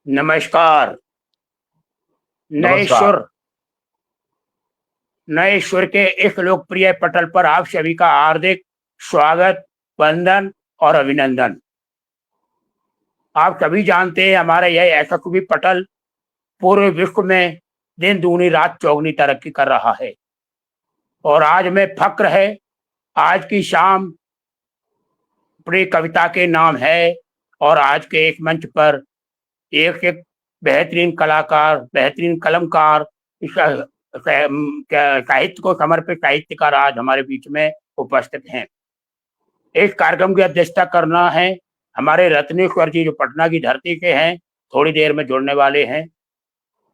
नमस्कार। नए नमस्कार। सुर नए सुर के इस लोकप्रिय पटल पर आप सभी का हार्दिक स्वागत, वंदन और अभिनंदन। आप सभी जानते हैं हमारा यह ऐसा भी पटल पूरे विश्व में दिन दूनी रात चौगनी तरक्की कर रहा है और आज में फक्र है। आज की शाम अपनी कविता के नाम है और आज के एक मंच पर एक एक बेहतरीन कलाकार, बेहतरीन कलमकार, साहित्य को समर्पित साहित्यकार आज हमारे बीच में उपस्थित हैं। इस कार्यक्रम की अध्यक्षता करना है हमारे रत्नेश्वर जी, जो पटना की धरती के हैं, थोड़ी देर में जुड़ने वाले हैं,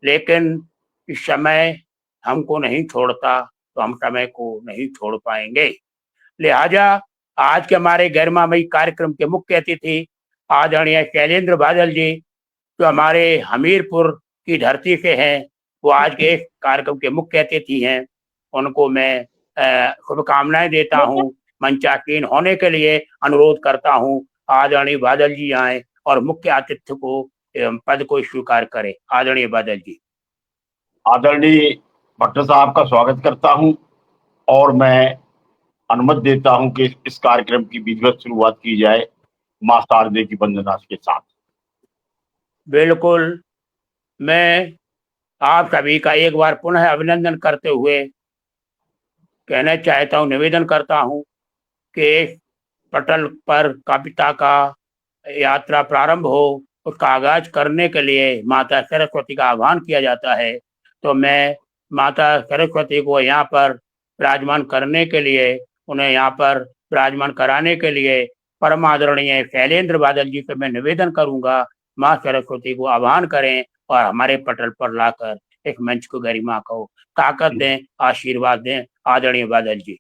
लेकिन इस समय हमको नहीं छोड़ता तो हम समय को नहीं छोड़ पाएंगे। लिहाजा आज के हमारे गरिमामयी कार्यक्रम के मुख्य अतिथि आदरणीय शैलेंद्र बादल जी, जो हमारे हमीरपुर की धरती से हैं, वो आज के कार्यक्रम के मुख्य अतिथि हैं। उनको मैं शुभकामनाएं देता हूं। मंचासीन होने के लिए अनुरोध करता हूं, आदरणीय बादल जी आए और मुख्य आतिथ्य को पद को स्वीकार करें। आदरणीय बादल जी। आदरणीय भट्ट साहब का स्वागत करता हूं और मैं अनुमति देता हूं कि इस कार्यक्रम की विधिवत शुरुआत की जाए मां शारदे की वंदना के साथ। बिल्कुल। मैं आप सभी का एक बार पुनः अभिनंदन करते हुए कहना चाहता हूं, निवेदन करता हूं कि पटल पर कविता का यात्रा प्रारंभ हो, उसका आगाज करने के लिए माता सरस्वती का आह्वान किया जाता है। तो मैं माता सरस्वती को यहाँ पर विराजमान करने के लिए, उन्हें यहाँ पर विराजमान कराने के लिए परम आदरणीय शैलेंद्र बादल जी से मैं निवेदन करूंगा, माँ सरस्वती को आह्वान करें और हमारे पटल पर लाकर एक मंच को गरिमा को ताकत दें, आशीर्वाद दें। आदरणीय बादल जी।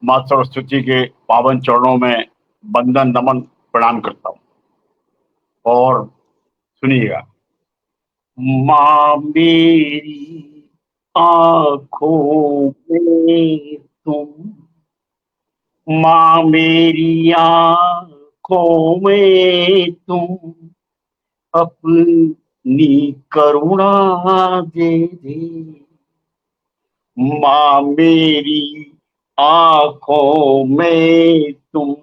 मां सरस्वती के पावन चरणों में वंदन नमन प्रणाम करता हूं और सुनिएगा। मां मेरी आंखों में तुम, मां मेरी आंखों में तुम, अपनी करुणा दे दे। मां मेरी आंखों में तुम,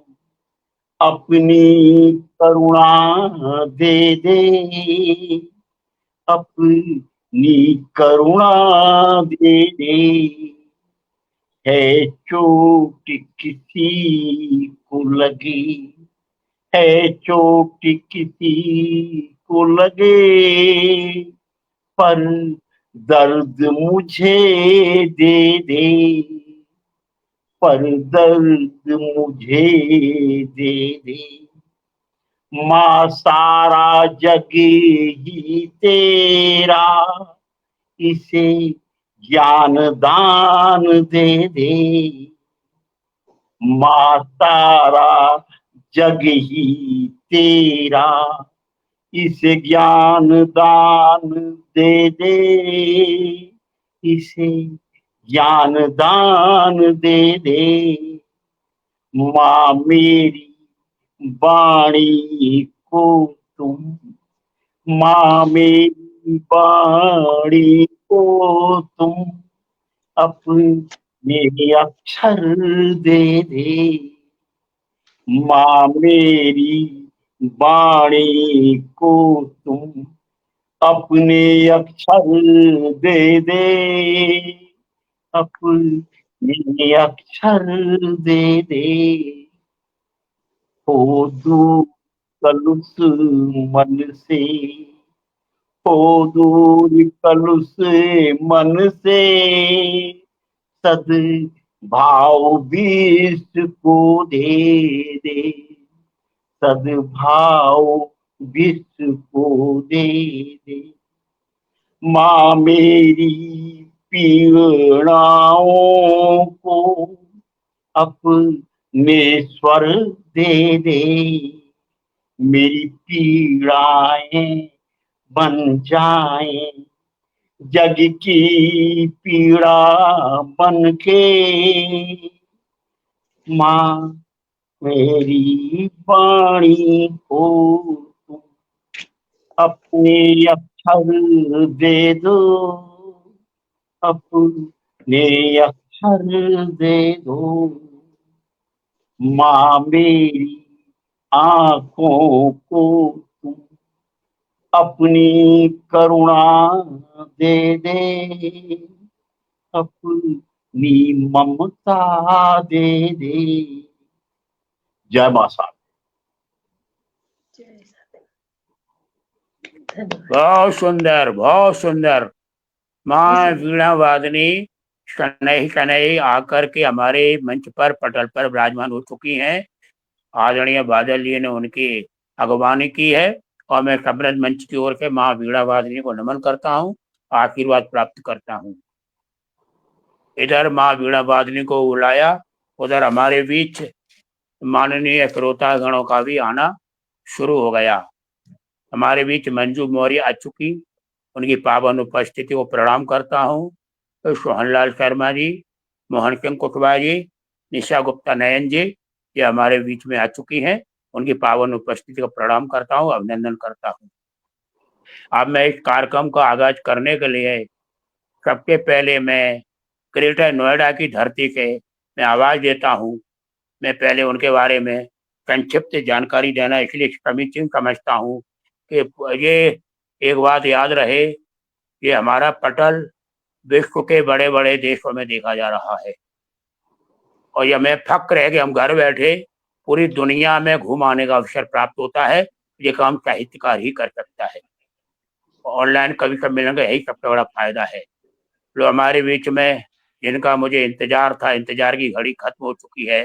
अपनी करुणा दे दे, अपनी करुणा दे दे। है चोट किसी को लगी, है चोट किसी को लगे, पर दर्द मुझे दे दे, पर दर्द मुझे दे दे। मां सारा जग ही तेरा, इसे ज्ञान दान दे दे। मां सारा जग ही तेरा, इसे ज्ञान दान दे दे, इसे ज्ञान दान दे दे। मां मेरी वाणी को तुम, मां मेरी वाणी को तुम, अपने अक्षर दे दे। मां मेरी वाणी को तुम, अपने अक्षर दे दे, अपने अक्षर दे दे। हो दूर कलुष मन से, हो दूर कलुष मन से, सद भाव विश्व को दे दे, सद्भाव विश्व को दे दे। मां मेरी पीड़ाओं को अपने स्वर दे दे, मेरी पीड़ाएं बन जाएं जग की पीड़ा बन के। मां मेरी वाणी को तुम, अपने अक्षर दे दो, अपने अक्षर दे दो, माँ मेरी आंखों को तुम अपनी करुणा दे दे, अपनी ममता दे दे। जय मां साहब। बहुत सुंदर, बहुत सुंदर। माँ वीणा वादनी शनैः शनैः आकर के हमारे मंच पर पटल पर विराजमान हो चुकी हैं। आदरणीय बादल जी ने उनकी अगवानी की है और मैं समृद्ध मंच की ओर से माँ वीणा वादनी को नमन करता हूँ, आशीर्वाद प्राप्त करता हूँ। इधर माँ वीणा वादनी को बुलाया, उधर हमारे बीच माननीय श्रोता गणों का भी आना शुरू हो गया। हमारे बीच मंजू मौर्य आ चुकी, उनकी पावन उपस्थिति को प्रणाम करता हूँ। तो सोहनलाल शर्मा जी, मोहन सिंह कुशवाहा जी, निशा गुप्ता नयन जी, ये हमारे बीच में आ चुकी हैं। उनकी पावन उपस्थिति को प्रणाम करता हूँ, अभिनंदन करता हूँ। अब मैं इस कार्यक्रम का आगाज करने के लिए सबसे पहले मैं ग्रेटर नोएडा की धरती से मैं आवाज देता हूँ। मैं पहले उनके बारे में संक्षिप्त जानकारी देना इसलिए समीचीन समझता हूँ कि ये एक बात याद रहे, ये हमारा पटल विश्व के बड़े बड़े देशों में देखा जा रहा है और यह हमें फक्र है कि हम घर बैठे पूरी दुनिया में घूम आने का अवसर प्राप्त होता है। ये काम साहित्यकार ही कर सकता है। ऑनलाइन कवि सम्मेलन का यही सबसे बड़ा फायदा है। जो हमारे बीच में जिनका मुझे इंतजार था, इंतजार की घड़ी खत्म हो चुकी है।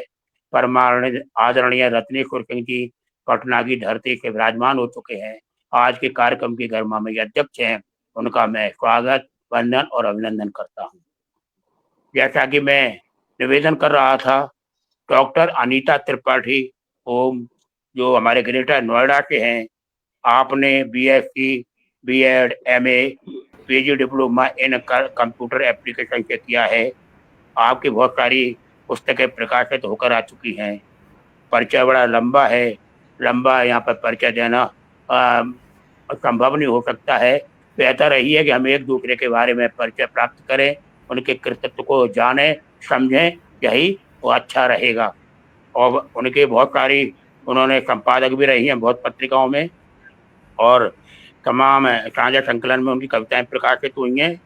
परमाणु आदरणीय रत्नेश्वर सिंह जी पटना की धरती से विराजमान हो चुके हैं। आज के कार्यक्रम के गर्मामय अध्यक्ष हैं, उनका मैं स्वागत, वंदन और अभिनंदन करता हूँ। जैसा कि मैं निवेदन कर रहा था, डॉक्टर अनीता त्रिपाठी ओम, जो हमारे ग्रेटर नोएडा के हैं, आपने BSc, BEd, MA, PG diploma in computer application से किया है। आपकी बहुत सारी पुस्तकें प्रकाशित होकर आ चुकी हैं। परिचय बड़ा लंबा है, लंबा यहाँ पर परिचय देना संभव नहीं हो सकता है। बेहतर यही है कि हम एक दूसरे के बारे में परिचय प्राप्त करें, उनके कृतित्व को जाने समझें, यही वो अच्छा रहेगा। और उनके बहुत सारी उन्होंने संपादक भी रही हैं बहुत पत्रिकाओं में और तमाम साझा संकलन में उनकी कविताएं प्रकाशित हुई हैं।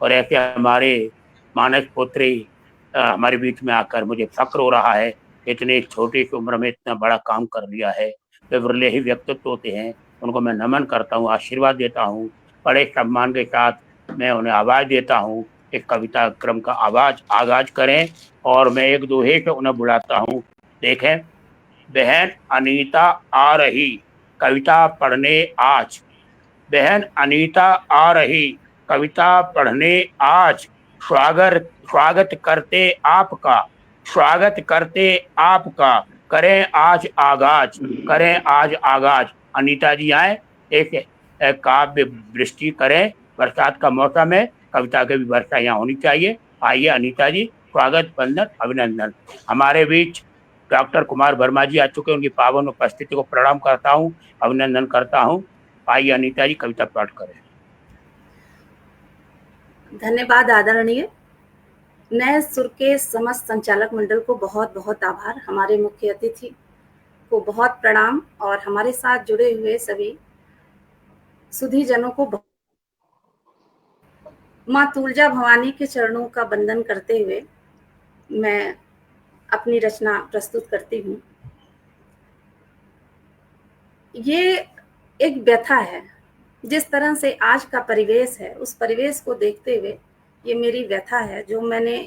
और ऐसे हमारे मानस पुत्री हमारे बीच में आकर मुझे फक्र हो रहा है, इतनी छोटी सी उम्र में इतना बड़ा काम कर लिया है। वे विरले ही व्यक्तित्व होते हैं, उनको मैं नमन करता हूँ, आशीर्वाद देता हूँ। बड़े सम्मान के साथ मैं उन्हें आवाज देता हूँ, एक कविता क्रम का आगाज करें और मैं एक दोहे से उन्हें बुलाता हूँ। देखें, बहन अनीता आ रही कविता पढ़ने आज, बहन अनीता आ रही कविता पढ़ने आज, स्वागत स्वागत करते आपका, स्वागत करते आपका, करें आज आगाज, करें आज आगाज। अनीता जी आए, एक काव्य वृष्टि करें, बरसात का मौसम है, कविता की भी वर्षा यहाँ होनी चाहिए। आइए अनीता जी, स्वागत, वंदन, अभिनंदन। हमारे बीच डॉक्टर कुमार वर्मा जी आ चुके, उनकी पावन उपस्थिति को प्रणाम करता हूँ, अभिनंदन करता हूँ। आइए अनीता जी कविता पाठ करें। धन्यवाद आदरणीय। नए सुर के समस्त संचालक मंडल को बहुत बहुत आभार, हमारे मुख्य अतिथि को बहुत प्रणाम और हमारे साथ जुड़े हुए सभी सुधी जनों को माँ तुलजा भवानी के चरणों का वंदन करते हुए मैं अपनी रचना प्रस्तुत करती हूँ। ये एक व्यथा है, जिस तरह से आज का परिवेश है उस परिवेश को देखते हुए ये मेरी व्यथा है, जो मैंने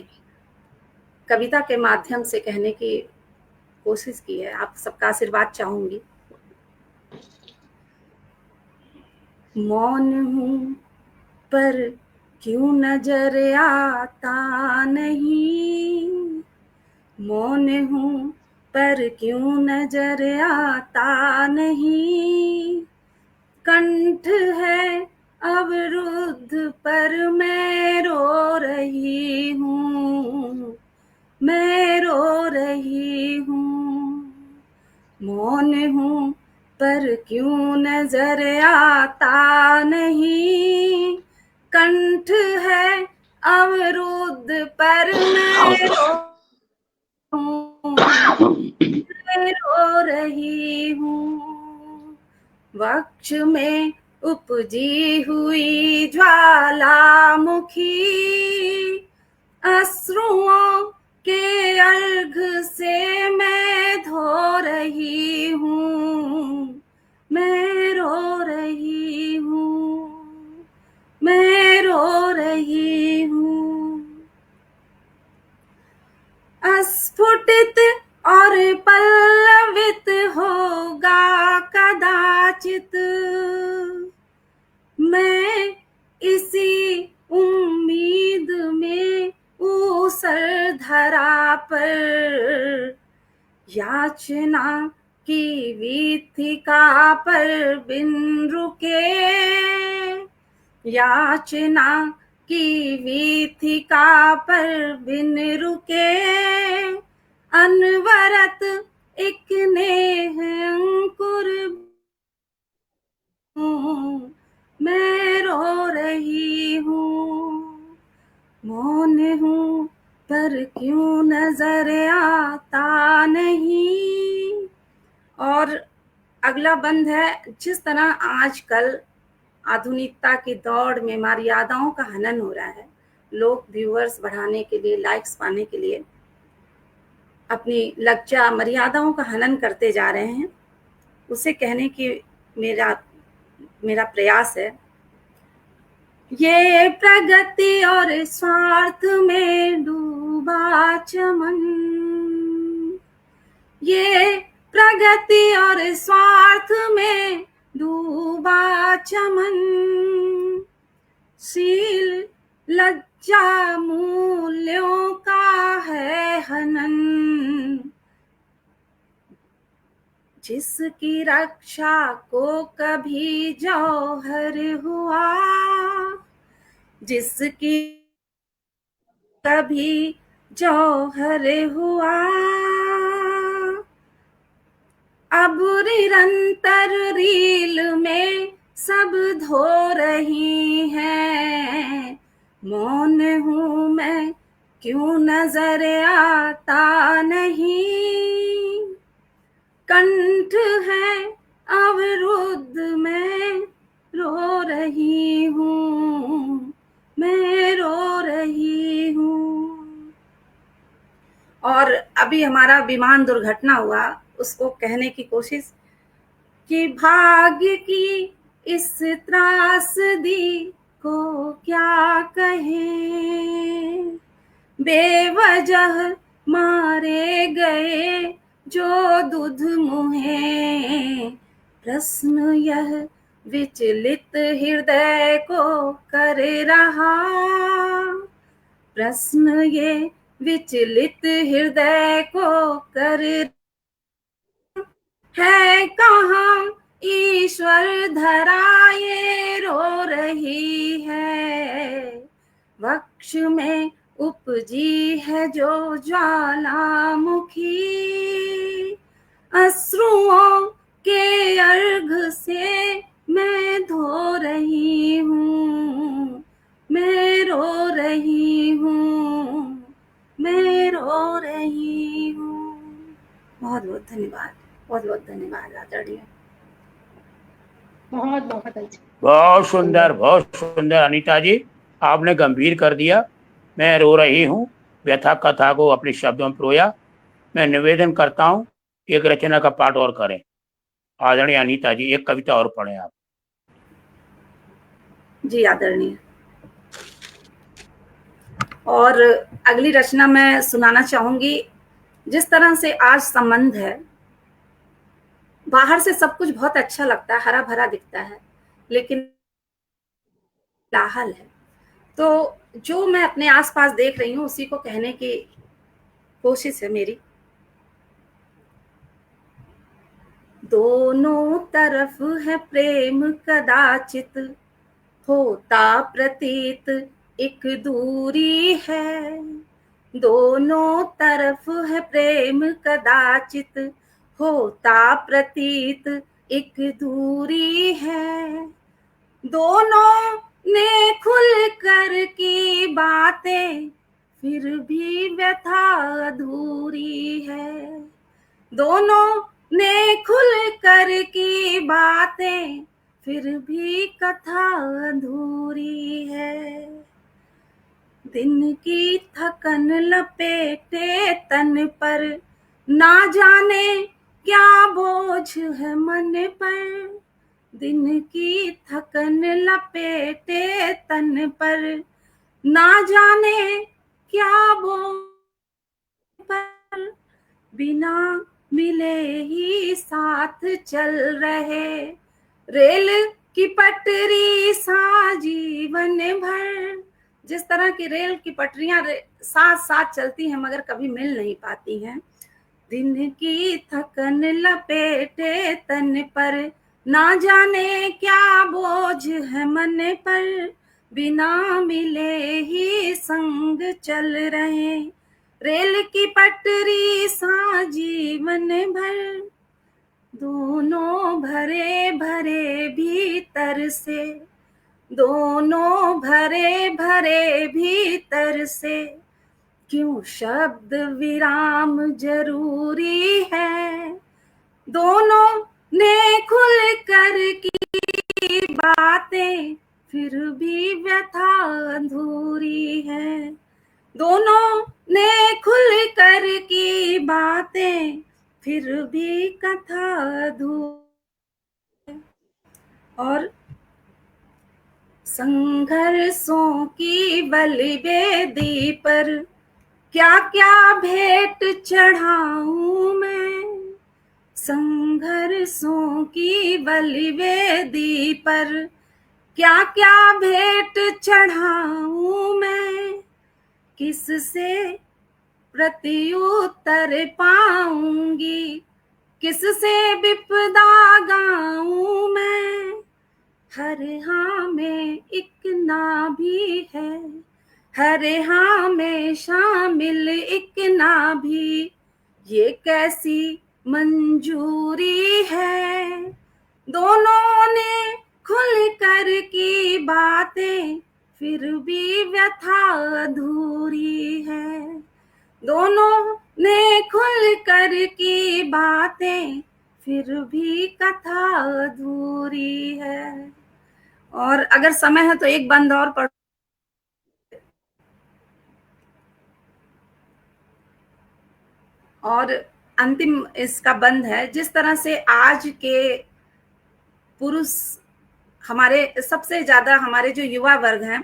कविता के माध्यम से कहने की कोशिश की है। आप सबका आशीर्वाद चाहूंगी। मौन हूँ पर क्यों नजर आता नहीं, मौन हूँ पर क्यों नजर आता नहीं, कंठ है अवरुद्ध पर मैं रो रही हूँ, मैं रो रही हूँ। मौन हूँ पर क्यों नजर आता नहीं, कंठ है अवरुद्ध पर मैं रो रही हूँ। वक्ष में उपजी हुई ज्वालामुखी, अश्रुओं के अर्घ से मैं धो रही हूँ, मैं रो रही हूँ, मैं रो रही हूँ। अस्फुटित और पल्लवित होगा कदाचित मैं इसी उम्मीद में ऊसर धरा पर, याचना की वीथिका पर बिन रुके, याचना की वीथिका पर बिन रुके, अनवरत एक नेह अंकुर हूँ, मैं रो रही हूँ। मौन हूँ पर क्यों नजर आता नहीं। और अगला बंद है, जिस तरह आजकल आधुनिकता की दौड़ में मर्यादाओं का हनन हो रहा है, लोग व्यूअर्स बढ़ाने के लिए, लाइक्स पाने के लिए अपनी लज्जा मर्यादाओं का हनन करते जा रहे हैं, उसे कहने की मेरा प्रयास है। ये प्रगति और स्वार्थ में डूबा चमन, ये प्रगति और स्वार्थ में डूबा चमन, शील लज्जा मूल्यों का है हनन, जिसकी रक्षा को कभी जौहर हुआ, जिसकी कभी जौहर हुआ, अब निरंतर रील में सब धो रही हैं। मौन हूँ मैं क्यों नजर आता नहीं, कंठ है अवरुद्ध मैं रो रही हूँ, मैं रो रही हूँ। और अभी हमारा विमान दुर्घटना हुआ, उसको कहने की कोशिश कि भाग्य की इस त्रासदी को क्या कहें, बेवजह मारे गए जो दूध मुहे, प्रश्न यह विचलित हृदय को कर रहा, प्रश्न ये विचलित हृदय को कर है कहाँ ईश्वर धरा ये रो रही है, वक्ष में उपजी है जो ज्वालामुखी, अश्रुओं के अर्घ से मैं धो रही हूँ, मैं रो रही हूँ, मैं रो रही हूँ। बहुत बहुत धन्यवाद, बहुत बहुत धन्यवाद आदरणीय। बहुत बहुत अच्छा, बहुत सुंदर अनीता जी, आपने गंभीर कर दिया। मैं रो रही हूँ व्यथा कथा को अपने शब्दों में पिरोया। मैं निवेदन करता हूँ एक रचना का पाठ और करें। आदरणीय अनीता जी, एक कविता और पढ़ें आप। जी आदरणीय। और अगली रचना मैं सुनाना चाहूंगी। जिस तरह से आज संबंध है, बाहर से सब कुछ बहुत अच्छा लगता है, हरा भरा दिखता है, लेकिन लाहल है। तो जो मैं अपने आसपास देख रही हूँ उसी को कहने की कोशिश है मेरी। दोनों तरफ है प्रेम कदाचित, होता प्रतीत एक दूरी है, दोनों तरफ है प्रेम कदाचित, होता प्रतीत एक दूरी है, दोनों ने खुल कर की बातें फिर भी व्यथा अधूरी है। दोनों ने खुल कर की बातें फिर भी कथा अधूरी है। दिन की थकन लपेटे तन पर, ना जाने क्या बोझ है मन पर। दिन की थकन लपेटे तन पर, ना जाने क्या बोझ पर, बिना मिले ही साथ चल रहे, रेल की पटरी सा जीवन भर। जिस तरह की रेल की पटरियां साथ साथ चलती हैं मगर कभी मिल नहीं पाती हैं। दिन की थकन लपेटे तन पर, ना जाने क्या बोझ है मन पर, बिना मिले ही संग चल रहे, रेल की पटरी सा जीवन भर। दोनों भरे भरे भीतर से, दोनों भरे भरे भीतर से, क्यों शब्द विराम जरूरी है। दोनों ने खुल कर की बातें फिर भी व्यथा अधूरी है। दोनों ने खुल कर की बातें फिर भी कथा अधूरी। और संघर्षों की बलि वेदी पर क्या क्या भेंट चढ़ाऊं मैं। संघर्षों की बलि वेदी पर क्या क्या भेंट चढ़ाऊं मैं। किससे प्रत्युत्तर पाऊंगी, किससे विपदा गाऊं मैं। हर हाँ में एक ना भी है, हर हाँ में शामिल एक ना भी, ये कैसी मंजूरी है। दोनों ने खुल कर की बातें फिर भी व्यथा अधूरी है। दोनों ने खुल कर की बातें फिर भी कथा अधूरी है। और अगर समय है तो एक बंद और पढ़। और अंतिम इसका बंद है। जिस तरह से आज के पुरुष हमारे सबसे ज्यादा हमारे जो युवा वर्ग हैं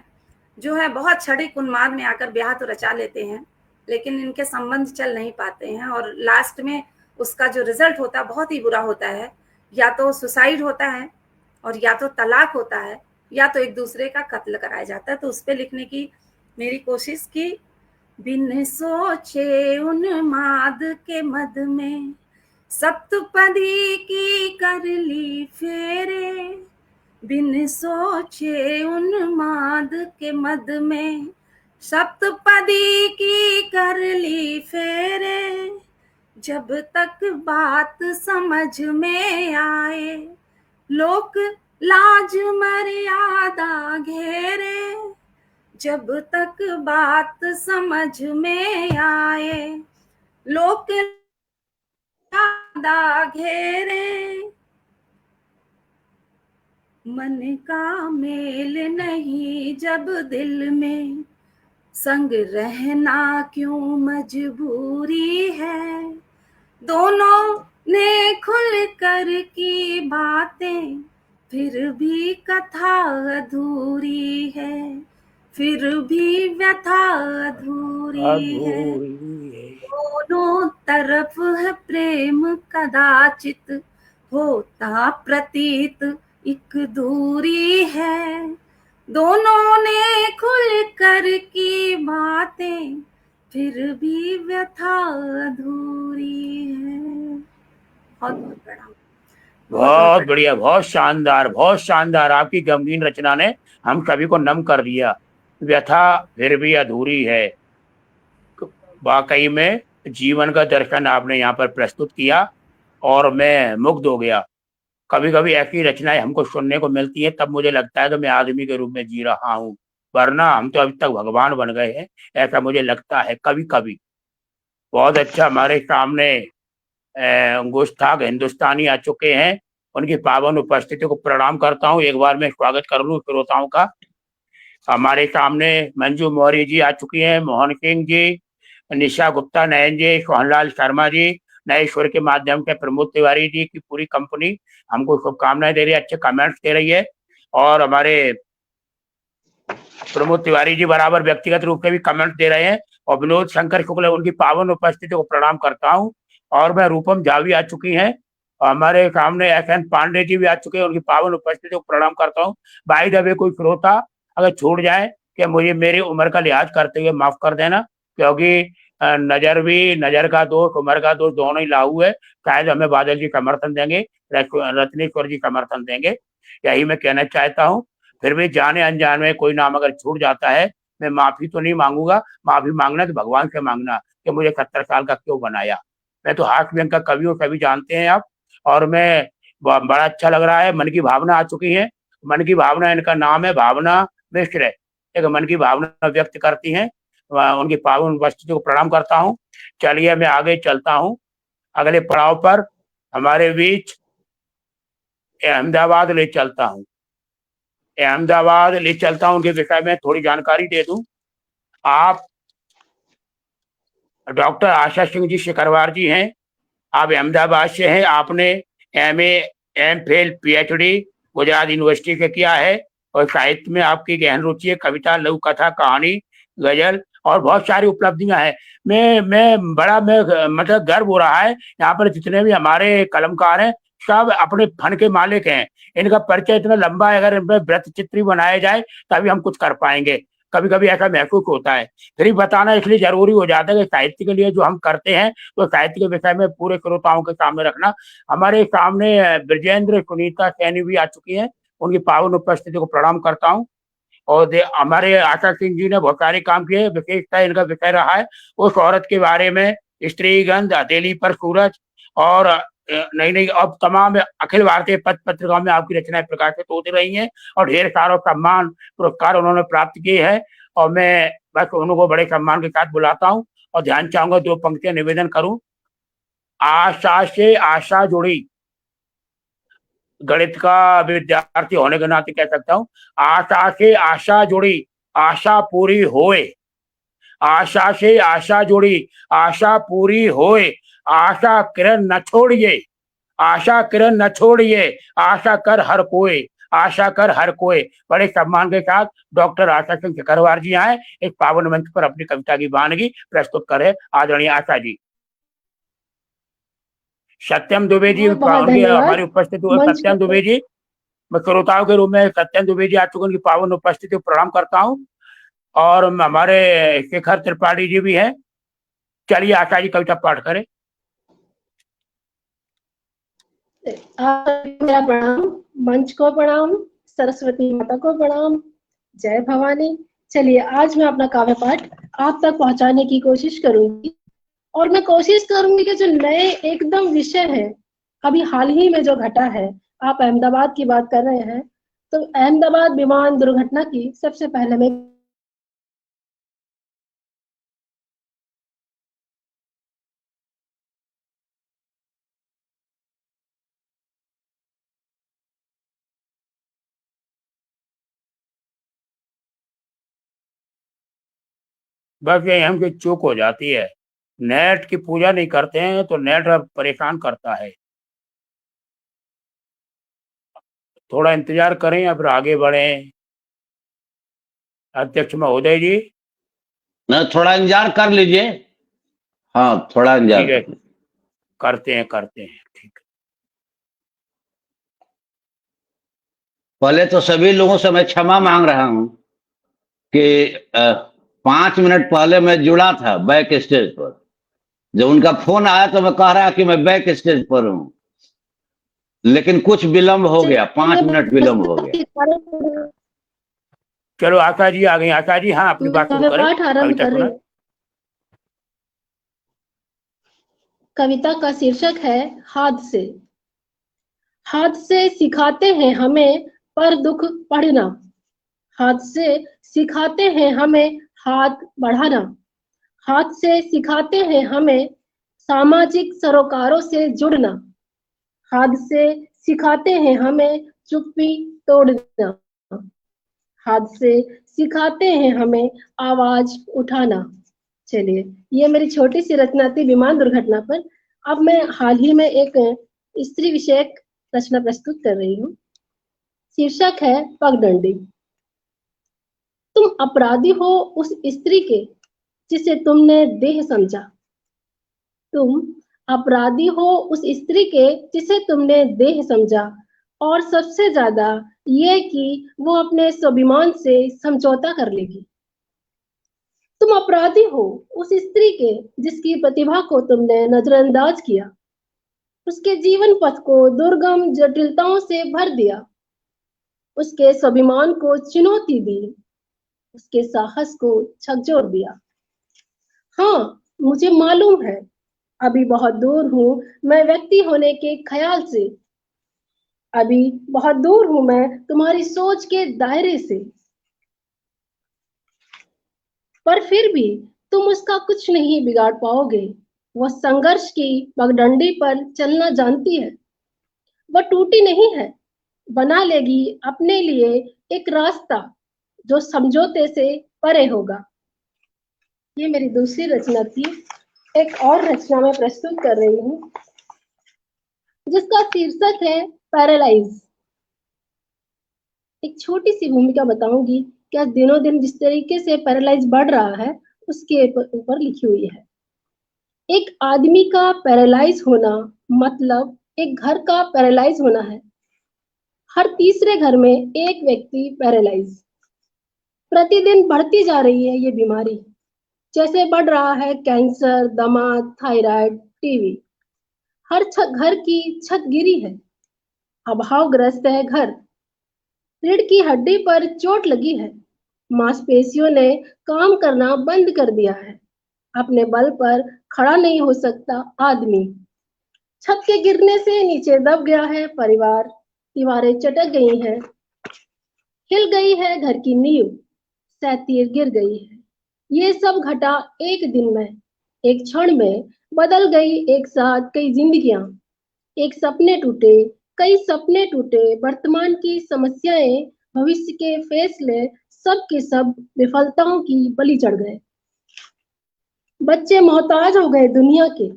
जो है बहुत क्षणिक उन्माद में आकर ब्याह तो रचा लेते हैं, लेकिन इनके संबंध चल नहीं पाते हैं और लास्ट में उसका जो रिजल्ट होता है बहुत ही बुरा होता है। या तो सुसाइड होता है और या तो तलाक होता है या तो एक दूसरे का कत्ल कराया जाता है। तो उस पे लिखने की मेरी कोशिश की। बिन सोचे उन्माद के मद में सप्तपदी की कर ली फेरे। बिन सोचे उन्माद के मद में सप्तपदी की कर ली फेरे। जब तक बात समझ में आए लोक लाज मर्यादा घेरे। जब तक बात समझ में आए लोक मर्यादा घेरे। मन का मेल नहीं जब दिल में संग रहना क्यों मजबूरी है। दोनों ने खुल कर की बातें फिर भी कथा अधूरी है, फिर भी व्यथा अधूरी है। दोनों तरफ है प्रेम कदाचित होता प्रतीत एक दूरी है। दोनों ने खुल कर की बातें फिर भी व्यथा अधूरी है। बहुत बहुत प्रणाम। बहुत बढ़िया, बहुत शानदार आपकी गमगीन रचना ने हम सभी को नम कर दिया। व्यथा फिर भी अधूरी है। वाकई में जीवन का दर्शन आपने यहाँ पर प्रस्तुत किया और मैं मुग्ध हो गया। कभी कभी ऐसी रचनाएं हमको सुनने को मिलती है, तब मुझे लगता है कि मैं आदमी के रूप में जी रहा हूँ, वरना हम तो अभी तक भगवान बन गए हैं, ऐसा मुझे लगता है कभी कभी। बहुत अच्छा, हमारे सामने गुस्ताख हिंदुस्तानी आ चुके हैं, उनकी पावन उपस्थिति को प्रणाम करता हूँ। एक बार मैं स्वागत कर लूँ श्रोताओं का। हमारे सामने मंजू मौर्य जी आ चुकी हैं, मोहन सिंह जी, निशा गुप्ता, नयन जी, सोहनलाल शर्मा जी, नए स्वर के माध्यम से प्रमोद तिवारी जी की पूरी कंपनी हमको शुभकामनाएं दे रही है, अच्छे कमेंट्स दे रही है। और हमारे प्रमोद तिवारी जी बराबर व्यक्तिगत रूप से भी कमेंट दे रहे हैं। और विनोद शंकर शुक्ल, उनकी पावन उपस्थिति को प्रणाम करता हूँ। और मैं रूपम झा भी आ चुकी हैं, हमारे सामने एस.एन. पांडे जी भी आ चुके हैं, उनकी पावन उपस्थिति को प्रणाम करता हूँ। भाई दबे कोई श्रोता अगर छूट जाए कि मुझे मेरी उम्र का लिहाज करते हुए माफ कर देना, क्योंकि नजर का दोष, उम्र का दोष दोनों ही लागू है। शायद हमें बादल जी समर्थन देंगे, रत्नेश्वर जी समर्थन देंगे, यही मैं कहना चाहता हूँ। फिर भी जाने अनजाने में कोई नाम अगर छूट जाता है, मैं माफी तो नहीं मांगूंगा, माफी मांगना तो भगवान से मांगना कि मुझे 70 साल का क्यों बनाया। मैं तो हास्य व्यंग का कवि हूँ, सभी जानते हैं आप। और मैं बड़ा अच्छा लग रहा है, मन की भावना आ चुकी है। मन की भावना, इनका नाम है भावना मिश्र, एक मन की भावना व्यक्त करती हैं। उनकी पावन उपस्थिति को प्रणाम करता हूँ। चलिए मैं आगे चलता हूँ, अगले पड़ाव पर हमारे बीच अहमदाबाद ले चलता हूँ। अहमदाबाद ले चलता हूँ, उनके विषय में थोड़ी जानकारी दे दूं। आप डॉक्टर आशा सिंह जी शिकरवार जी हैं, आप अहमदाबाद से हैं। आपने MA, MPhil, PhD Gujarat university से किया है और साहित्य में आपकी गहन रुचि है, कविता, लघु कथा, कहानी, गजल और बहुत सारी उपलब्धियां हैं। मैं बड़ा मतलब गर्व हो रहा है, यहाँ पर जितने भी हमारे कलमकार हैं सब अपने फन के मालिक हैं। इनका परिचय इतना लंबा है, अगर इन पर वृत्त चित्र बनाया जाए तभी हम कुछ कर पाएंगे। कभी कभी ऐसा महसूस होता है, फिर बताना इसलिए जरूरी हो जाता है कि साहित्य के लिए जो हम करते हैं तो साहित्य के विषय में पूरे श्रोताओं के सामने रखना। हमारे सामने ब्रजेंद्र सुनीता सैनी भी आ चुकी हैं, उनकी पावन उपस्थिति को प्रणाम करता हूँ। और हमारे आशा सिंह जी ने बहुत सारे काम किए, विशेषता इनका विषय रहा है उस औरत के बारे में, स्त्रीगंध, हथेली पर सूरज और नई नई अब तमाम अखिल भारतीय पत्र पत्रिकाओं में आपकी रचनाएं प्रकाशित होती रही हैं और ढेर सारा सम्मान पुरस्कार उन्होंने प्राप्त किए हैं। और मैं बस उनको बड़े सम्मान के साथ बुलाता हूँ और ध्यान चाहूंगा, 2 पंक्तियां निवेदन करूं। आशा से आशा जुड़ी, गणित का विद्यार्थी होने के नाते कह सकता हूँ, आशा से आशा जुड़ी, आशा पूरी होए। आशा से आशा जुड़ी, आशा पूरी होए। आशा किरण न छोड़िए, आशा किरण न छोड़िए, आशा कर हर कोई, आशा कर हर कोई। बड़े सम्मान के साथ डॉक्टर आशा सिंह शिकरवार जी आए, इस पावन मंच पर अपनी कविता की वानगी प्रस्तुत करे आदरणीय आशा जी। सत्यम दुबे जी उनकी हमारी उपस्थिति हुई। सत्यम दुबे जी, मैं श्रोताओं के रूप में सत्यम दुबे जी आ चुके, उनकी पावन उपस्थिति को प्रणाम करता हूँ। और हमारे शेखर त्रिपाठी जी भी हैं। चलिए आशा जी कविता पाठ करें। मेरा प्रणाम, मंच को प्रणाम, सरस्वती माता को प्रणाम, जय भवानी। चलिए आज मैं अपना काव्य पाठ आप तक पहुंचाने की कोशिश करूंगी और मैं कोशिश करूंगी कि जो नए एकदम विषय है, अभी हाल ही में जो घटा है, आप अहमदाबाद की बात कर रहे हैं, तो अहमदाबाद विमान दुर्घटना की सबसे पहले मैं बस ये हमकी चूक हो जाती है, नेट की पूजा नहीं करते हैं तो नेट परेशान करता है। थोड़ा इंतजार करें या फिर आगे बढ़ें। अध्यक्ष महोदय जी, ना थोड़ा इंतजार कर लीजिए। हाँ थोड़ा इंतजार ठीक है, करते हैं ठीक है। पहले तो सभी लोगों से मैं क्षमा मांग रहा हूं कि 5 मिनट पहले मैं जुड़ा था बैक स्टेज पर, जब उनका फोन आया तो मैं कह रहा कि मैं बैक स्टेज पर हूं, लेकिन कुछ विलंब हो गया, 5 मिनट विलंब हो गया। चलो आशा जी आ गई। आशा जी हाँ अपनी बात शुरू करें। पाठ आरंभ कर रही। कविता का शीर्षक है हाथ से। हाथ से सिखाते हैं हमें पर दुख पढ़ना, हाथ से सिखाते हैं हमें हाथ बढ़ाना, हाथ से सिखाते हैं हमें सामाजिक सरोकारों से जुड़ना, हाथ से सिखाते हैं हमें चुप्पी तोड़ना, हाथ से सिखाते हैं हमें आवाज उठाना। चलिए, ये मेरी छोटी सी रचना थी विमान दुर्घटना पर। अब मैं हाल ही में एक स्त्री विषयक रचना प्रस्तुत कर रही हूँ। शीर्षक है पगडंडी। तुम अपराधी हो उस स्त्री के जिसे तुमने देह समझा, तुम अपराधी हो उस स्त्री के जिसे तुमने देह समझा, और सबसे ज्यादा ये कि वो अपने स्वाभिमान से समझौता कर लेगी। तुम अपराधी हो उस स्त्री के जिसकी प्रतिभा को तुमने नजरअंदाज किया, उसके जीवन पथ को दुर्गम जटिलताओं से भर दिया, उसके स्वाभिमान को चुनौती दी, उसके साहस को झकझोर दिया। हाँ, मुझे मालूम है अभी बहुत दूर हूं मैं व्यक्ति होने के ख्याल से, अभी बहुत दूर हूं मैं तुम्हारी सोच के दायरे से, पर फिर भी तुम उसका कुछ नहीं बिगाड़ पाओगे। वह संघर्ष की पगडंडी पर चलना जानती है, वह टूटी नहीं है, बना लेगी अपने लिए एक रास्ता जो समझौते से परे होगा। ये मेरी दूसरी रचना थी। एक और रचना मैं प्रस्तुत कर रही हूँ जिसका शीर्षक है पैरालाइज। एक छोटी सी भूमिका बताऊंगी कि आज दिनों दिन जिस तरीके से पैरालाइज बढ़ रहा है उसके ऊपर लिखी हुई है। एक आदमी का पैरालाइज होना मतलब एक घर का पैरालाइज होना है। हर तीसरे घर में एक व्यक्ति पैरालाइज। प्रतिदिन बढ़ती जा रही है ये बीमारी, जैसे बढ़ रहा है कैंसर, दमा, थायराइड, टीवी। हर घर की छत गिरी है, अभावग्रस्त है घर, रीढ़ की हड्डी पर चोट लगी है, मांसपेशियों ने काम करना बंद कर दिया है, अपने बल पर खड़ा नहीं हो सकता आदमी, छत के गिरने से नीचे दब गया है परिवार, दीवारें चटक गई हैं, हिल गई है घर की नींव, सैतीर गिर गई है। ये सब घटा एक दिन में, एक क्षण में बदल गई एक साथ कई जिंदगियां, एक सपने टूटे, कई सपने टूटे, वर्तमान की समस्याएं, भविष्य के फैसले, सब के सब विफलताओं की बलि चढ़ गए। बच्चे मोहताज हो गए दुनिया के,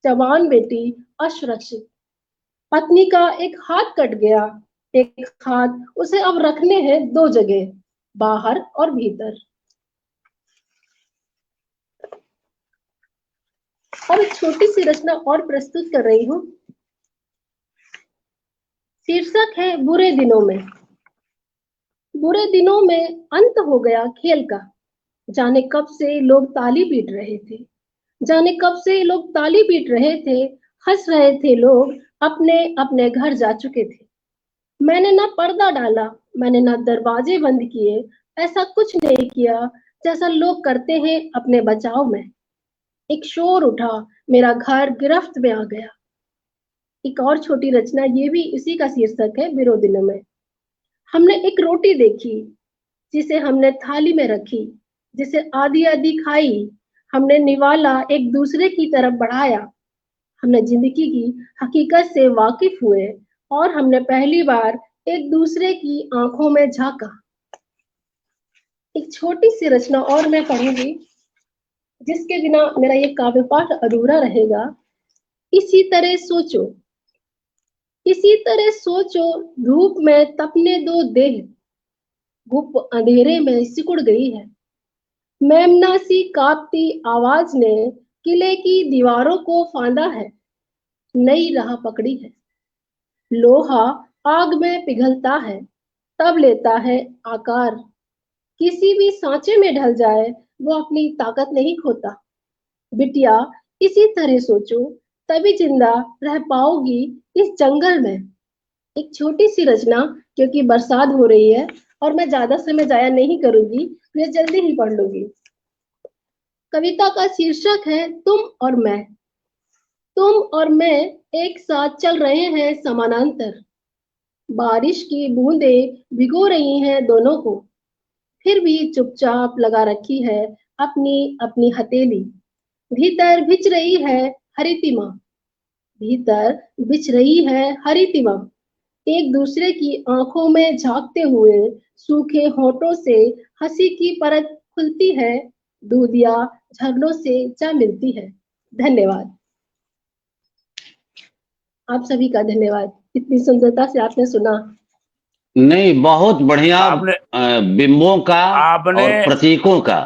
जवान बेटी असुरक्षित, पत्नी का एक हाथ कट गया, एक हाथ उसे अब रखने हैं दो जगह, बाहर और भीतर। अब एक छोटी सी रचना और प्रस्तुत कर रही हूँ। शीर्षक है बुरे दिनों में। बुरे दिनों में अंत हो गया खेल का, जाने कब से लोग ताली पीट रहे थे, जाने कब से लोग ताली पीट रहे थे, हंस रहे थे लोग, अपने अपने घर जा चुके थे। मैंने ना पर्दा डाला, मैंने ना दरवाजे बंद किए, ऐसा कुछ नहीं किया जैसा लोग करते हैं अपने बचाव में। एक शोर उठा, मेरा घर गिरफ्त में आ गया। एक और छोटी रचना, ये भी इसी का शीर्षक है बुरे दिनों में। हमने एक रोटी देखी जिसे हमने थाली में रखी, जिसे आधी आधी खाई, हमने निवाला एक दूसरे की तरफ बढ़ाया, हमने जिंदगी की हकीकत से वाकिफ हुए और हमने पहली बार एक दूसरे की आंखों में झांका। एक छोटी सी रचना और मैं पढ़ूंगी जिसके बिना मेरा ये काव्य पाठ अधूरा रहेगा। इसी तरह सोचो, इसी तरह सोचो, धूप में तपने दो देह, गुप अंधेरे में सिकुड़ गई है। मेमना सी कांपती आवाज ने किले की दीवारों को फांदा है, नई राह पकड़ी है। लोहा आग में पिघलता है, तब लेता है आकार। किसी भी सांचे में ढल जाए वो अपनी ताकत नहीं खोता। बिटिया, इसी तरह सोचो, तभी जिंदा रह पाओगी इस जंगल में। एक छोटी सी रचना, क्योंकि बरसात हो रही है और मैं ज्यादा समय जाया नहीं करूंगी, मैं जल्दी ही पढ़ लूंगी। कविता का शीर्षक है तुम और मैं। तुम और मैं एक साथ चल रहे हैं समानांतर। बारिश की बूंदें भिगो रही हैं दोनों को, फिर भी चुपचाप लगा रखी है अपनी अपनी हथेली। भीतर बिछ रही है हरितिमा, भीतर बिछ रही है हरितिमा। एक दूसरे की आंखों में झांकते हुए सूखे होठों से हंसी की परत खुलती है, दूधिया झगड़ों से जा मिलती है। धन्यवाद। आप सभी का धन्यवाद, इतनी सुंदरता से आपने सुना। नहीं, बहुत बढ़िया आपने बिंबों का आपने और प्रतीकों का।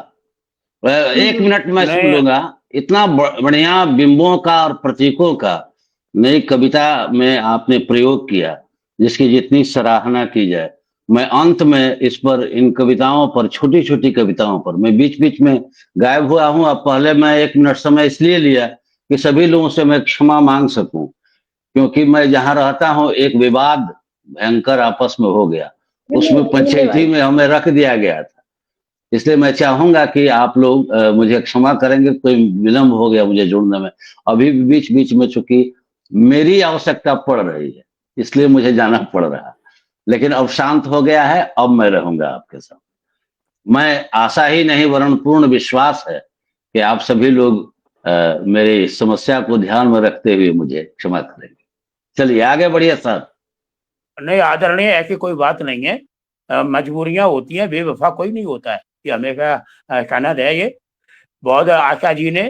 एक मिनट मैं सुन नहीं लूंगा। इतना बढ़िया बिंबों का और प्रतीकों का नई कविता में आपने प्रयोग किया, जिसकी जितनी सराहना की जाए। मैं अंत में इस पर, इन कविताओं पर, छोटी छोटी कविताओं पर मैं बीच बीच में गायब हुआ हूं। अब पहले मैं 1 मिनट समय इसलिए लिया कि सभी लोगों से मैं क्षमा मांग सकूं, क्योंकि मैं जहां रहता हूं एक विवाद भयंकर आपस में हो गया, उसमें पंचायती धन्यवाद। में हमें रख दिया गया था। इसलिए मैं चाहूंगा कि आप लोग मुझे क्षमा करेंगे, कोई विलंब हो गया मुझे जुड़ने में। अभी भी बीच बीच में चूंकि मेरी आवश्यकता पड़ रही है, इसलिए मुझे जाना पड़ रहा, लेकिन अब शांत हो गया है। अब मैं रहूंगा आपके साथ। मैं आशा ही नहीं वरन पूर्ण विश्वास है कि आप सभी लोग मेरी समस्या को ध्यान में रखते हुए मुझे क्षमा करेंगे। चलिए आगे बढ़िए सर। नहीं आदरणीय, ऐसी कोई बात नहीं है। मजबूरियां होती हैं, बेवफा कोई नहीं होता है, ये हमेशा सनद है। ये बहुत आशा जी ने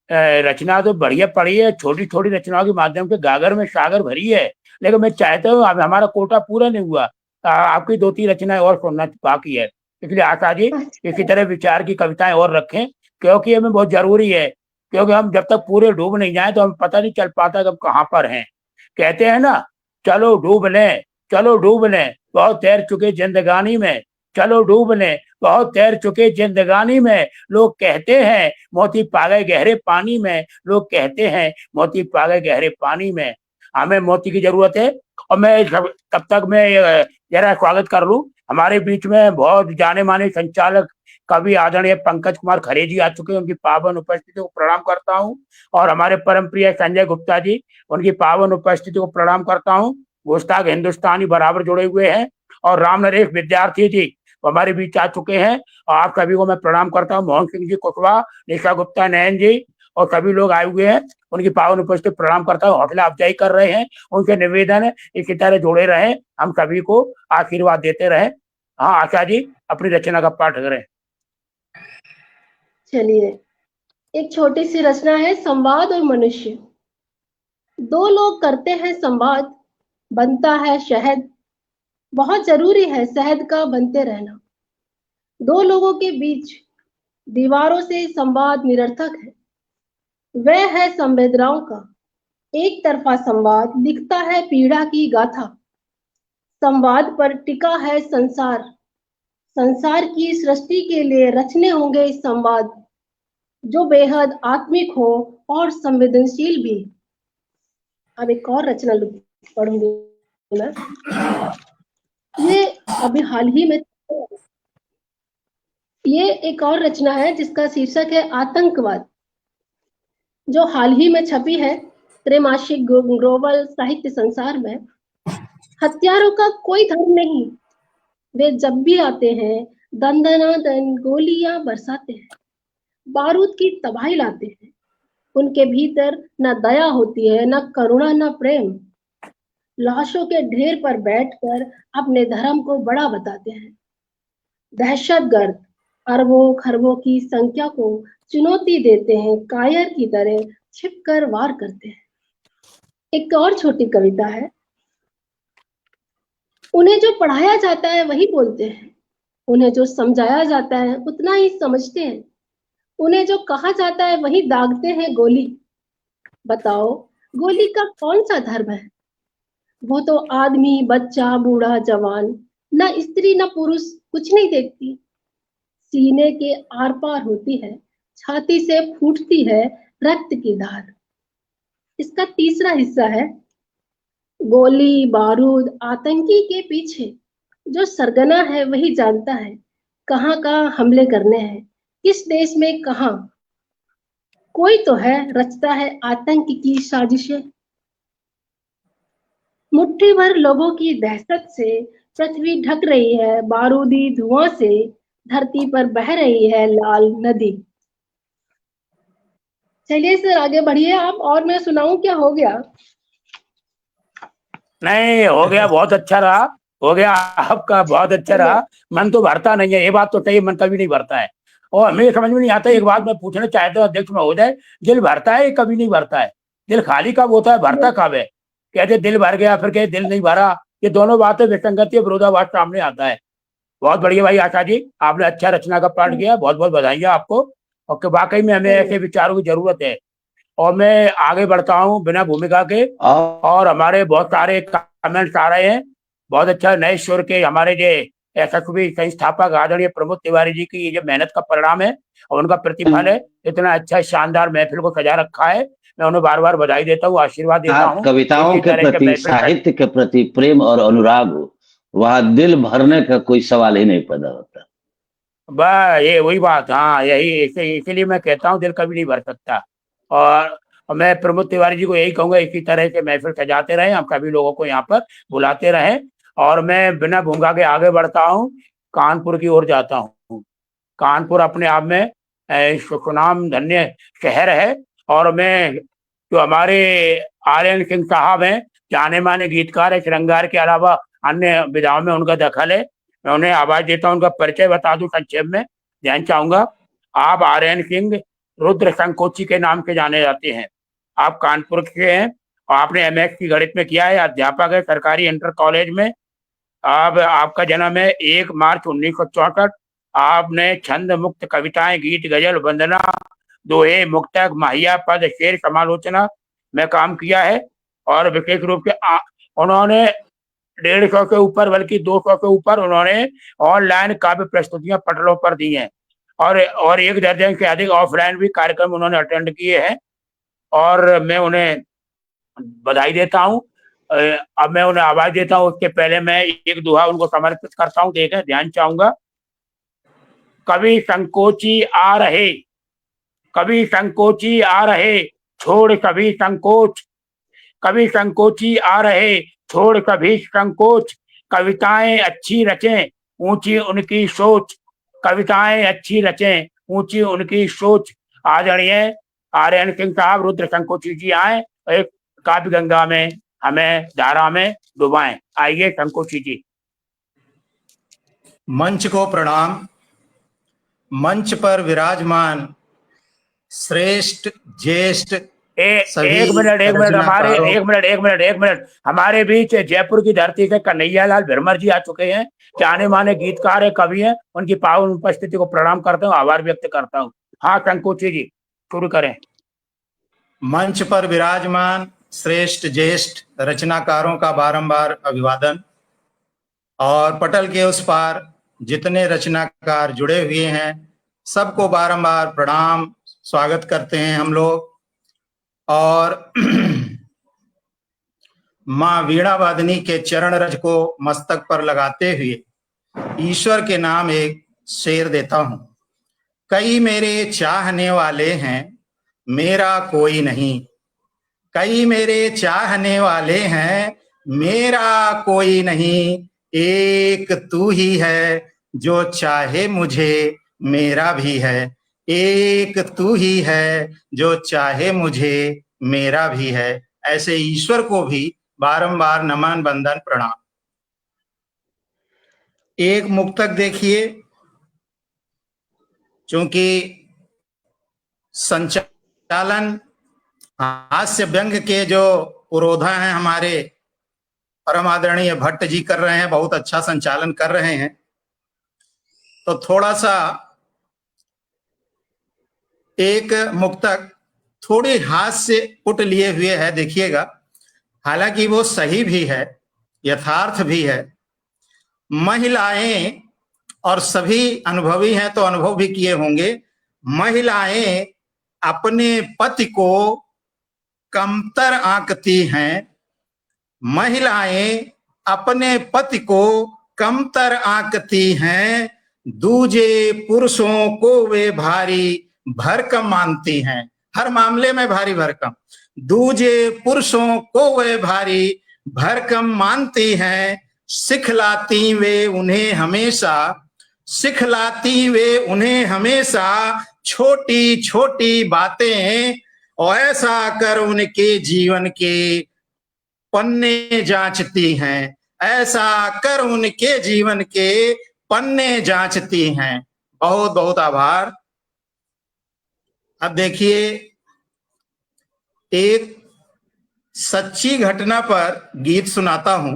रचना तो बढ़िया पढ़ी है, छोटी छोटी रचनाओं के माध्यम से गागर में सागर भरी है। लेकिन मैं चाहता हूँ, अब हमारा कोटा पूरा नहीं हुआ, आपकी 2-3 रचनाएं और सुनना बाकी है। इसलिए आशा जी इसी तरह विचार की कविताएं और रखें, क्योंकि हमें बहुत जरूरी है। क्योंकि हम जब तक पूरे डूब नहीं जाए तो हमें पता नहीं चल पाता कि हम कहाँ पर हैं। कहते हैं ना, चलो डूब लें, चलो डूब लें, बहुत तैर चुके जिंदगानी में, चलो डूब लें, बहुत तैर चुके जिंदगानी में। लोग कहते हैं मोती पा गए गहरे पानी में, लोग कहते हैं मोती पा गए गहरे पानी में। हमें मोती की जरूरत है। और मैं तब तक मैं जरा स्वागत कर लूं, हमारे बीच में बहुत जाने माने संचालक कवि आदरणीय पंकज कुमार खरे जी आ चुके हैं, उनकी पावन उपस्थिति को प्रणाम करता हूं। और हमारे परम प्रिय संजय गुप्ता जी, उनकी पावन उपस्थिति को प्रणाम करता हूं। गुस्ताख हिंदुस्तानी बराबर जुड़े हुए हैं। और राम नरेश विद्यार्थी जी हमारे बीच आ चुके हैं, और आप सभी को मैं प्रणाम करता हूँ। मोहन सिंह जी कुशवाहा, निशा गुप्ता, नयन जी और सभी लोग आए हुए हैं, उनकी पावन उपस्थिति प्रणाम करता हूँ। हौसला अफजाई कर रहे हैं, उनसे निवेदन है इसी तरह जुड़े रहे, हम सभी को आशीर्वाद देते रहे। हाँ आशा जी, अपनी रचना का पाठ करें। चलिए, एक छोटी सी रचना है, संवाद और मनुष्य। दो लोग करते हैं संवाद, बनता है शहद। बहुत जरूरी है शहद का बनते रहना। दो लोगों के बीच दीवारों से संवाद निरर्थक है। वह है संवेदनाओं का एक तरफा संवाद, लिखता है पीड़ा की गाथा। संवाद पर टिका है संसार, संसार की सृष्टि के लिए रचने होंगे संवाद, जो बेहद आत्मिक हो और संवेदनशील भी। अब एक और रचना पढ़ूंगी मैं। ये अभी हाल ही में, ये एक और रचना है जिसका शीर्षक है आतंकवाद, जो हाल ही में छपी है त्रैमासिक ग्लोबल साहित्य संसार में। हथियारों का कोई धर्म नहीं, वे जब भी आते हैं दन गोलियां बरसाते हैं, बारूद की तबाही लाते हैं। उनके भीतर न दया होती है, न करुणा, न प्रेम। लाशों के ढेर पर बैठकर अपने धर्म को बड़ा बताते हैं। दहशतगर्द अरबों खरबों की संख्या को चुनौती देते हैं, कायर की तरह छिपकर वार करते हैं। एक और छोटी कविता है। उन्हें जो पढ़ाया जाता है वही बोलते हैं, उन्हें जो समझाया जाता है उतना ही समझते हैं, उन्हें जो कहा जाता है वही दागते हैं गोली। बताओ गोली का कौन सा धर्म है? वो तो आदमी, बच्चा, बूढ़ा, जवान, न स्त्री न पुरुष कुछ नहीं देखती। सीने के आर पार होती है, छाती से फूटती है रक्त की धार। इसका तीसरा हिस्सा है, गोली बारूद आतंकी के पीछे जो सरगना है वही जानता है कहाँ कहाँ हमले करने हैं, किस देश में कहाँ। कोई तो है रचता है आतंक की साजिशें। मुट्ठी भर लोगों की दहशत से पृथ्वी ढक रही है बारूदी धुआं से, धरती पर बह रही है लाल नदी। चलिए सर आगे बढ़िए आप, और मैं सुनाऊं क्या, हो गया? नहीं हो गया, बहुत अच्छा रहा, हो गया आपका, बहुत अच्छा रहा। मन तो भरता नहीं है, ये बात तो सही, मन कभी नहीं भरता है। और हमें समझ में नहीं आता, एक बात मैं पूछना चाहता हूँ अध्यक्ष महोदय, दिल भरता है कभी नहीं भरता है? दिल खाली कब होता है, भरता कब है? कहते दिल भर गया, फिर कहते दिल नहीं भरा, ये दोनों बातें विसंगति विरोधाभास सामने आता है। बहुत बढ़िया भाई आशा जी, आपने अच्छा रचना का पाठ किया, बहुत बहुत बधाइयाँ आपको। और वाकई में हमें ऐसे विचारों की जरूरत है। और मैं आगे बढ़ता हूँ बिना भूमिका के, और हमारे बहुत सारे कमेंट्स आ रहे हैं। बहुत अच्छा, नए स्वर के हमारे जो यशस्वी संस्थापक आदरणीय प्रमोद तिवारी जी की ये जो मेहनत का परिणाम है और उनका प्रतिफल है, इतना अच्छा शानदार महफिल को सजा रखा है। मैं उन्हें बार बार बधाई देता हूँ, आशीर्वाद देता हूँ। कविताओं के प्रति, साहित्य के प्रति प्रेम और अनुराग हो, वहां दिल भरने का कोई सवाल ही नहीं पैदा होता। बस ये वही बात, हाँ यही, इसीलिए मैं कहता हूँ दिल कभी नहीं भर सकता। और मैं प्रमोद तिवारी जी को यही कहूंगा, इसी तरह से महफिल सजाते रहे, हम सभी लोगों को यहाँ पर बुलाते रहें। और मैं बिना भूमिका के आगे बढ़ता हूँ, कानपुर की ओर जाता हूँ। कानपुर अपने आप में सुनाम धन्य शहर है। और मैं जो हमारे आर्यन सिंह साहब हैं, जाने माने गीतकार है, श्रृंगार के अलावा अन्य विधाओं में उनका दखल है। मैं उन्हें आवाज देता हूँ, उनका परिचय बता दूं संक्षेप में, ध्यान चाहूंगा। आप आर्यन सिंह रुद्र संकोची के नाम से जाने जाते हैं। आप कानपुर के हैं और आपने एमएससी गणित में किया है, अध्यापक है सरकारी इंटर कॉलेज में। अब आपका जन्म है 1 मार्च 1964। आपने छंद मुक्त कविताएं, गीत, गजल, वंदना, दोहे, मुक्तक, माहिया, पद, शेर, समालोचना में काम किया है। और विशेष रूप से उन्होंने 150 के ऊपर, बल्कि 200 के ऊपर उन्होंने ऑनलाइन काव्य प्रस्तुतियां पटलों पर दी हैं। और 1 दर्जन से अधिक ऑफलाइन भी कार्यक्रम उन्होंने अटेंड किए हैं। और मैं उन्हें बधाई देता हूँ। अब मैं उन्हें आवाज देता हूँ, उसके पहले मैं एक दोहा उनको समर्पित करता हूँ, देखें, ध्यान चाहूंगा। कभी संकोची आ रहे, कभी संकोची आ रहे, छोड़ कभी संकोच, कभी संकोची आ रहे, छोड़ कभी संकोच, कविताएं अच्छी रचें, ऊंची उनकी सोच, कविताएं अच्छी रचें, ऊंची उनकी सोच। आदरणीय आर्यन सिंह साहब, रुद्र संकोची जी आए, एक काव्य गंगा में हमें, धारा में डुबाएं। आइए संकोची जी। मंच को प्रणाम। मंच पर विराजमान श्रेष्ठ, ज्येष्ठ, एक मिनट, हमारे बीच जयपुर की धरती से कन्हैयालाल भिरमर जी आ चुके हैं, जाने माने गीतकार है, कवि हैं। उनकी पावन उपस्थिति को प्रणाम करता हूँ, आभार व्यक्त करता हूँ। हाँ संकोची जी, शुरू करें। मंच पर विराजमान श्रेष्ठ, ज्येष्ठ रचनाकारों का बारंबार अभिवादन, और पटल के उस पार जितने रचनाकार जुड़े हुए हैं सबको बारंबार प्रणाम, स्वागत करते हैं हम लोग। और माँ वीणा वादनी के चरण रज को मस्तक पर लगाते हुए ईश्वर के नाम एक शेर देता हूं। कई मेरे चाहने वाले हैं, मेरा कोई नहीं। कई मेरे चाहने वाले हैं, मेरा कोई नहीं। एक तू ही है जो चाहे मुझे, मेरा भी है। एक तू ही है जो चाहे मुझे, मेरा भी है। ऐसे ईश्वर को भी बारंबार नमन, बंदन, प्रणाम। एक मुक्तक देखिए, चूंकि संचालन हास्य व्यंग के जो पुरोधा हैं हमारे परम आदरणीय भट्ट जी कर रहे हैं, बहुत अच्छा संचालन कर रहे हैं, तो थोड़ा सा एक मुक्तक थोड़ी हास्य पुट लिए हुए है, देखिएगा। हालांकि वो सही भी है, यथार्थ भी है। महिलाएं, और सभी अनुभवी हैं तो अनुभव भी किए होंगे, महिलाएं अपने पति को कमतर आंकती हैं। महिलाएं अपने पति को कमतर आंकती हैं, दूजे पुरुषों को वे भारी भरकम मानती हैं। हर मामले में भारी भरकम। दूजे पुरुषों को वे भारी भरकम मानती हैं, सिखलाती वे उन्हें हमेशा छोटी छोटी बातें, और ऐसा कर उनके जीवन के पन्ने जांचती हैं, ऐसा कर उनके जीवन के पन्ने जांचती हैं। बहुत बहुत आभार। अब देखिए, एक सच्ची घटना पर गीत सुनाता हूं,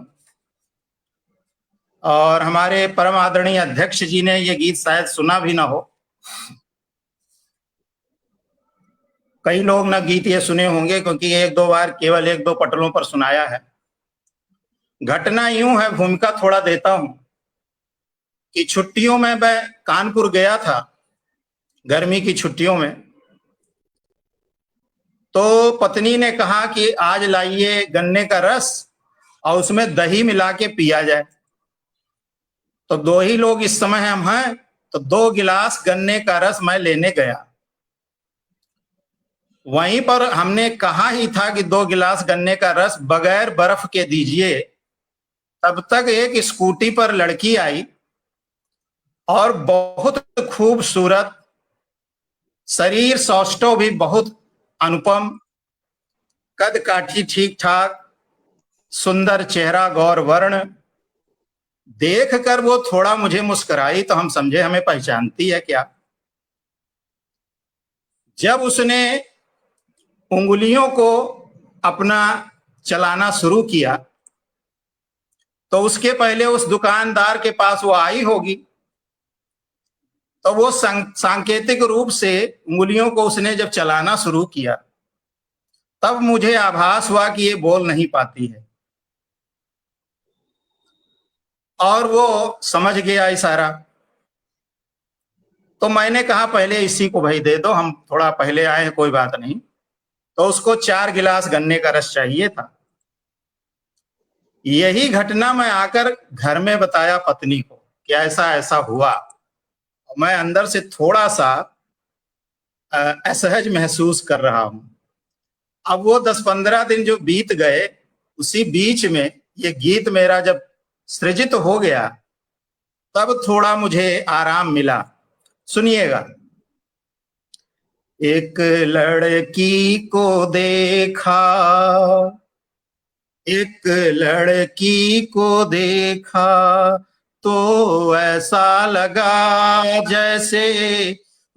और हमारे परम आदरणीय अध्यक्ष जी ने ये गीत शायद सुना भी ना हो। कई लोग ना गीत ये सुने होंगे, क्योंकि एक दो बार केवल एक दो पटलों पर सुनाया है। घटना यूं है, भूमिका थोड़ा देता हूं, कि छुट्टियों में मैं कानपुर गया था, गर्मी की छुट्टियों में। तो पत्नी ने कहा कि आज लाइए गन्ने का रस और उसमें दही मिला के पिया जाए। तो दो ही लोग इस समय हम हैं, तो 2 गिलास गन्ने का रस मैं लेने गया। वहीं पर हमने कहा ही था कि 2 गिलास गन्ने का रस बगैर बर्फ के दीजिए। तब तक एक स्कूटी पर लड़की आई, और बहुत खूबसूरत, शरीर सौष्ठव भी बहुत अनुपम, कद काठी ठीक ठाक, सुंदर चेहरा गौर वर्ण। देख कर वो थोड़ा मुझे मुस्कुराई, तो हम समझे हमें पहचानती है क्या। जब उसने उंगलियों को अपना चलाना शुरू किया, तो उसके पहले उस दुकानदार के पास वो आई होगी, तो वो सांकेतिक रूप से उंगलियों को उसने जब चलाना शुरू किया, तब मुझे आभास हुआ कि ये बोल नहीं पाती है, और वो समझ गया इशारा। तो मैंने कहा पहले इसी को भाई दे दो, हम थोड़ा पहले आए हैं, कोई बात नहीं। तो उसको 4 गिलास गन्ने का रस चाहिए था। यही घटना मैं आकर घर में बताया पत्नी को कि ऐसा ऐसा हुआ। मैं अंदर से थोड़ा सा असहज महसूस कर रहा हूं। अब वो 10-15 दिन जो बीत गए, उसी बीच में ये गीत मेरा जब सृजित हो गया, तब थोड़ा मुझे आराम मिला। सुनिएगा। एक लड़की को देखा, एक लड़की को देखा, तो ऐसा लगा जैसे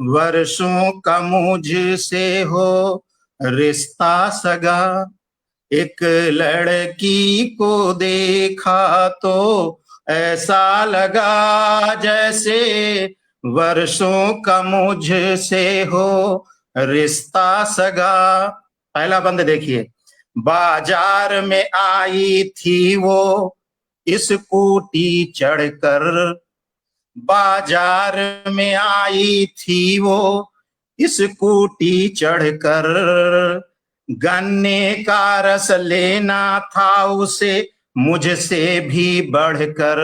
वर्षों का मुझसे हो रिश्ता सगा। एक लड़की को देखा तो ऐसा लगा जैसे वर्षों का मुझसे हो रिश्ता सगा। पहला बंद देखिए। बाजार में आई थी वो स्कूटी चढ़कर, बाजार में आई थी वो स्कूटी चढ़कर, गन्ने का रस लेना था उसे मुझसे भी बढ़कर।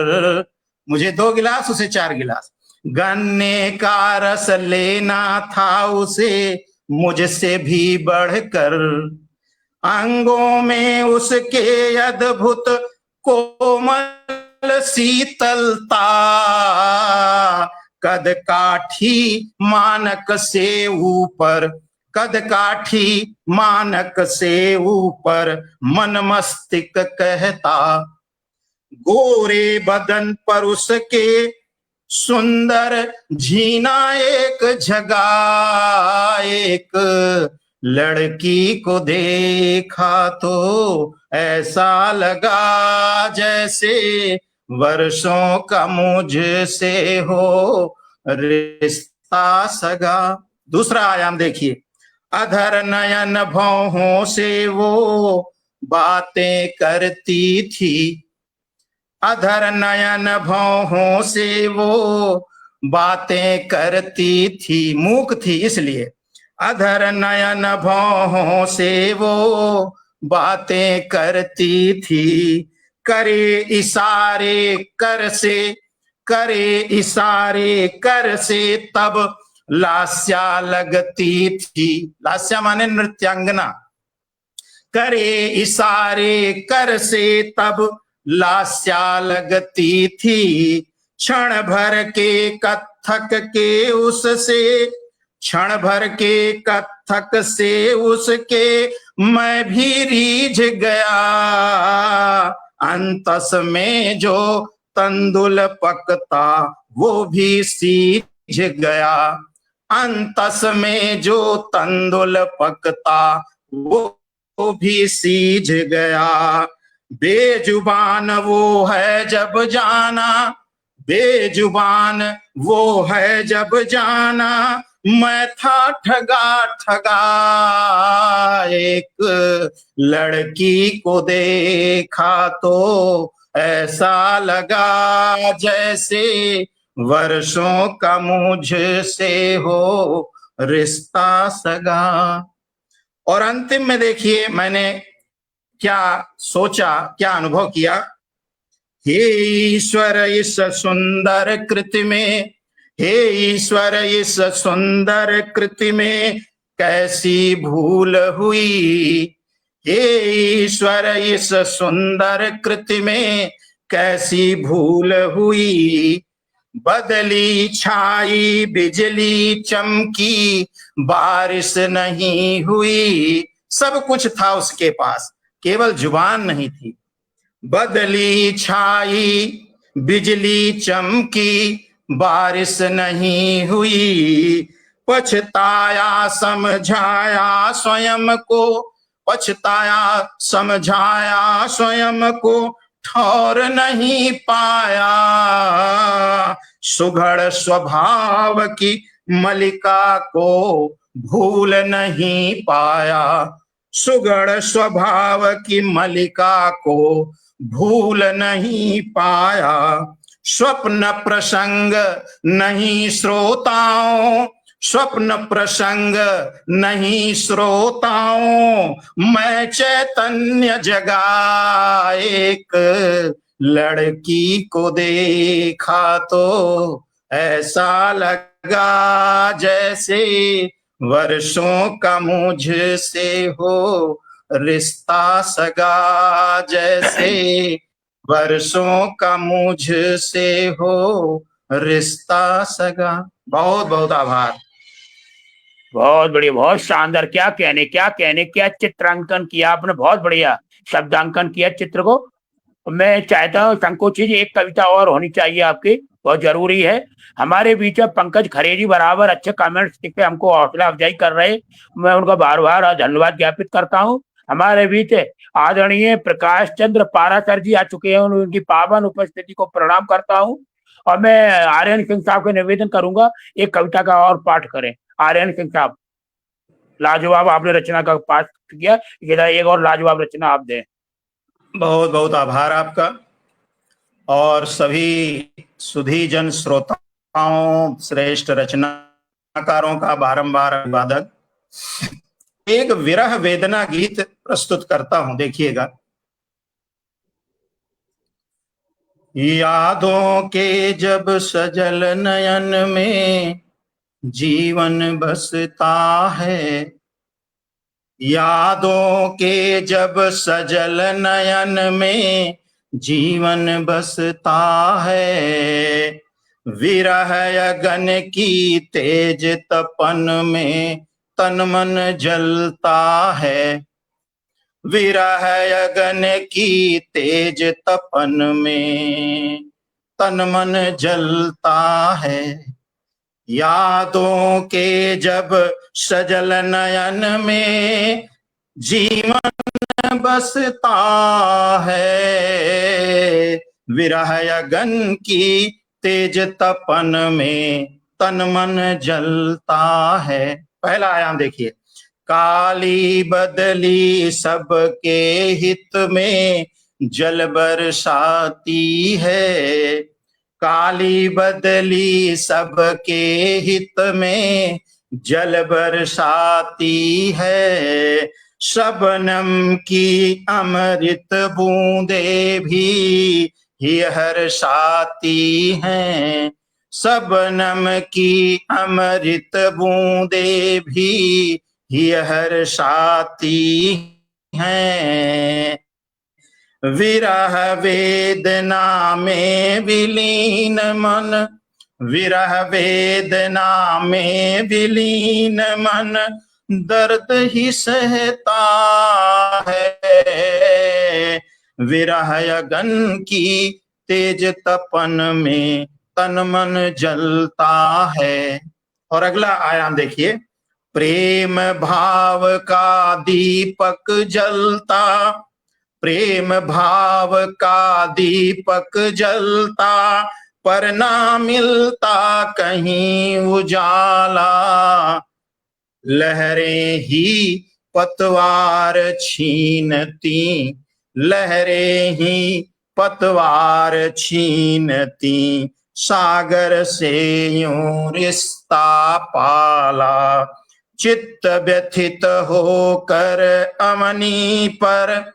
मुझे 2 गिलास, उसे 4 गिलास। गन्ने का रस लेना था उसे मुझसे भी बढ़कर, अंगों में उसके अद्भुत कोमल शीतलता, कद काठी मानक से ऊपर, कद काठी मानक से ऊपर मन मस्तिष्क कहता। गोरे बदन पर उसके सुंदर झीना एक जगह, एक लड़की को देखा तो ऐसा लगा जैसे वर्षों का मुझसे हो रिश्ता सगा। दूसरा आयाम देखिए। अधर नयन भौहों से वो बातें करती थी, अधर नयन भौहों से वो बातें करती थी, मूक थी इसलिए। अधर नयन भौहों से वो बातें करती थी, करे इशारे कर से, करे इशारे कर से तब लास्या लगती थी, लास्या माने नृत्यांगना, करे इशारे कर से तब लास्या लगती थी, क्षण भर के कथक के उससे, क्षण भर के कथक से उसके मैं भी रीझ गया, अंतस में जो तंदुल पकता वो भी सीझ गया, अंतस में जो तंदुल पकता वो भी सीझ गया, बेजुबान वो है जब जाना, बेजुबान वो है जब जाना, मैं था ठगा ठगा, एक लड़की को देखा तो ऐसा लगा जैसे वर्षों का मुझसे हो रिश्ता सगा। और अंतिम में देखिए मैंने क्या सोचा, क्या अनुभव किया। हे ईश्वर इस सुंदर कृति में, हे ईश्वर इस सुंदर कृति में कैसी भूल हुई, हे ईश्वर इस सुंदर कृति में कैसी भूल हुई, बदली छाई बिजली चमकी बारिश नहीं हुई, सब कुछ था उसके पास, केवल जुबान नहीं थी। बदली छाई बिजली चमकी बारिश नहीं हुई, पछताया समझाया स्वयं को, पछताया समझाया स्वयं को ठौर नहीं पाया, सुघड़ स्वभाव की मलिका को भूल नहीं पाया, सुघड़ स्वभाव की मलिका को भूल नहीं पाया, स्वप्न प्रसंग नहीं श्रोताओं, स्वप्न प्रसंग नहीं श्रोताओं, मैं चैतन्य जगा एक लड़की को देखा तो ऐसा लगा जैसे वर्षों का मुझसे हो रिश्ता सगा, जैसे वर्षों का मुझसे हो रिश्ता सगा। बहुत बहुत आभार। बहुत बढ़िया, बहुत शानदार। क्या कहने क्या चित्रांकन किया आपने, बहुत बढ़िया शब्दांकन किया चित्र को। मैं चाहता हूँ संकोची जी एक कविता और होनी चाहिए आपकी, बहुत जरूरी है। हमारे बीच में पंकज खरे जी बराबर अच्छे कमेंट्स लिख के हमको हौसला अफजाई कर रहे, मैं उनका बार बार धन्यवाद ज्ञापित करता हूँ। हमारे बीच आदरणीय प्रकाश चंद्र पाराकर जी आ चुके हैं, उनकी पावन उपस्थिति को प्रणाम करता हूँ। और मैं आर्यन सिंह साहब को निवेदन करूंगा एक कविता का और पाठ करें। आर्यन सिंह साहब, लाजवाब आपने रचना का पाठ किया, एक और लाजवाब रचना आप दें। बहुत बहुत आभार आपका और सभी सुधी जन श्रोताओं, श्रेष्ठ रचनाकारों का बारंबार अभिवादन। एक विरह वेदना गीत प्रस्तुत करता हूं, देखिएगा। यादों के जब सजल नयन में जीवन बसता है, यादों के जब सजल नयन में जीवन बसता है, विरह अगन की तेज तपन में तन मन जलता है, विरह अगन की तेज तपन में तन मन जलता है, यादों के जब सजल नयन में जीवन बसता है, विरह अगन की तेज तपन में तन मन जलता है। पहला आयाम देखिए। काली बदली सबके हित में जल बरसाती है, काली बदली सबके हित में जल बरसाती है, शबनम की अमृत बूंदे भी हर्षाती हैं, सबनम की अमृत बूंदे भी ये हर्षाती हैं। विरह वेदना में विलीन मन, विरह वेदना में विलीन मन दर्द ही सहता है। विरह अगन की तेज तपन में तन मन जलता है। और अगला आयाम देखिए, प्रेम भाव का दीपक जलता, प्रेम भाव का दीपक जलता, पर ना मिलता कहीं उजाला। लहरें ही पतवार छीनती, लहरें ही पतवार छीनती, सागर से यूं रिश्ता पाला। चित्त व्यथित होकर अमनी पर,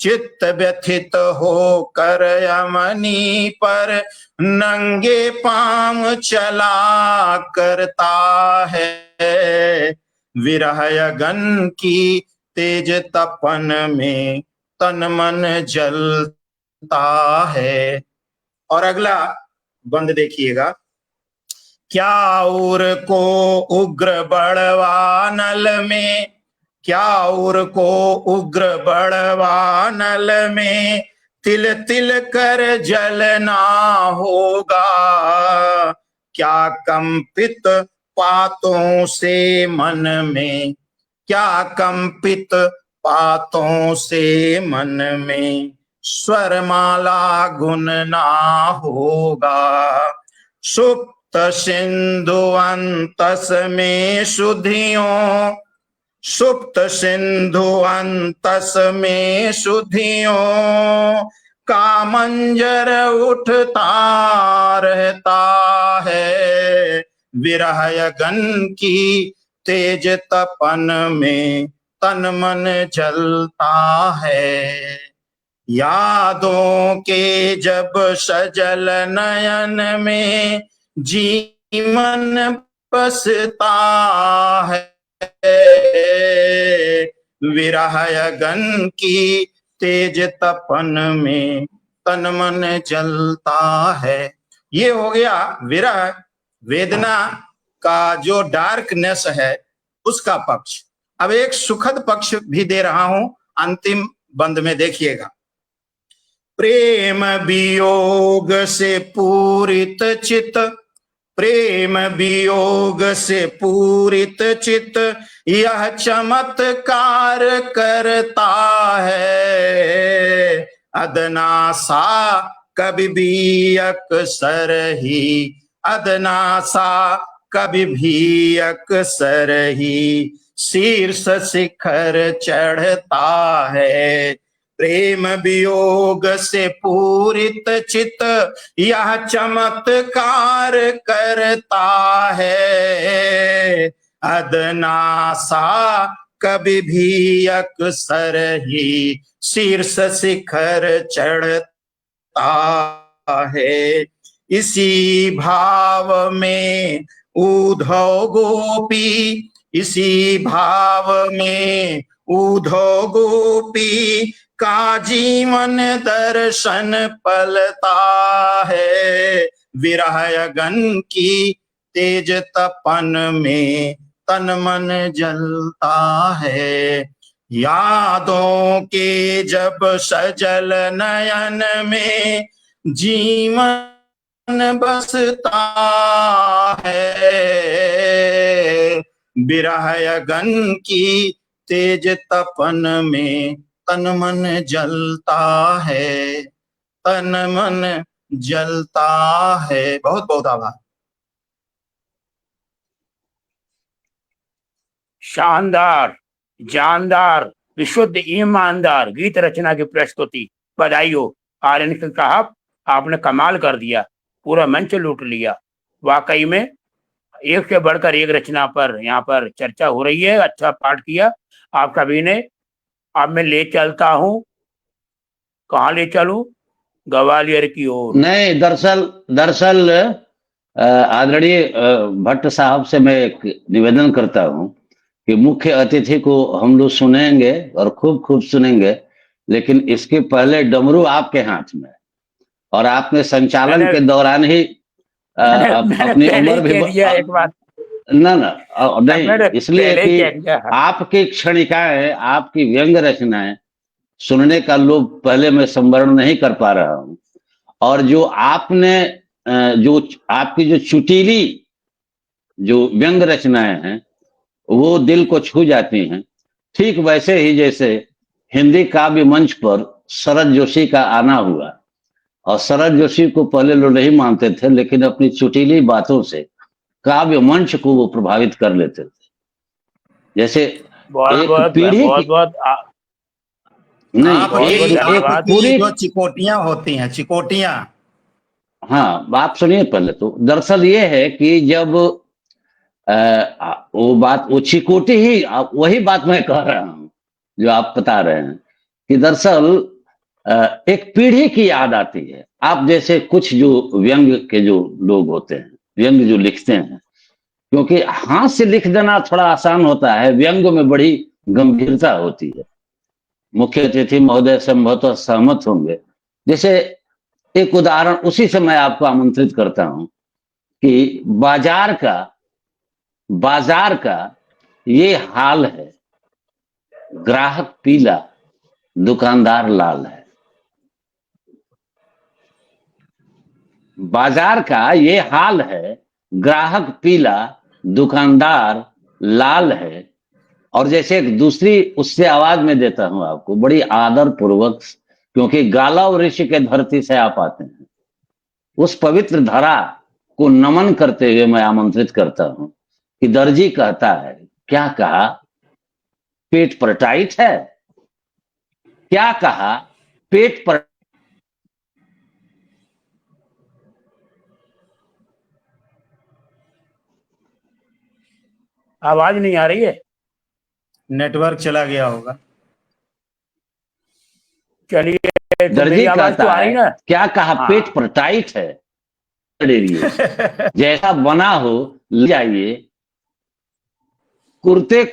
चित्त व्यथित होकर अमनी पर नंगे पांव चला करता है। विरह अगन की तेज तपन में तन मन जलता है। और अगला बंद देखिएगा, क्या उर को उग्र बड़वानल में, क्या उर को उग्र बड़वानल में तिल तिल कर जलना होगा। क्या कंपित पातों से मन में, क्या कंपित पातों से मन में स्वरमाला गुनना होगा। सुप्त सिंधु अंतस में शुद्धियों, सुप्त सिंधु अंतस में शुद्धियों का मंजर उठता रहता है। विरह अगन की तेज तपन में तन मन जलता है। यादों के जब सजल नयन में जीवन बसता है। विरह अगन की तेज तपन में तन मन जलता है। ये हो गया विरह वेदना का जो डार्कनेस है उसका पक्ष। अब एक सुखद पक्ष भी दे रहा हूं अंतिम बंद में, देखिएगा। प्रेम वियोग से पूरित चित, प्रेम वियोग से पूरित चित यह चमत्कार करता है। अदना सा कभी भी अक्सर ही, अदना सा कभी भी अक्सर ही शीर्ष शिखर चढ़ता है। प्रेम वियोग से पूरित चित यह चमत्कार करता है। अदना सा कभी भी अक्सर ही शीर्ष शिखर चढ़ता है। इसी भाव में उद्धव गोपी, इसी भाव में उद्धव गोपी का जीवन दर्शन पलता है। विरह अगन की तेज तपन में तन मन जलता है। यादों के जब सजल नयन में जीवन बसता है। विरह अगन की तेज तपन में तन मन जलता है, तन मन जलता है। बहुत बहुत आभार। शानदार, जानदार, विशुद्ध ईमानदार गीत रचना की प्रस्तुति, बधाई हो आर्यन साहब, आपने कमाल कर दिया, पूरा मंच लूट लिया। वाकई में एक से बढ़कर एक रचना पर यहाँ पर चर्चा हो रही है। अच्छा पाठ किया आपका भी ने। अब मैं ले चलता हूँ, कहाँ ले चलूं? ग्वालियर की ओर। नहीं, दरअसल आदरणीय भट्ट साहब से मैं एक निवेदन करता हूं कि मुख्य अतिथि को हम लोग सुनेंगे और खूब खूब सुनेंगे, लेकिन इसके पहले डमरू आपके हाथ में, और आपने संचालन के दौरान ही अपनी उम्र भी एक बात ना नहीं, इसलिए कि आपकी क्षणिकाएं, आपकी व्यंग रचनाएं सुनने का लोभ पहले मैं संवरण नहीं कर पा रहा हूं, और जो आपने जो आपकी जो चुटीली जो व्यंग रचनाएं हैं वो दिल को छू जाती हैं, ठीक वैसे ही जैसे हिंदी काव्य मंच पर शरद जोशी का आना हुआ, और शरद जोशी को पहले लोग नहीं मानते थे, लेकिन अपनी चुटीली बातों से काव्य मंच को वो प्रभावित कर लेते थे। जैसे बहुत पूरी जो चिकोटियां होती हैं, चिकोटियां, हाँ आप सुनिए पहले तो। दरअसल ये है कि जब वो चिकोटी ही, वही बात मैं कह रहा हूं जो आप बता रहे हैं कि दरअसल एक पीढ़ी की याद आती है। आप जैसे कुछ जो व्यंग के जो लोग होते हैं, व्यंग जो लिखते हैं, क्योंकि हाथ से लिख देना थोड़ा आसान होता है, व्यंग में बड़ी गंभीरता होती है। मुख्य अतिथि महोदय संभवतः सहमत होंगे। जैसे एक उदाहरण उसी से मैं आपको आमंत्रित करता हूं कि बाजार का ये हाल है, ग्राहक पीला दुकानदार लाल है। बाजार का ये हाल है, ग्राहक पीला दुकानदार लाल है। और जैसे एक दूसरी उससे आवाज में देता हूं आपको बड़ी आदर पूर्वक, क्योंकि गालव ऋषि के धरती से आप आते हैं, उस पवित्र धरा को नमन करते हुए मैं आमंत्रित करता हूं कि दर्जी कहता है, क्या कहा पेट पर टाइट है, क्या कहा पेट पर आवाज नहीं आ रही है, नेटवर्क चला गया होगा। चलिए दर्जी कहता तो आई है, ना, क्या कहा पेट पर टाइट है, जैसा बना हो ले जाइए, कुर्ते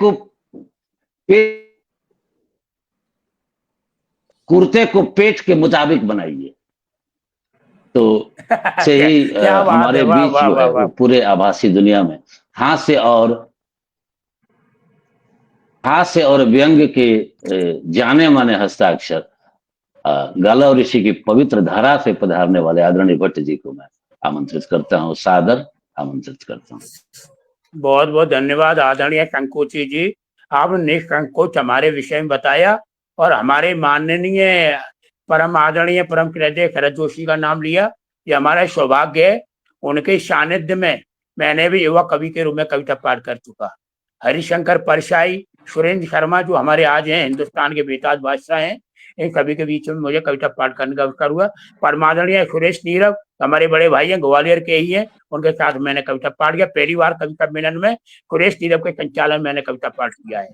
को पेट के मुताबिक बनाइए। तो से ही हमारे बीच जो है वो पूरे आभासी दुनिया में हास्य और व्यंग के जाने माने हस्ताक्षर गालव ऋषि की पवित्र धारा से पधारने वाले आदरणीय भट्ट जी को मैं आमंत्रित करता हूँ, सादर आमंत्रित करता हूँ। बहुत बहुत धन्यवाद आदरणीय संकोची जी, आपने निसंकोच हमारे विषय में बताया और हमारे माननीय परम आदरणीय परम श्रद्धेय शरद जोशी का नाम लिया। ये हमारा सौभाग्य है। उनके सानिध्य में मैंने भी युवा कवि के रूप में कविता पाठ कर चुका। हरिशंकर परशाई, सुरेंद्र शर्मा जो हमारे आज हैं हिंदुस्तान के बेताज बादशाह हैं, इन सभी के बीच में मुझे कविता पाठ करने का अवसर हुआ। परमादरणीय सुरेश नीरव हमारे बड़े भाई हैं, ग्वालियर के ही हैं, उनके साथ मैंने कविता पाठ किया। पहली बार कवि सम्मेलन में सुरेश नीरव के संचालन मैंने कविता पाठ किया है।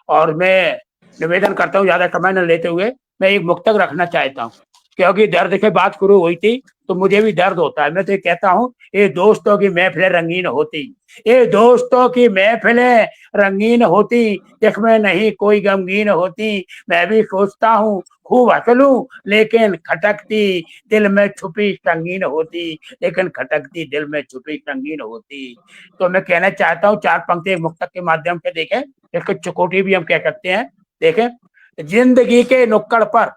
और मैं निवेदन करता हूँ ज्यादा समय न लेते हुए मैं एक मुक्तक रखना चाहता हूँ, क्योंकि दर्द से बात शुरू हुई थी तो मुझे भी दर्द होता है। मैं तो कहता हूँ ये दोस्तों की महफिलें रंगीन होती, ये दोस्तों की महफिलें रंगीन होती, इसमें नहीं कोई गमगीन होती। मैं भी सोचता हूँ खूब हंस लूं, लेकिन खटकती दिल में छुपी संगीन होती, लेकिन खटकती दिल में छुपी संगीन होती। तो मैं कहना चाहता हूँ चार पंक्ति मुक्तक के माध्यम से देखें, इसको चकोटी भी हम कह सकते हैं। देखें, जिंदगी के नुक्कड़ पर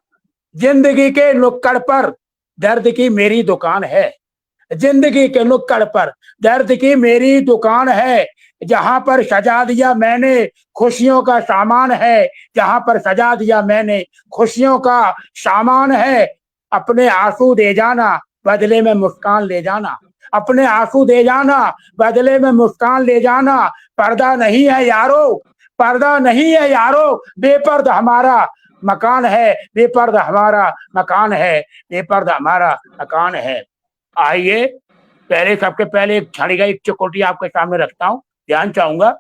दर्द की मेरी दुकान है, जिंदगी के नुक्कड़ पर दर्द की मेरी दुकान है, जहां पर सजा दिया मैंने खुशियों का सामान है, जहां पर सजा दिया मैंने खुशियों का सामान है। अपने आंसू दे जाना बदले में मुस्कान ले जाना, अपने आंसू दे जाना बदले में मुस्कान ले जाना। पर्दा नहीं है यारो, पर्दा नहीं है यारो, बेपर्द हमारा मकान है, बेपर्द हमारा मकान है, बेपर्द हमारा मकान है। आइए पहले सबके पहले एक क्षणिका एक चकोटी आपके सामने रखता हूं, ध्यान चाहूंगा।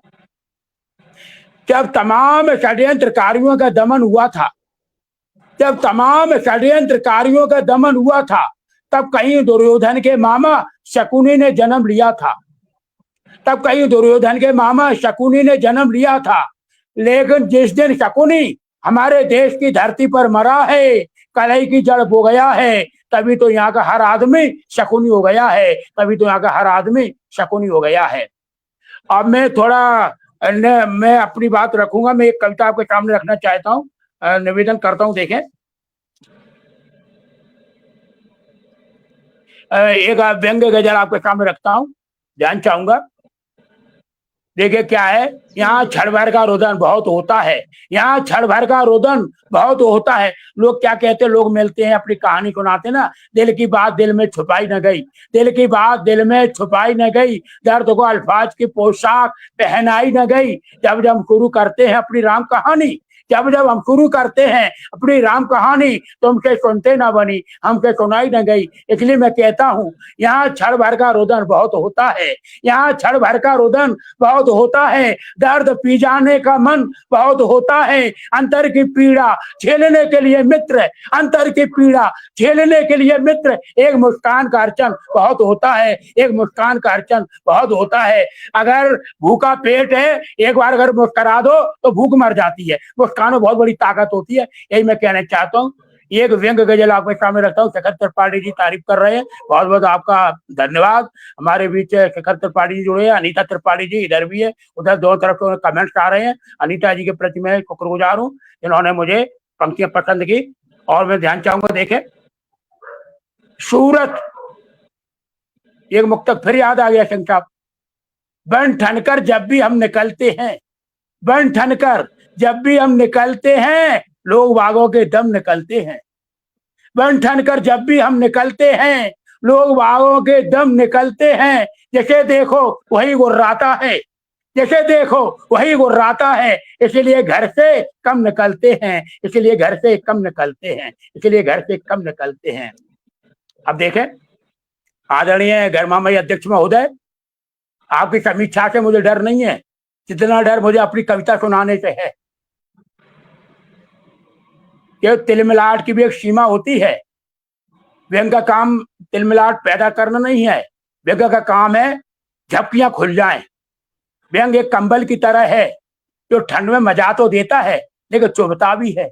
जब तमाम षड्यंत्रकारियों का दमन हुआ था, जब तमाम षड्यंत्रकारियों का दमन हुआ था, तब कहीं दुर्योधन के मामा शकुनी ने जन्म लिया था, तब कहीं दुर्योधन के मामा शकुनी ने जन्म लिया था। लेकिन जिस दिन शकुनी हमारे देश की धरती पर मरा है, कलही की जड़ बो गया है, तभी तो यहाँ का हर आदमी शकुनी हो गया है, तभी तो यहाँ का हर आदमी शकुनी हो गया है। अब मैं थोड़ा मैं अपनी बात रखूंगा। मैं एक कविता आपके सामने रखना चाहता हूँ, निवेदन करता हूँ। देखें, एक व्यंग्य गजल आपके सामने रखता हूँ, ध्यान चाहूंगा। देखिए क्या है, यहाँ क्षण भर का रोदन बहुत होता है, यहाँ क्षण भर का रोदन बहुत होता है। लोग क्या कहते हैं, लोग मिलते हैं अपनी कहानी सुनाते ना, दिल की बात दिल में छुपाई न गई, दिल की बात दिल में छुपाई न गई, दर्द को अल्फाज की पोशाक पहनाई न गई। जब जब शुरू करते हैं अपनी राम कहानी, जब जब हम शुरू करते हैं अपनी राम कहानी, तुमसे सुनते ना बनी, हमसे सुनाई न गई। इसलिए मैं कहता हूँ, यहाँ क्षण भर का रोदन बहुत होता है, यहाँ क्षण भर का रोदन बहुत होता है, दर्द पी जाने का मन बहुत होता है। अंतर की पीड़ा झेलने के लिए मित्र, अंतर की पीड़ा झेलने के लिए मित्र, एक मुस्कान का अर्चन बहुत होता है, एक मुस्कान का अर्चन बहुत होता है। अगर भूखा पेट है, एक बार अगर मुस्करा दो तो भूख मर जाती है, मुस्कान में बहुत बड़ी ताकत होती है। यही मैं कहना चाहता हूँ। एक व्यंग्य गजल आपके सामने रखता हूँ। शेखर त्रिपाठी जी तारीफ कर रहे हैं, बहुत बहुत आपका धन्यवाद। हमारे बीच शेखर त्रिपाठी जी जुड़े हैं, अनीता त्रिपाठी जी इधर भी है, उधर दोनों तरफ से कमेंट्स आ रहे हैं। अनीता जी के प्रति मैं शुक्रगुजार हूँ, जिन्होंने मुझे पंक्तियां पसंद की। और मैं ध्यान चाहूंगा, देखें, सूरत, एक मुक्तक फिर याद आ गया सिंह साहब। बन ठनकर जब भी हम निकलते हैं, बन ठनकर जब भी हम निकलते हैं, लोग बागों के दम निकलते हैं। बन ठनकर जब भी हम निकलते हैं, लोग बागों के दम निकलते हैं। जैसे देखो वही गुर्राता है, जैसे देखो वही गुर्राता है, इसलिए घर से कम निकलते हैं, इसलिए घर से कम निकलते हैं, इसलिए घर से कम निकलते हैं। अब देखें, आदरणीय गर्मामय अध्यक्ष महोदय, आपकी समीक्षा से मुझे डर नहीं है, जितना डर मुझे अपनी कविता सुनाने से है। ये तिलमिलाट की भी एक सीमा होती है। व्यंग का काम तिलमिलाट पैदा करना नहीं है, व्यंग का काम है झपकियां खुल जाएं। व्यंग एक कंबल की तरह है, जो ठंड में मजा तो देता है लेकिन चुभता भी है।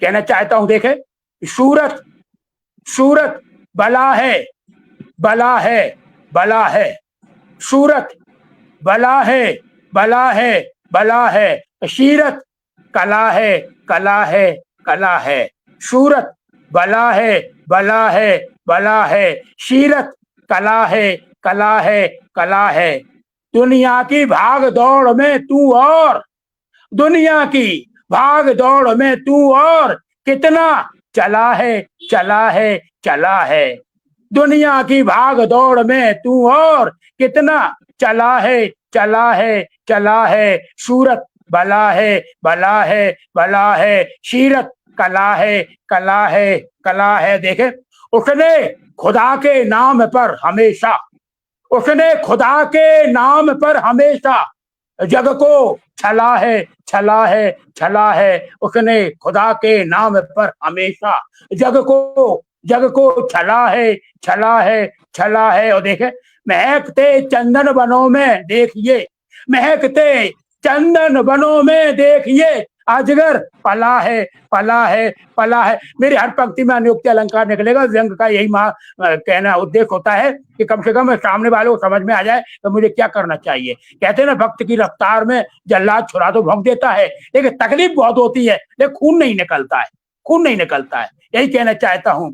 कहना चाहता हूं, देखे, सूरत, सूरत बला है, बला है, बला है, सूरत बला है, बला है, बला है, सीरत कला है, कला है, कला है। सूरत बला है, बला है, बला है, सीरत कला है, कला है, कला है। दुनिया की भाग दौड़ में तू और, दुनिया की भाग दौड़ में तू और कितना चला है, चला है, चला है। दुनिया की भाग दौड़ में तू और कितना चला है, चला है, चला है। सूरत बला है, बला है, बला है, सीरत कला है, कला है, कला है। देखे, उसने खुदा के नाम पर हमेशा, उसने खुदा के नाम पर हमेशा जग को छला है, छला है, छला है। उसने खुदा के नाम पर हमेशा जग को छला है, छला है, छला है। और देखे, महकते चंदन बनों में देखिए, महकते चंदन बनों में देखिए, अजगर पला है, पला है, पला है। मेरी हर पंक्ति में अनुक्ति अलंकार निकलेगा। व्यंग का यही कहना उद्देश्य होता है कि कम से कम सामने वाले को समझ में आ जाए तो मुझे क्या करना चाहिए। कहते हैं ना, भक्त की रफ्तार में जल्लाद छुरा तो भौंक देता है, लेकिन तकलीफ बहुत होती है, लेकिन खून नहीं निकलता है, खून नहीं निकलता है। यही कहना चाहता हूँ।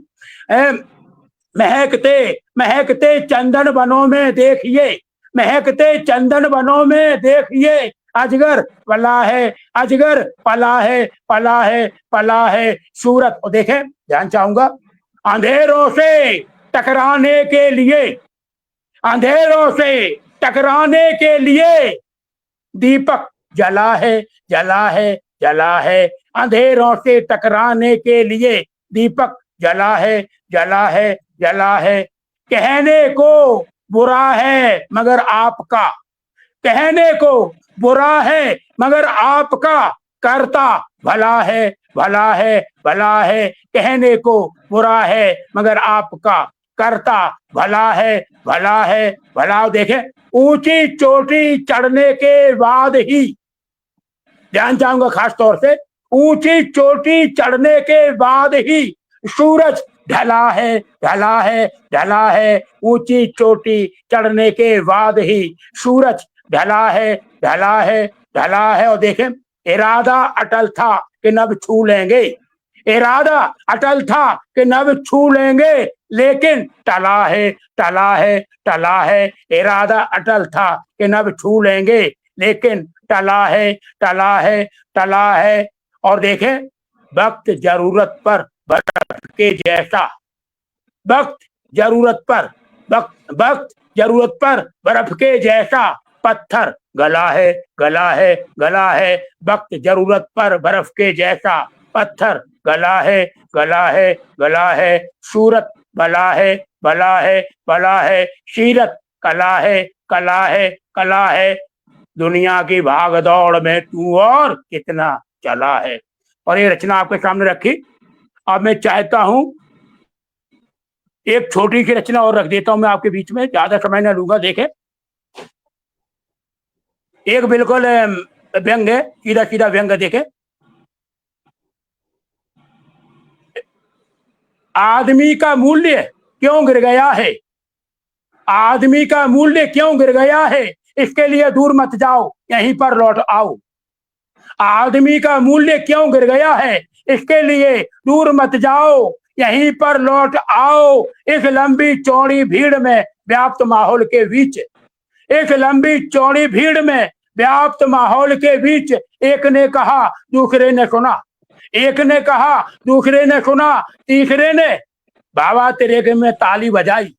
महकते महकते चंदन बनों में देखिए, महकते चंदन बनों में देखिए, अजगर पला है, अजगर पला है, पला है, पला है। सूरत, और देखें, ध्यान चाहूंगा, अंधेरों से टकराने के लिए, अंधेरों से टकराने के लिए दीपक जला है, जला है, जला है। अंधेरों से टकराने के लिए दीपक जला है, जला है, जला है। कहने को बुरा है मगर आपका, कहने को बुरा है मगर आपका करता भला है, भला है कहने को बुरा है मगर आपका करता भला है भला। देखें, ऊंची चोटी चढ़ने के बाद ही, ध्यान चाहूंगा खास तौर से, ऊंची चोटी चढ़ने के बाद ही सूरज ढला है। ऊंची चोटी चढ़ने के बाद ही सूरज ढला है। और देखें, इरादा अटल था कि नभ छू लेंगे, इरादा अटल था कि नभ छू लेंगे, लेकिन टला है। इरादा अटल था कि नभ छू लेंगे, लेकिन टला है। और देखें, वक्त जरूरत पर बर्फ के जैसा, वक्त जरूरत पर बर्फ के जैसा पत्थर गला है। वक्त जरूरत पर बर्फ के जैसा पत्थर गला है। सूरत भला है। सीरत कला है। दुनिया की भाग दौड़ में तू और कितना चला है। और ये रचना आपके सामने रखी। अब मैं चाहता हूं एक छोटी सी रचना और रख देता हूं मैं आपके बीच में, ज्यादा समय न लूंगा। देखें, एक बिल्कुल व्यंग है, सीधा व्यंग। देखें, आदमी का मूल्य क्यों गिर गया है, आदमी का मूल्य क्यों गिर गया है, इसके लिए दूर मत जाओ, यहीं पर लौट आओ। आदमी का मूल्य क्यों गिर गया है, इसके लिए दूर मत जाओ, यहीं पर लौट आओ। इस लंबी चौड़ी भीड़ में व्याप्त माहौल के बीच, इस लंबी चौड़ी भीड़ में व्याप्त माहौल के बीच, एक ने कहा दूसरे ने सुना, एक ने कहा दूसरे ने सुना, तीसरे ने बाबा तिरेक में ताली बजाई,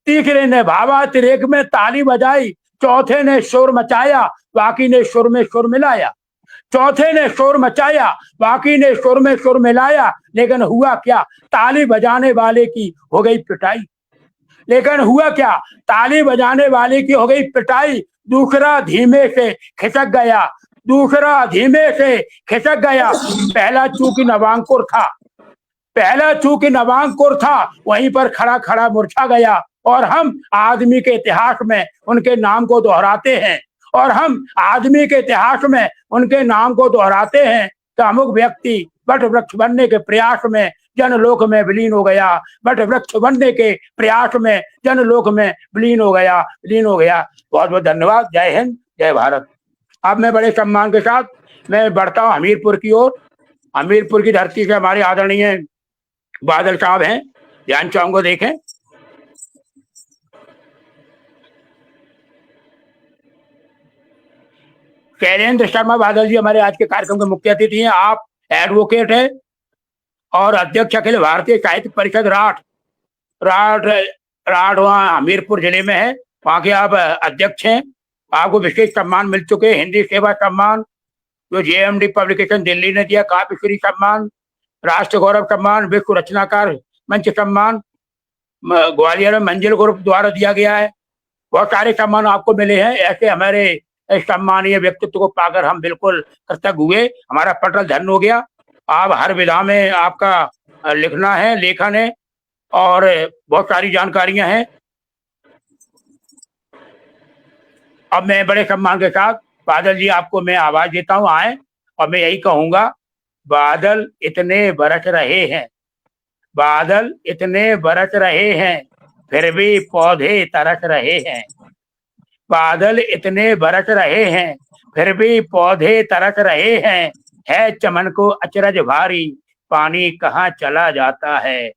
तीसरे ने बाबा तिरेक में ताली बजाई, चौथे ने शोर मचाया, बाकी ने सुर में सुर मिलाया, चौथे ने शोर मचाया, बाकी ने सुर में सुर मिलाया। लेकिन हुआ क्या, ताली बजाने वाले की हो गई पिटाई, लेकिन हुआ क्या, ताली बजाने वाले की हो गई पिटाई। दूसरा धीमे से खिसक गया, दूसरा धीमे से खिसक गया। पहला चूंकि नवांकुर था, पहला चूंकि नवांकुर था, वहीं पर खड़ा खड़ा मुरझा गया। और हम आदमी के इतिहास में उनके नाम को दोहराते हैं, और हम आदमी के इतिहास में उनके नाम को दोहराते हैं। तो अमुक व्यक्ति वट वृक्ष बनने के प्रयास में जनलोक में विलीन हो गया, वट वृक्ष बनने के प्रयास में जनलोक में विलीन हो गया। बहुत बहुत धन्यवाद। जय हिंद, जय भारत। अब मैं बड़े सम्मान के साथ मैं बढ़ता हूँ हमीरपुर की ओर। हमीरपुर की धरती से हमारे आदरणीय बादल साहब हैं, ध्यान चाहूंगा। देखें, शैलेंद्र शर्मा बादल जी हमारे आज के कार्यक्रम के मुख्य अतिथि हैं। आप एडवोकेट हैं और अध्यक्ष अखिल भारतीय साहित्य परिषद राठ वहाँ हमीरपुर जिले में है, वहाँ के आप अध्यक्ष हैं। आपको विशेष सम्मान मिल चुके हैं, हिंदी सेवा सम्मान जो JMD पब्लिकेशन दिल्ली ने दिया, काव्य श्री सम्मान, राष्ट्र गौरव सम्मान, विश्व रचनाकार मंच सम्मान ग्वालियर में मंजिल ग्रुप द्वारा दिया गया है। बहुत सारे सम्मान आपको मिले हैं। ऐसे हमारे सम्मानीय व्यक्तित्व को पाकर हम बिल्कुल कृतज्ञ हुए, हमारा पटल धन्य हो गया। आप हर विधा में आपका लिखना है, लेखन है और बहुत सारी जानकारियां हैं। अब मैं बड़े सम्मान के साथ बादल जी आपको मैं आवाज देता हूं, आए। और मैं यही कहूंगा, बादल इतने बरस रहे हैं, बादल इतने बरस रहे हैं, फिर भी पौधे तरस रहे हैं। बादल इतने बरस रहे हैं, फिर भी पौधे तरस रहे हैं। है चमन को अचरज भारी, पानी कहाँ चला जाता है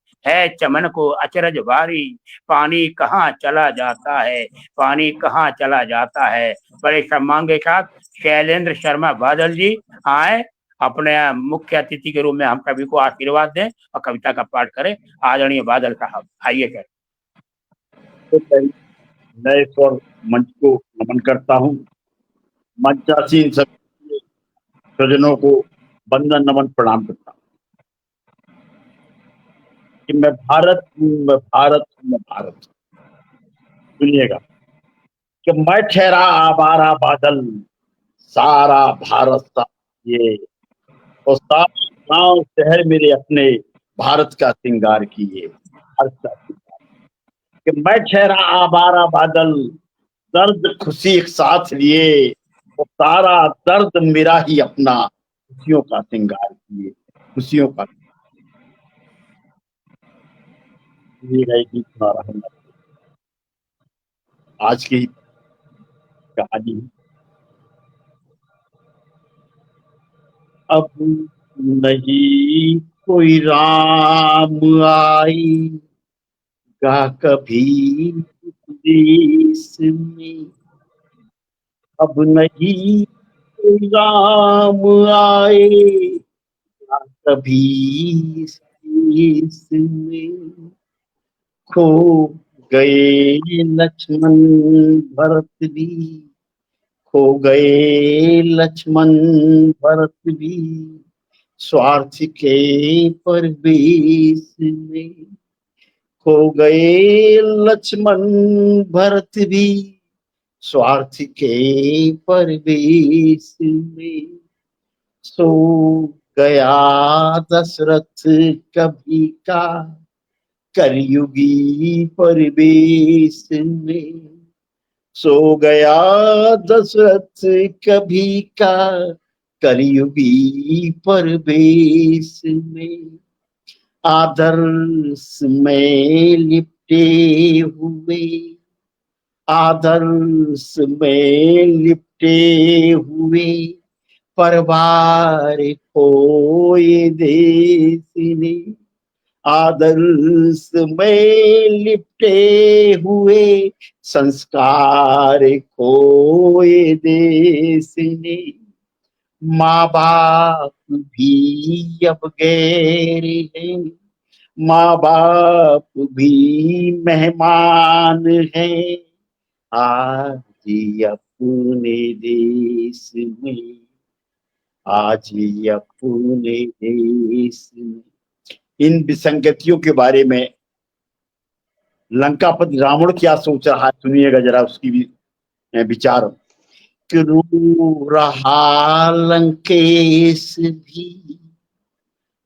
चमन को अचरज भारी, पानी कहाँ चला जाता है, पानी कहाँ चला जाता है। बड़े सम्मान के साथ शैलेंद्र शर्मा बादल जी आए, अपने मुख्य अतिथि के रूप में हम सभी को आशीर्वाद दें और कविता का पाठ करें। आदरणीय बादल साहब आइए सर। मैं इस और मंच को नमन करता हूँ। मंचासीन सभी स्वजनों को वंदन नमन प्रणाम करता हूँ कि मैं भारत सुनिएगा कि मैं ठहरा आवारा बादल, सारा भारत सा ये, और सारा गांव शहर मेरे अपने भारत का श्रृंगार किए, भारत का कि मैं ठहरा आवारा बादल, दर्द खुशी एक साथ लिए, वो सारा दर्द मेरा ही अपना, खुशियों का श्रृंगार किए, खुशियों का। ये है गीत सुना रहा हूं आज की कहानी। अब नहीं कोई राम आएगा कभी देश में, अब नहीं कोई राम आएगा कभी देश में। खो गए लक्ष्मण भरत भी, खो गए लक्ष्मण भरत भी, स्वार्थ के परवेश में। खो गए लक्ष्मण भरत भी, स्वार्थ के परवेश में। सो गया दशरथ कभी का कलयुगी परवेश में। सो गया दशरथ कभी का कलयुगी परवेश में। आदर्श में लिपटे हुए, आदर्श में लिपटे हुए, परवार खोए देश ने। आदर्श में लिपटे हुए, संस्कार खोए देश ने। माँ बाप भी अब गैर हैं, माँ बाप भी मेहमान हैं, आज अपने देश में, आज अपने देश में। इन विसंगतियों के बारे में लंकापति रावण क्या सोच रहा है, सुनिएगा जरा उसकी भी विचार। कि रो रहा लंकेश भी,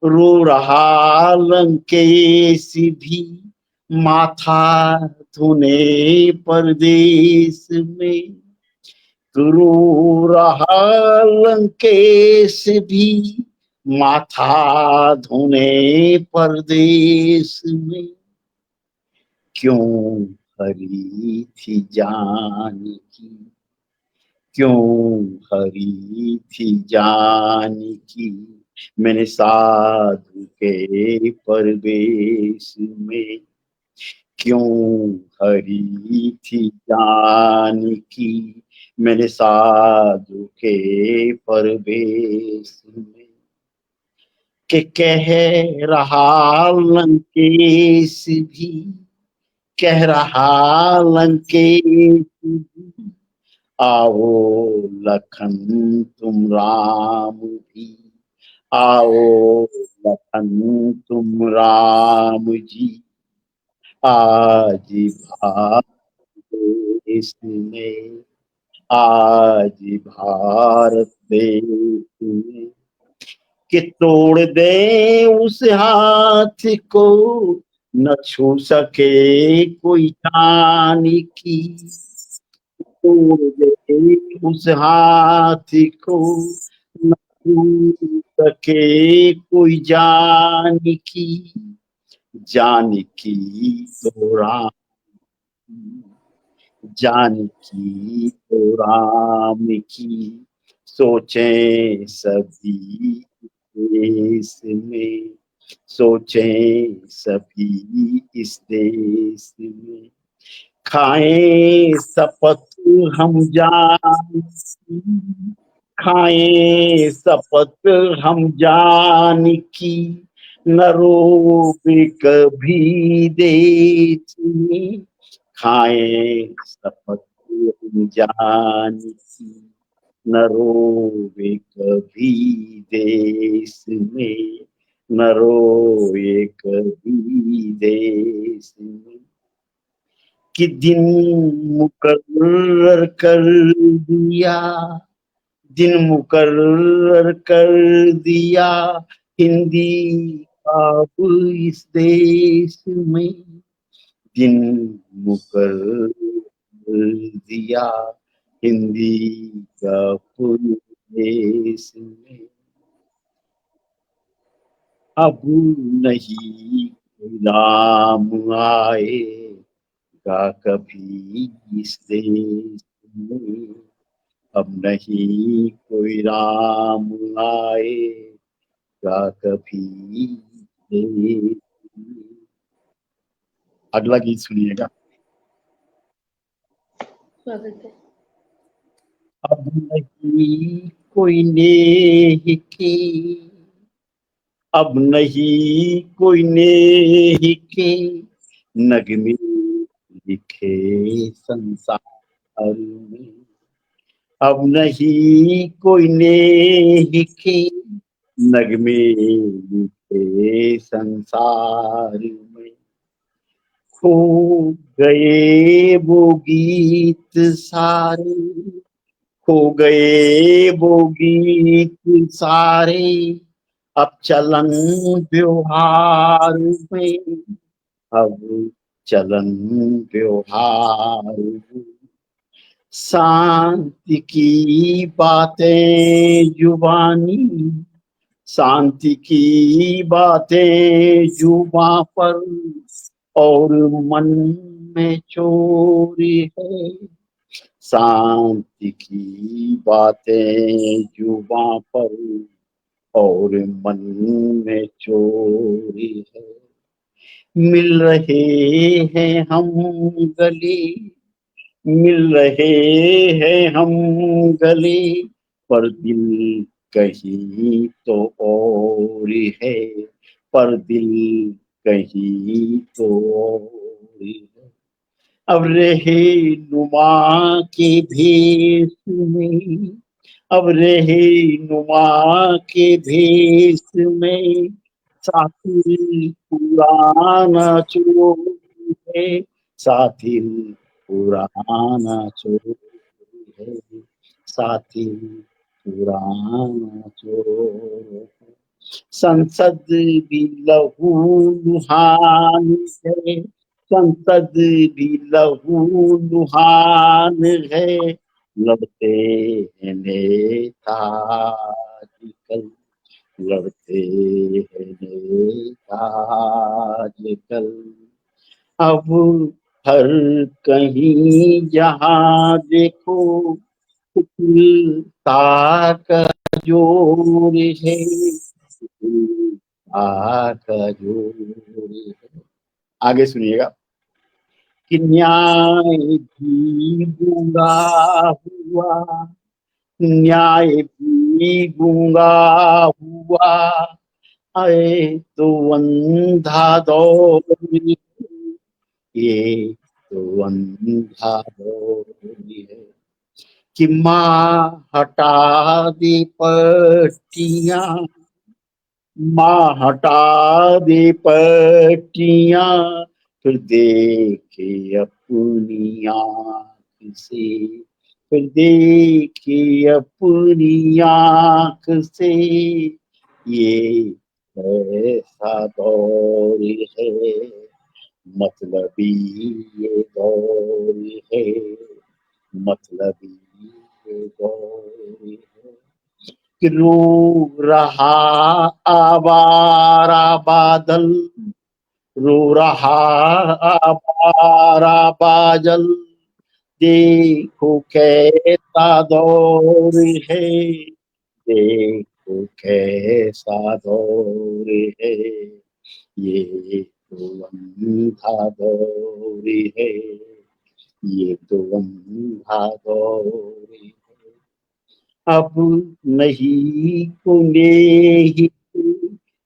रो रहा लंकेश भी, माथा धोने परदेश में। रो रहा लंकेश भी, माथा धोने परदेश में। क्यों हरी थी जानकी, क्यों हरी थी जानकी, मैंने साधु के परवेश में। क्यों हरी थी जानकी, मैंने साधु के परवेश में। कि कह रहा लंकेश भी, कह रहा लंकेश भी, आओ लखन तुम राम भी, आओ लखन तुम राम जी। आज भारत देश में, आज भारत देश में। कि तोड़ दे उस हाथ को, न छू सके कोई जानकी। तोड़ दे उस हाथ को, न छू सके कोई जानकी। जानकी तो राम, जानकी तो राम की, सोचें सभी देश में, सोचें सभी इस देश में। खाएं शपथ हम जान, खाएं शपथ हम जान की, न रोवे कभी देश में। खाएं शपथ हम जान की, न रोवे कभी देश में, न रोवे कभी देश में। कि दिन मुकर्रर कर दिया, दिन मुकर्रर कर दिया, हिंदी का इस देश में दिन मुकर दिया, हिंदी का देश में अब नहीं नाम आएगा कभी इस देश में, अब नहीं कोई राम आएगा कभी देश में। अगला गीत सुनिएगा। स्वागत है। अब नहीं कोई नेह की, अब नहीं कोई नेह के नगमे लिखे संसार में, अब नहीं कोई नेह के नगमे लिखे संसार में, खो गए वो गीत सारे, खो गए वो गीत सारे, अब चलन व्यवहार में, अब चलन व्यवहार में, शांति की बातें जुबानी, शांति की बातें जुबां पर और मन में चोरी है, शांति की बातें जुबां पर और मन में चोरी है। मिल रहे हैं हम गले, मिल रहे हैं हम गले, पर दिल कहीं तो और है, पर दिल कहीं तो और है। अब रहे नुमा के भेष में, अब रहे नुमा के भेष में, साथी पुराना चोर है, साथी पुराना चोर है, साथी पुराना चोर। संसद भी लहू लुहान है, संसद भी लहू लुहान है, लड़ते हैं नेता आजकल, लड़ते हैं नेता आजकल। अब हर कहीं जहाँ देखो कुटिलता का जोर है, कुटिलता का जोर है। आगे सुनिएगा कि न्याय भी गूंगा हुआ, न्याय भी गूंगा हुआ, आए तो अंधा दौर, ये तो अंधा दौर है कि माँ हटा दे पट्टियां, माँ हटा दे पट्टियां, फिर देखे अपनी आँख से, फिर देखे अपनी आँख से, ये ऐसा दौर है, मतलबी ये दौर है, मतलबी ये दौर है कि रो रहा आवारा बादल, रो रहा आवारा बादल, देखो कैसा दौर है, देखो कैसा दौर है, ये तो अंधा दौर है, ये तो अंधा दौर है। अब नहीं कोने ही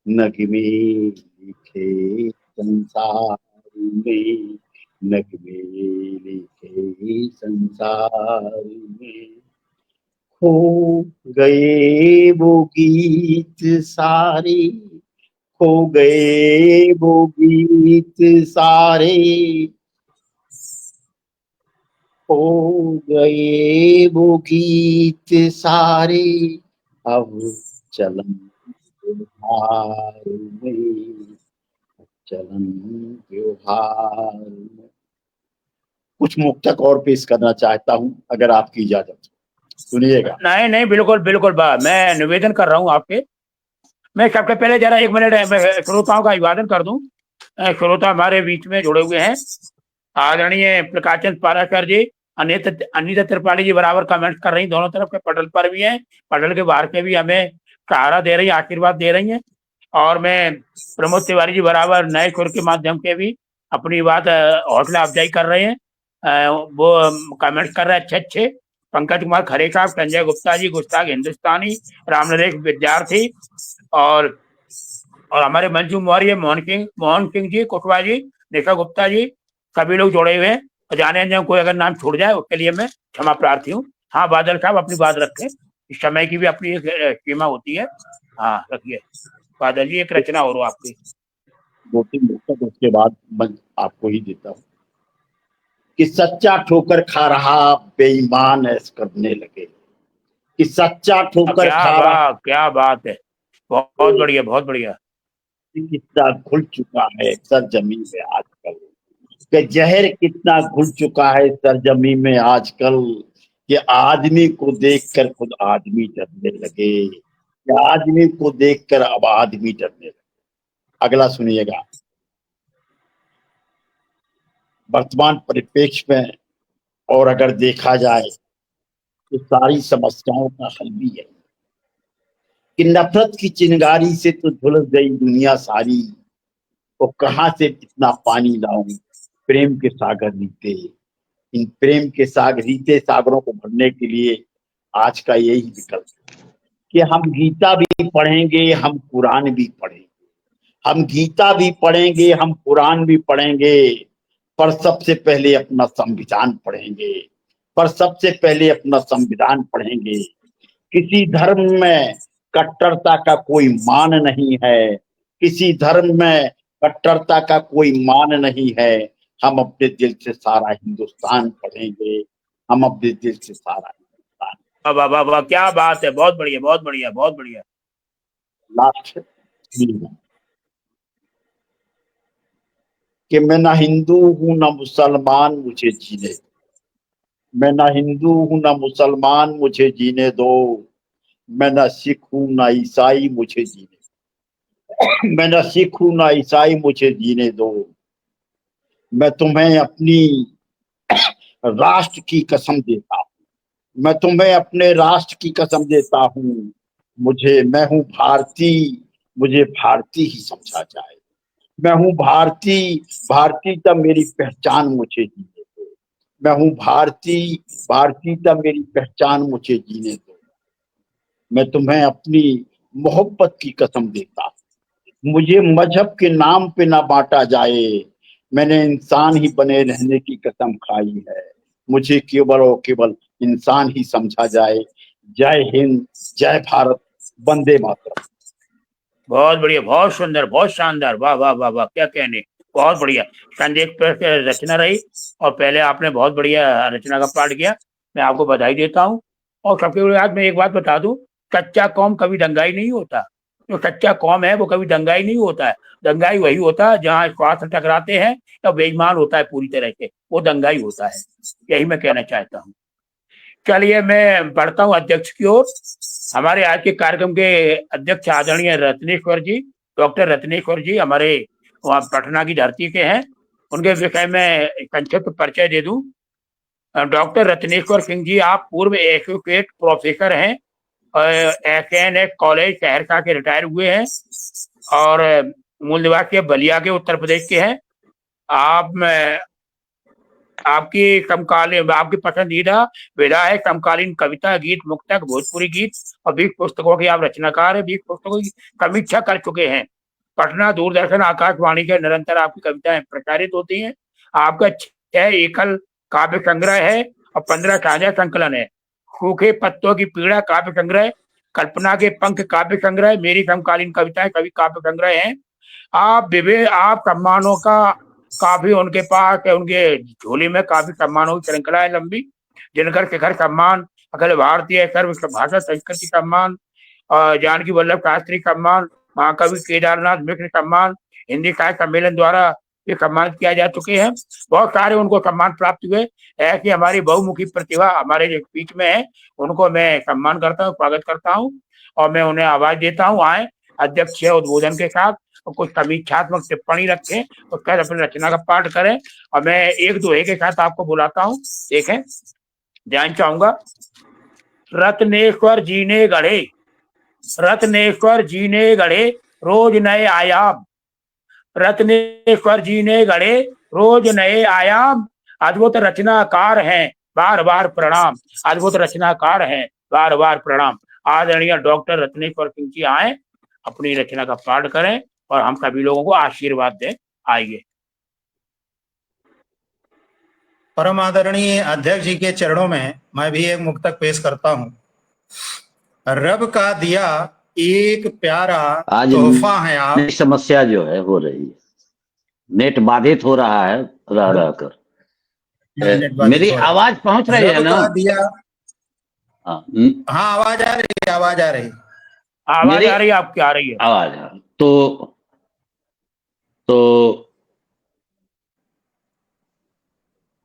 नगमे लिखे संसार में, नगमे लिखे संसार में, खो गए वो गीत सारे, खो गए वो गीत सारे, खो गए वो गीत सारे, अब चलन त्योहार में, चलन त्योहार में। कुछ मुक्तक और पेश करना चाहता हूं, अगर आपकी इजाजत हो। सुनिएगा। नहीं नहीं, बिल्कुल बिल्कुल मैं निवेदन कर रहा हूँ आपके। मैं सबसे पहले जरा 1 मिनट श्रोताओं का अभिवादन कर दूं। श्रोता हमारे बीच में जुड़े हुए हैं, आदरणीय प्रकाशचंद पाराशर जी, अनीता त्रिपाठी जी बराबर कमेंट कर रही, दोनों तरफ के पटल पर भी हैं, पटल के बाहर के भी हमें सहारा दे रही, आशीर्वाद दे रही हैं। और मैं प्रमोद तिवारी जी बराबर नए सुर के माध्यम के भी अपनी बात हौसला अफजाई कर रहे हैं, वो कमेंट कर रहे हैं अच्छे अच्छे। पंकज कुमार खरे साहब, संजय गुप्ता जी, गुस्ताख हिंदुस्तानी, रामनरेश विद्यार्थी, और हमारे मंजू मौर्य, मोहन सिंह जी, कुशवाहा जी, निशा गुप्ता जी, सभी लोग जुड़े हुए हैं। और जाने अनजाने कोई अगर नाम छूट जाए उसके लिए मैं क्षमा प्रार्थी हूँ। हाँ बादल साहब, अपनी बात रखें, इस समय की भी अपनी एक सीमा होती है। हाँ रखिए बादल जी, एक रचना और आपकी। 2-3 मुक्तक उसके बाद मैं आपको ही देता हूँ। कि सच्चा ठोकर खा रहा बेईमान ऐस करने लगे, कि सच्चा ठोकर खा रहा। क्या बात है, बहुत बढ़िया बहुत बढ़िया। कितना घुल चुका है सरजमी में आजकल, कि जहर कितना घुल चुका है सरजमी में आजकल, कि आदमी को देखकर खुद आदमी डरने लगे, कि आदमी को देखकर अब आदमी डरने लगे। अगला सुनिएगा। वर्तमान परिप्रेक्ष्य में और अगर देखा जाए तो सारी समस्याओं का हल भी है कि नफरत की चिंगारी से तो झुलस गई दुनिया सारी, तो कहां से इतना पानी लाऊं प्रेम के सागर रीते। इन प्रेम के रीते सागरों को भरने के लिए आज का यही विकल्प है कि हम गीता भी पढ़ेंगे, हम कुरान भी पढ़ेंगे, हम गीता भी पढ़ेंगे, हम कुरान भी पढ़ेंगे, पर सबसे पहले अपना संविधान पढ़ेंगे, पर सबसे पहले अपना संविधान पढ़ेंगे। किसी धर्म में कट्टरता का कोई मान नहीं है, किसी धर्म में कट्टरता का कोई मान नहीं है। हम अपने दिल से सारा हिंदुस्तान पढ़ेंगे, हम अपने दिल से सारा हिंदुस्तान। वाह वाह वाह, क्या बात है, बहुत बढ़िया बहुत बढ़िया बहुत बढ़िया। लास्ट कि मैं ना हिंदू हूं ना मुसलमान, मुझे जीने दो। मैं ना हिंदू हूं ना मुसलमान, मुझे जीने दो। मैं ना सिख हूं ना ईसाई, मुझे जीने दो। मैं ना सिख हूं ना ईसाई, मुझे जीने दो। मैं तुम्हें अपनी राष्ट्र की कसम देता हूं, मैं तुम्हें अपने राष्ट्र की कसम देता हूं। मैं हूं भारतीय, मुझे भारतीय ही समझा जाए। मैं हूं भारतीय, भारतीय तब मेरी पहचान, मुझे जीने दो। मैं हूं भारतीय, भारतीय तब मेरी पहचान, मुझे जीने दो। मैं तुम्हें अपनी मोहब्बत की कसम देता हूं, मुझे मजहब के नाम पे ना बांटा जाए। मैंने इंसान ही बने रहने की कसम खाई है, मुझे केवल और केवल इंसान ही समझा जाए। जय हिंद, जय भारत, वंदे मातरम। बहुत बढ़िया, बहुत सुंदर, बहुत शानदार, वाह वाह वाह वाह, क्या कहने, बहुत बढ़िया। संदेश पर रचना रही, और पहले आपने बहुत बढ़िया रचना का पाठ किया, मैं आपको बधाई देता हूँ। और सबके बड़ी बात, मैं एक बात बता दूं, सच्चा कौम कभी दंगाई नहीं होता। जो सच्चा कौम है वो कभी दंगाई नहीं होता है। दंगाई वही होता है जहाँ स्वार्थ टकराते हैं या बेईमान होता है पूरी तरह से, वो दंगाई होता है। यही मैं कहना चाहता हूँ। चलिए मैं बढ़ता हूँ अध्यक्ष की ओर। हमारे आज के कार्यक्रम के अध्यक्ष आदरणीय रत्नेश्वर जी, डॉक्टर रत्नेश्वर जी, हमारे वहाँ पटना की धरती के हैं। उनके विषय में संक्षिप्त परिचय दे दूं। डॉक्टर रत्नेश्वर सिंह जी, आप पूर्व एसोसिएट प्रोफेसर हैं, SNX कॉलेज सहरसा के रिटायर हुए हैं, और मूल निवासी बलिया के उत्तर प्रदेश के हैं। आप आपकी समकालीन, आपकी पसंदीदा विधा है समकालीन कविता, गीत, मुक्तक, भोजपुरी गीत और 20 पुस्तकों के आप रचनाकार हैं। 20 पुस्तकों की समीक्षा कर चुके हैं। पटना, दूरदर्शन, आकाशवाणी के निरंतर आपकी कविताएं प्रचारित होती हैं। आपका 6 एकल काव्य संग्रह है और 15 साझा संकलन है। सूखे पत्तों की पीड़ा काव्य संग्रह, कल्पना के पंख काव्य संग्रह, मेरी समकालीन कविताएं कवि काव्य संग्रह है। आप सम्मानों का काफी उनके पास है, उनके झोली में काफी सम्मानों की श्रृंखला है लंबी। दिनकर शिखर सम्मान, अखिल भारतीय सर्व भाषा संस्कृति सम्मान, जानकी वल्लभ शास्त्री सम्मान, महाकवि केदारनाथ मिश्र सम्मान हिंदी साहित्य सम्मेलन द्वारा ये सम्मानित किया जा चुके हैं। बहुत सारे उनको सम्मान प्राप्त हुए। ऐसी हमारी बहुमुखी प्रतिभा हमारे जो बीच में है, उनको मैं सम्मान करता हूँ, स्वागत करता हूँ और मैं उन्हें आवाज देता हूँ। आए अध्यक्ष उद्बोधन के साथ और कुछ समीक्षात्मक टिप्पणी रखें, उसके बाद अपनी रचना का पाठ करें और मैं एक दोहे के साथ आपको बुलाता हूँ। देखें, ध्यान चाहूंगा। रत्नेश्वर जी ने गढ़े, रत्नेश्वर जी ने गढ़े रोज नए आयाम, रत्नेश्वर जी ने गढ़े रोज नए आयाम, अद्भुत रचनाकार हैं बार बार प्रणाम, अद्भुत रचनाकार हैं बार बार प्रणाम। आदरणीय डॉक्टर रत्नेश्वर सिंह जी आए, अपनी रचना का पाठ करें और हम सभी लोगों को आशीर्वाद दें। आइए। परम आदरणीय अध्यक्ष जी के चरणों में मैं भी एक मुक्तक पेश करता हूँ। रब का दिया एक प्यारा आज तोहफा है आप। समस्या जो है हो रही है, नेट बाधित हो रहा है रह रहकर। मेरी आवाज पहुंच रही है ना? दिया हाँ, आवाज आ रही है, आवाज आ रही है, आवाज आ रही है, आपकी आ रही है आवाज। तो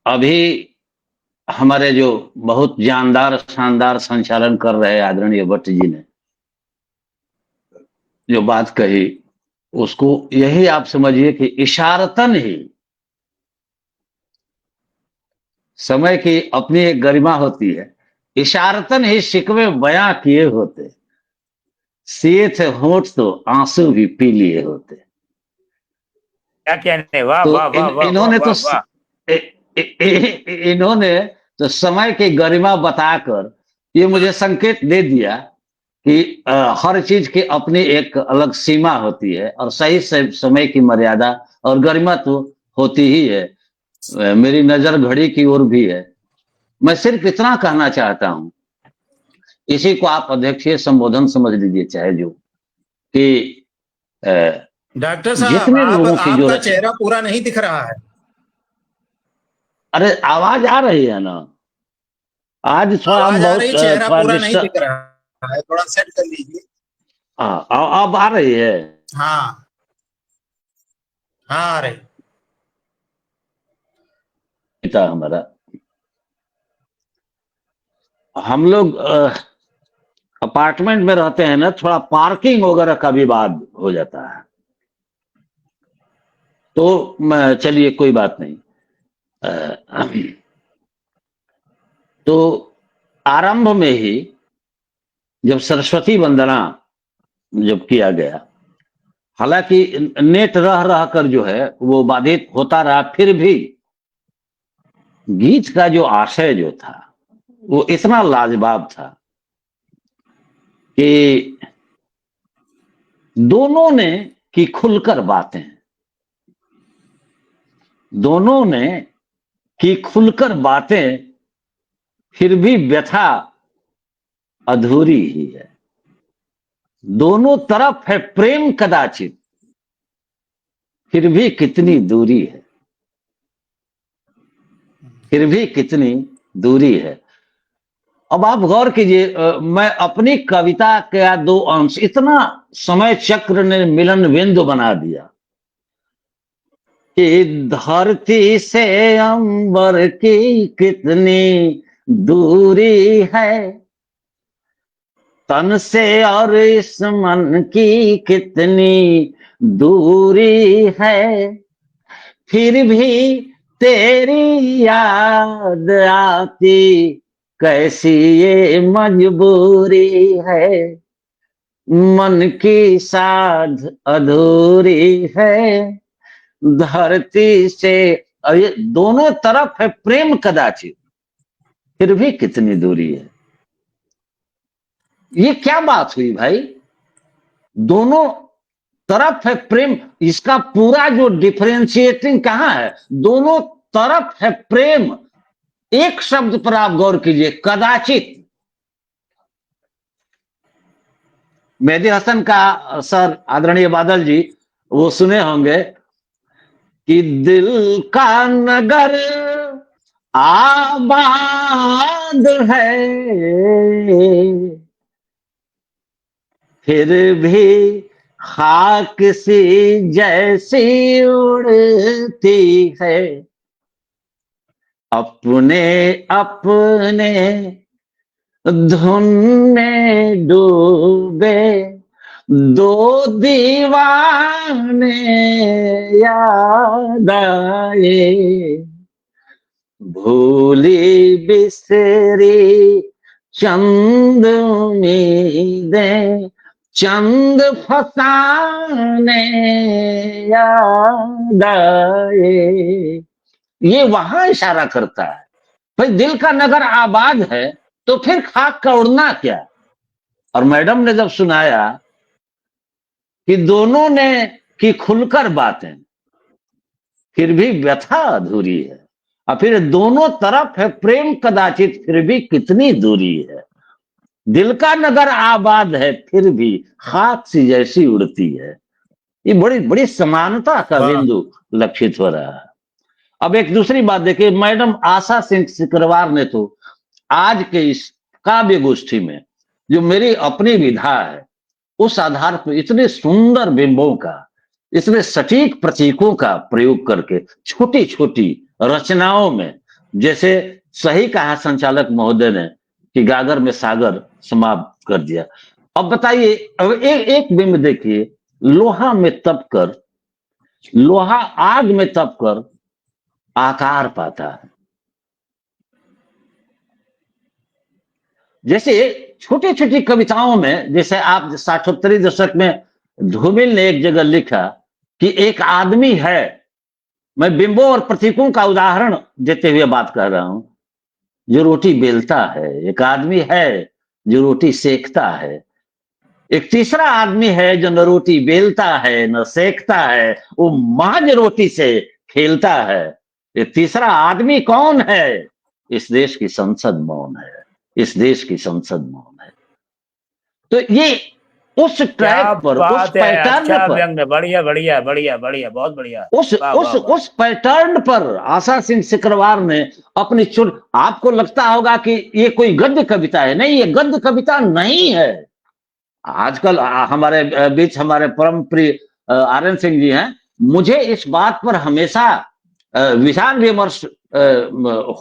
अभी हमारे जो बहुत जानदार शानदार संचालन कर रहे आदरणीय भट्ट जी ने जो बात कही, उसको यही आप समझिए कि इशारतन ही समय की अपनी एक गरिमा होती है, इशारतन ही शिकवे बयां किए होते, सिए थे होठ तो आंसू भी पी लिए होते। क्या कहने, वाह वाह वाह वाह। इन्होंने तो इन्होंने तो समय की गरिमा बताकर ये मुझे संकेत दे दिया कि हर चीज की अपनी एक अलग सीमा होती है और सही से समय की मर्यादा और गरिमा तो होती ही है। मेरी नजर घड़ी की ओर भी है। मैं सिर्फ इतना कहना चाहता हूं, इसी को आप अध्यक्षीय संबोधन समझ लीजिए चाहे जो, कि डॉक्टर साहब आपका चेहरा पूरा नहीं दिख रहा है। अरे आवाज आ रही है ना? आज थोड़ा बहुत चेहरा पूरा नहीं दिख रहा है, थोड़ा सेट कर लीजिए। हाँ, अब आ रही है। हाँ हाँ, आ रही। हमारा हम लोग अपार्टमेंट में रहते हैं ना, थोड़ा पार्किंग वगैरह का विवाद हो जाता है, तो चलिए कोई बात नहीं। तो आरंभ में ही जब सरस्वती वंदना जब किया गया, हालांकि नेट रह कर जो है वो बाधित होता रहा, फिर भी गीत का जो आशय जो था वो इतना लाजवाब था कि दोनों ने की खुलकर बातें, दोनों ने की खुलकर बातें, फिर भी व्यथा अधूरी ही है। दोनों तरफ है प्रेम कदाचित, फिर भी कितनी दूरी है, फिर भी कितनी दूरी है। अब आप गौर कीजिए, मैं अपनी कविता का 2 अंश, इतना समय चक्र ने मिलन बिंदु बना दिया कि धरती से अंबर की कितनी दूरी है, तन से और इस मन की कितनी दूरी है, फिर भी तेरी याद आती कैसी ये मजबूरी है, मन की साध अधूरी है, धरती से। दोनों तरफ है प्रेम कदाचित, फिर भी कितनी दूरी है। ये क्या बात हुई भाई? दोनों तरफ है प्रेम, इसका पूरा जो डिफरेंशिएटिंग कहां है? दोनों तरफ है प्रेम, एक शब्द पर आप गौर कीजिए, कदाचित। मेहदी हसन का सर आदरणीय बादल जी वो सुने होंगे कि दिल का नगर आबाद है, फिर भी खाक सी जैसी उड़ती है, अपने अपने धुन में डूबे दो दीवाने याद आए, भूली बिसरी चंद उम्मीदें चंद फसाने याद आए। ये वहां इशारा करता है, भाई दिल का नगर आबाद है तो फिर खाक का उड़ना क्या। और मैडम ने जब सुनाया कि दोनों ने की खुलकर बातें, फिर भी व्यथा अधूरी है, और फिर दोनों तरफ है प्रेम कदाचित फिर भी कितनी दूरी है, दिल का नगर आबाद है फिर भी खाक सी जैसी उड़ती है। ये बड़ी बड़ी समानता का बिंदु लक्षित हो रहा है। अब एक दूसरी बात देखिए, मैडम आशा सिंह सिकरवार ने तो आज के इस काव्य गोष्ठी में जो मेरी अपनी विधा है उस आधार पर इतने सुंदर बिंबों का, इतने सटीक प्रतीकों का प्रयोग करके छोटी छोटी रचनाओं में, जैसे सही कहा संचालक महोदय ने कि गागर में सागर समाप्त कर दिया। अब बताइए, अब एक बिंब देखिए, लोहा में तप कर, लोहा आग में तप कर आकार पाता है। जैसे छोटी छोटी कविताओं में, जैसे आप 60-70 दशक में धूमिल ने एक जगह लिखा कि एक आदमी है, मैं बिंबों और प्रतीकों का उदाहरण देते हुए बात कर रहा हूं, जो रोटी बेलता है, एक आदमी है जो रोटी सेकता है, एक तीसरा आदमी है जो न रोटी बेलता है न सेकता है, वो महज रोटी से खेलता है। ये तीसरा आदमी कौन है? इस देश की संसद मौन है, इस देश की संसद मौन है। तो ये उस ट्रैक पर, उस पैटर्न पर, बढ़िया बढ़िया बढ़िया बढ़िया, बहुत बढ़िया, उस पैटर्न पर आशा सिंह सिकरवार ने अपनी आपको लगता होगा कि ये कोई गद्य कविता है, नहीं, ये गद्य कविता नहीं है। आजकल हमारे बीच हमारे परम प्रिय आर्यन सिंह जी हैं, मुझे इस बात पर हमेशा विचार विमर्श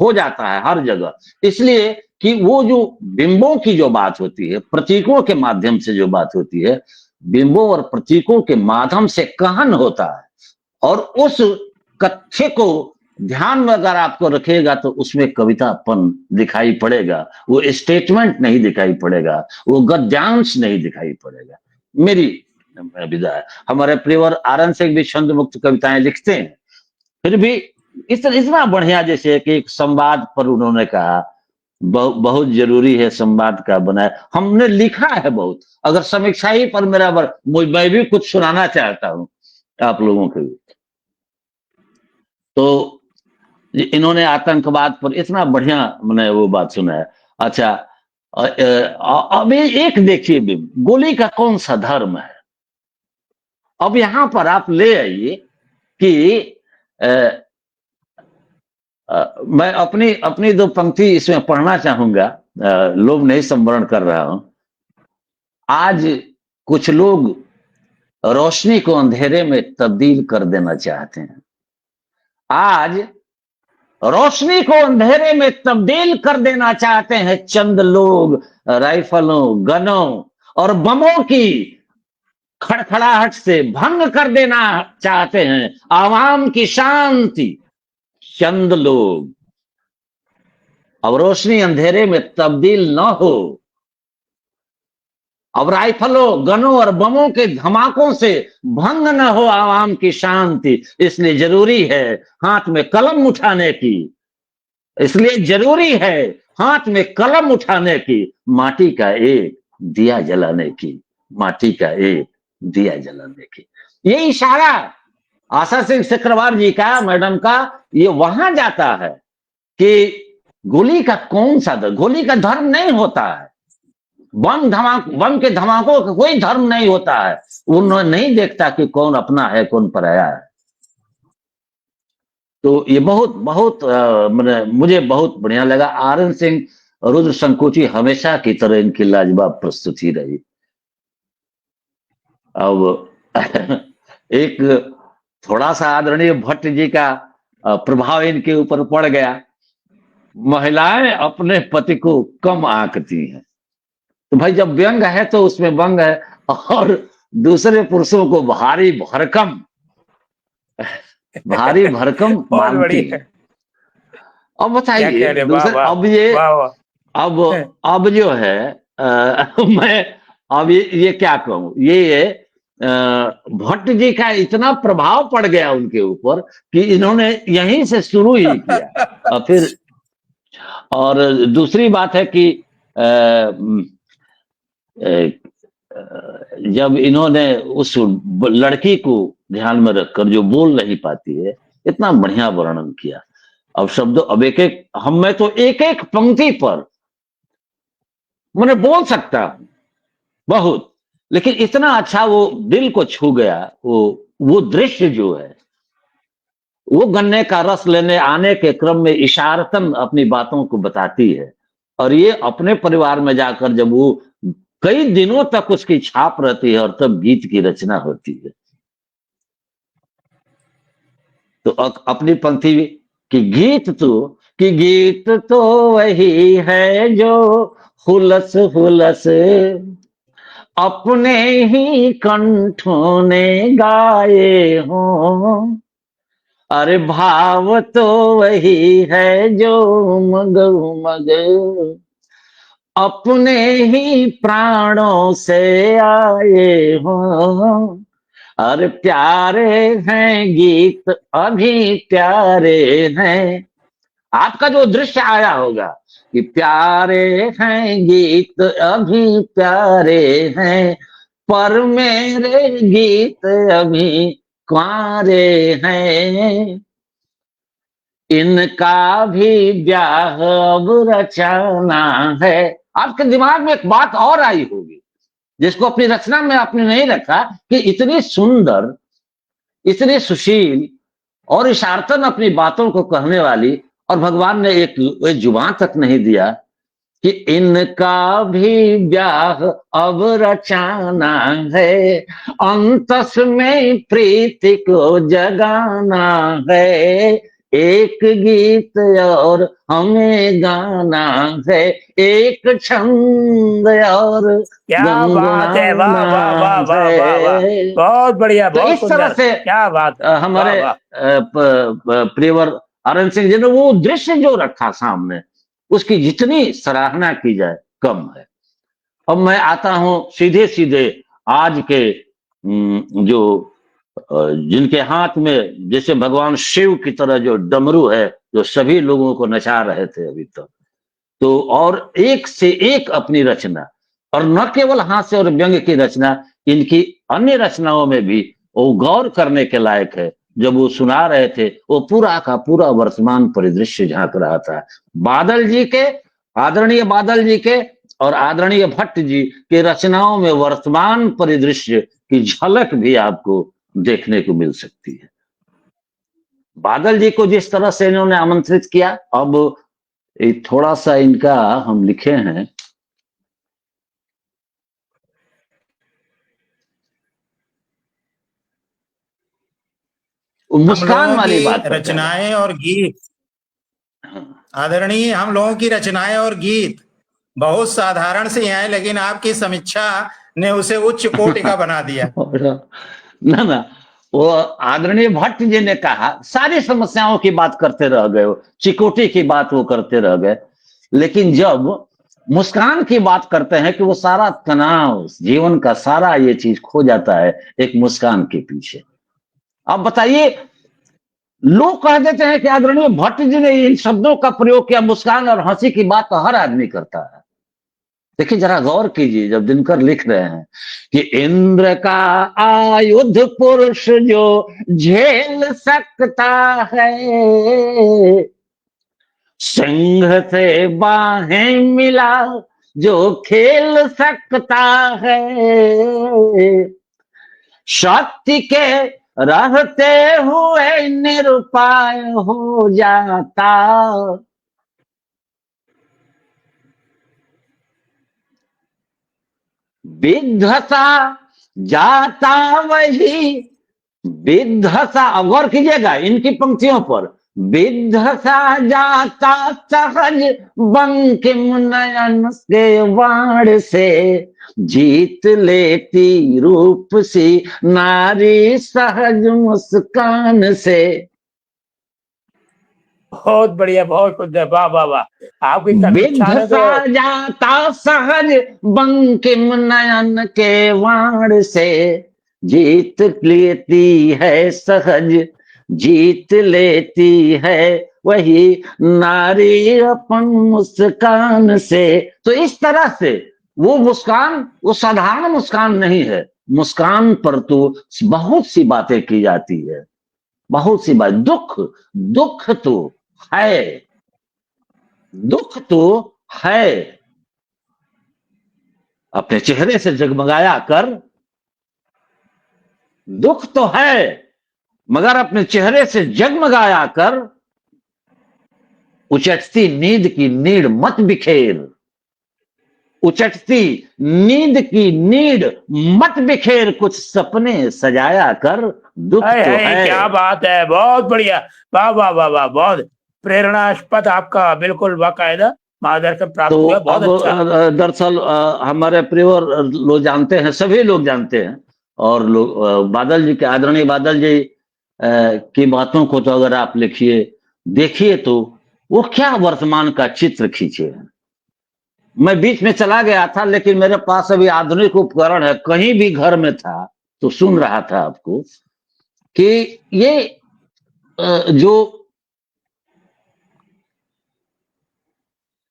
हो जाता है हर जगह, इसलिए कि वो जो बिंबों की जो बात होती है, प्रतीकों के माध्यम से जो बात होती है, बिंबों और प्रतीकों के माध्यम से कहन होता है, और उस कथ्य को ध्यान में अगर आपको रखेगा तो उसमें कवितापन दिखाई पड़ेगा, वो स्टेटमेंट नहीं दिखाई पड़ेगा, वो गद्यांश नहीं दिखाई पड़ेगा। मेरी विदा है। हमारे प्रियवर आर्यन सिंह भी छंद मुक्त कविताएं लिखते हैं, फिर भी इतना बढ़िया, जैसे कि एक संवाद पर उन्होंने कहा बहुत जरूरी है संवाद का बनाए, हमने लिखा है बहुत, अगर समीक्षा ही पर मेरा मैं भी कुछ सुनाना चाहता हूं आप लोगों के भी। तो इन्होंने आतंकवाद पर इतना बढ़िया मैंने वो बात सुना है। अच्छा, अब एक देखिए भी, गोली का कौन सा धर्म है। अब यहां पर आप ले आइए कि मैं अपनी दो पंक्ति इसमें पढ़ना चाहूंगा, लोभ नहीं संवरण कर रहा हूं। आज कुछ लोग रोशनी को अंधेरे में तब्दील कर देना चाहते हैं, आज रोशनी को अंधेरे में तब्दील कर देना चाहते हैं चंद लोग, राइफलों, गनों और बमों की खड़खड़ाहट से भंग कर देना चाहते हैं आवाम की शांति चंद लोग। अब रोशनी अंधेरे में तब्दील न हो, अब राइफलों, गनों और बमों के धमाकों से भंग न हो आवाम की शांति, इसलिए जरूरी है हाथ में कलम उठाने की, इसलिए जरूरी है हाथ में कलम उठाने की, माटी का एक दिया जलाने की, माटी का एक दिया जलाने की। ये इशारा आशा सिंह सिकरवार जी का, मैडम का, ये वहां जाता है कि गोली का कौन सा धर्म, गोली का धर्म नहीं होता है, बम के धमाकों का कोई धर्म नहीं होता है, उन्होंने नहीं देखता कि कौन अपना है कौन पराया है। तो ये बहुत मुझे बहुत बढ़िया लगा। आर्यन सिंह, रुद्र संकोची हमेशा की तरह इनकी लाजवाब प्रस्तुति रही। अब एक थोड़ा सा आदरणीय भट्ट जी का प्रभाव इनके ऊपर पड़ गया। महिलाएं अपने पति को कम आंकती हैं, तो भाई जब व्यंग है तो उसमें व्यंग है, और दूसरे पुरुषों को भारी भरकम बहुत मानती बढ़िया। है। अब क्या बताइए कह रहे, वाह दूसरे, वाह अब ये वाह वाह। अब जो है मैं अब ये क्या कहूं, ये भट्ट जी का इतना प्रभाव पड़ गया उनके ऊपर कि इन्होंने यहीं से शुरू ही किया। और फिर और दूसरी बात है कि जब इन्होंने उस लड़की को ध्यान में रखकर जो बोल नहीं पाती है, इतना बढ़िया वर्णन किया। अब शब्दों, अब एक एक मैं तो एक एक पंक्ति पर मैंने बोल सकता हूं बहुत, लेकिन इतना अच्छा वो दिल को छू गया। वो दृश्य जो है, वो गन्ने का रस लेने आने के क्रम में इशारतन अपनी बातों को बताती है, और ये अपने परिवार में जाकर जब वो कई दिनों तक उसकी छाप रहती है और तब गीत की रचना होती है। तो अपनी पंक्ति कि गीत तो वही है जो हुलस हुलस अपने ही कंठों ने गाए हों, अरे भाव तो वही है जो उमग उमग अपने ही प्राणों से आए हों, अरे प्यारे हैं गीत अभी प्यारे हैं। आपका जो दृश्य आया होगा कि प्यारे हैं गीत अभी प्यारे हैं, पर मेरे गीत अभी कुंवारे हैं, इनका भी ब्याह अब रचाना है। आपके दिमाग में एक बात और आई होगी जिसको अपनी रचना में आपने नहीं रखा, कि इतनी सुंदर, इतनी सुशील और इशारतन अपनी बातों को कहने वाली, और भगवान ने एक जुबान तक नहीं दिया कि इनका भी ब्याह अब रचाना है, अंतस में प्रीति को जगाना है, एक गीत और हमें गाना है, एक छंद और क्या बात है, वाह वाह वाह वाह वाह वाह, है। बहुत बढ़िया, तो बहुत इस तरह सुंदर, से क्या बात है, वाह हमारे वाह। प्रियवर आनंद सिंह जी ने वो दृश्य जो रखा सामने, उसकी जितनी सराहना की जाए कम है। अब मैं आता हूं सीधे सीधे आज के जो जिनके हाथ में जैसे भगवान शिव की तरह जो डमरू है, जो सभी लोगों को नचा रहे थे अभी तक, तो और एक से एक अपनी रचना, और न केवल हास्य और व्यंग्य की रचना, इनकी अन्य रचनाओं में भी वो गौर करने के लायक है। जब वो सुना रहे थे, वो पूरा का पूरा वर्तमान परिदृश्य झांक रहा था। बादल जी के, आदरणीय बादल जी के और आदरणीय भट्ट जी के रचनाओं में वर्तमान परिदृश्य की झलक भी आपको देखने को मिल सकती है। बादल जी को जिस तरह से इन्होंने आमंत्रित किया, अब थोड़ा सा इनका हम लिखे हैं, मुस्कान लोगों वाली की बात पर पहले। रचनाएं और गीत, आदरणीय, हम लोगों की रचनाएं और गीत बहुत साधारण से हैं, लेकिन आपकी समीक्षा ने उसे उच्च कोटि का बना दिया। ना, वो आदरणीय भट्ट जी ने कहा सारी समस्याओं की बात करते रह गए, चिकोटी की बात वो करते रह गए, लेकिन जब मुस्कान की बात करते हैं कि वो सारा तनाव, जीवन का सारा ये चीज खो जाता है एक मुस्कान के पीछे। अब बताइए, लोग कह देते हैं कि आदरणीय भट्ट जी ने इन शब्दों का प्रयोग किया, मुस्कान और हंसी की बात तो हर आदमी करता है। देखिए जरा गौर कीजिए, जब दिनकर लिख रहे हैं कि इंद्र का आयुध पुरुष जो झेल सकता है, सिंह से बाहें मिला जो खेल सकता है, शक्ति के रहते हुए निरुपाय हो जाता, विधता जाता वही विध्वसा, गौर कीजिएगा इनकी पंक्तियों पर, विध्वसा जाता सहज बंकिम नयन के वाण से, जीत लेती रूप सी नारी सहज मुस्कान से। बहुत बढ़िया, बहुत सुंदर, वाह वाह वाह। आपकी विध्वसा जाता सहज बंकिम नयन के वाण से, जीत लेती है सहज, जीत लेती है वही नारी अपन मुस्कान से। तो इस तरह से वो मुस्कान, वो साधारण मुस्कान नहीं है, मुस्कान पर तो बहुत सी बातें की जाती है, बहुत सी बात। दुख, दुख तो है, दुख तो है, अपने चेहरे से जगमगाया कर, दुख तो है मगर अपने चेहरे से जगमगाया कर, उचटती नींद की नीड मत बिखेर, उचटती नींद की नीड मत बिखेर, कुछ सपने सजाया कर, दुख तो है। क्या बात है, बहुत बढ़िया, वाह वाह वाह वाह, बहुत प्रेरणास्पद, आपका बिल्कुल बाकायदा मार्गदर्शन प्राप्त हुआ, बहुत अच्छा। दरअसल हमारे प्रियोर लोग जानते हैं, सभी लोग जानते हैं, और लोग बादल जी के, आदरणीय बादल जी की बातों को तो अगर आप लिखिए, देखिए तो वो क्या वर्तमान का चित्र खींचे हैं। मैं बीच में चला गया था, लेकिन मेरे पास अभी आधुनिक उपकरण है, कहीं भी घर में था तो सुन रहा था आपको कि ये जो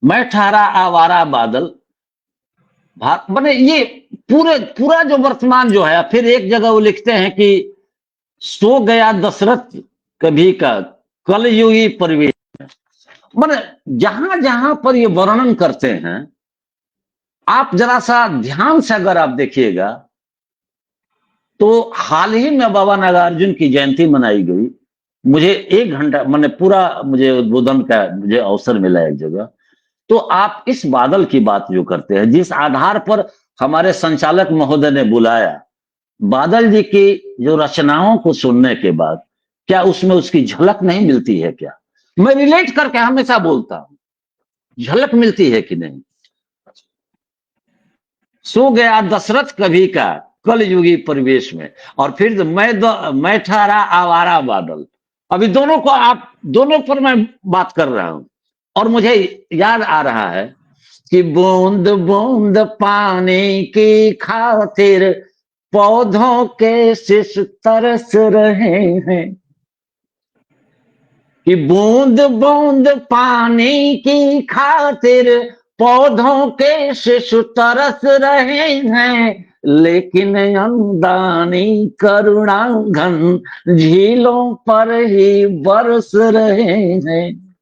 मैं ठहरा आवारा बादल बने, ये पूरा जो वर्तमान जो है, फिर एक जगह वो लिखते हैं कि सो गया दशरथ कभी का कलयुगी परिवेश। माने जहां जहां पर ये वर्णन करते हैं, आप जरा सा ध्यान से अगर आप देखिएगा तो हाल ही में बाबा नागार्जुन की जयंती मनाई गई। मुझे 1 घंटा मैंने पूरा, मुझे उद्बोधन का मुझे अवसर मिला एक जगह। तो आप इस बादल की बात जो करते हैं, जिस आधार पर हमारे संचालक महोदय ने बुलाया, बादल जी की जो रचनाओं को सुनने के बाद क्या उसमें उसकी झलक नहीं मिलती है क्या? मैं रिलेट करके हमेशा बोलता हूं, झलक मिलती है कि नहीं? सो गया दशरथ कभी का कलयुगी परिवेश में, और फिर मैं ठहरा आवारा बादल। अभी दोनों को, आप दोनों पर मैं बात कर रहा हूं, और मुझे याद आ रहा है कि बूंद बूंद पानी की खातिर पौधों के शिशु तरस रहे हैं, कि बूंद बूंद पानी की खातिर पौधों के शिशु तरस रहे हैं, लेकिन अनुदानी करुणा घन झीलों पर ही बरस रहे हैं।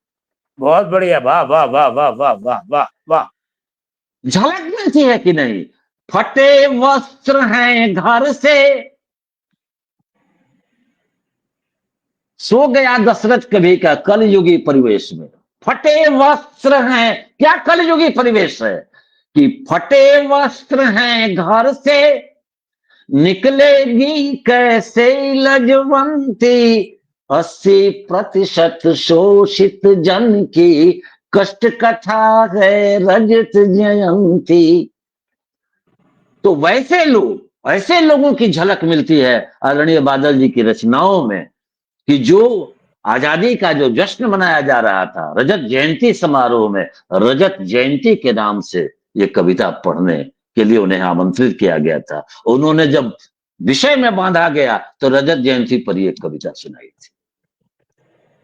बहुत बढ़िया, वाह वाह वाह वाह वाह वाह वाह वाह। झलक मिलती है कि नहीं? फटे वस्त्र हैं घर से, सो गया दशरथ कभी का कलयुगी परिवेश में। फटे वस्त्र हैं, क्या कलयुगी परिवेश है कि फटे वस्त्र हैं घर से, निकलेगी कैसे लजवंती, 80% शोषित जन की कष्ट कथा है रजत जयंती। तो वैसे लोग, ऐसे लोगों की झलक मिलती है आदरणीय बादल जी की रचनाओं में, कि जो आजादी का जो जश्न मनाया जा रहा था रजत जयंती समारोह में, रजत जयंती के नाम से ये कविता पढ़ने के लिए उन्हें आमंत्रित किया गया था। उन्होंने जब विषय में बांधा गया तो रजत जयंती पर ये कविता सुनाई थी।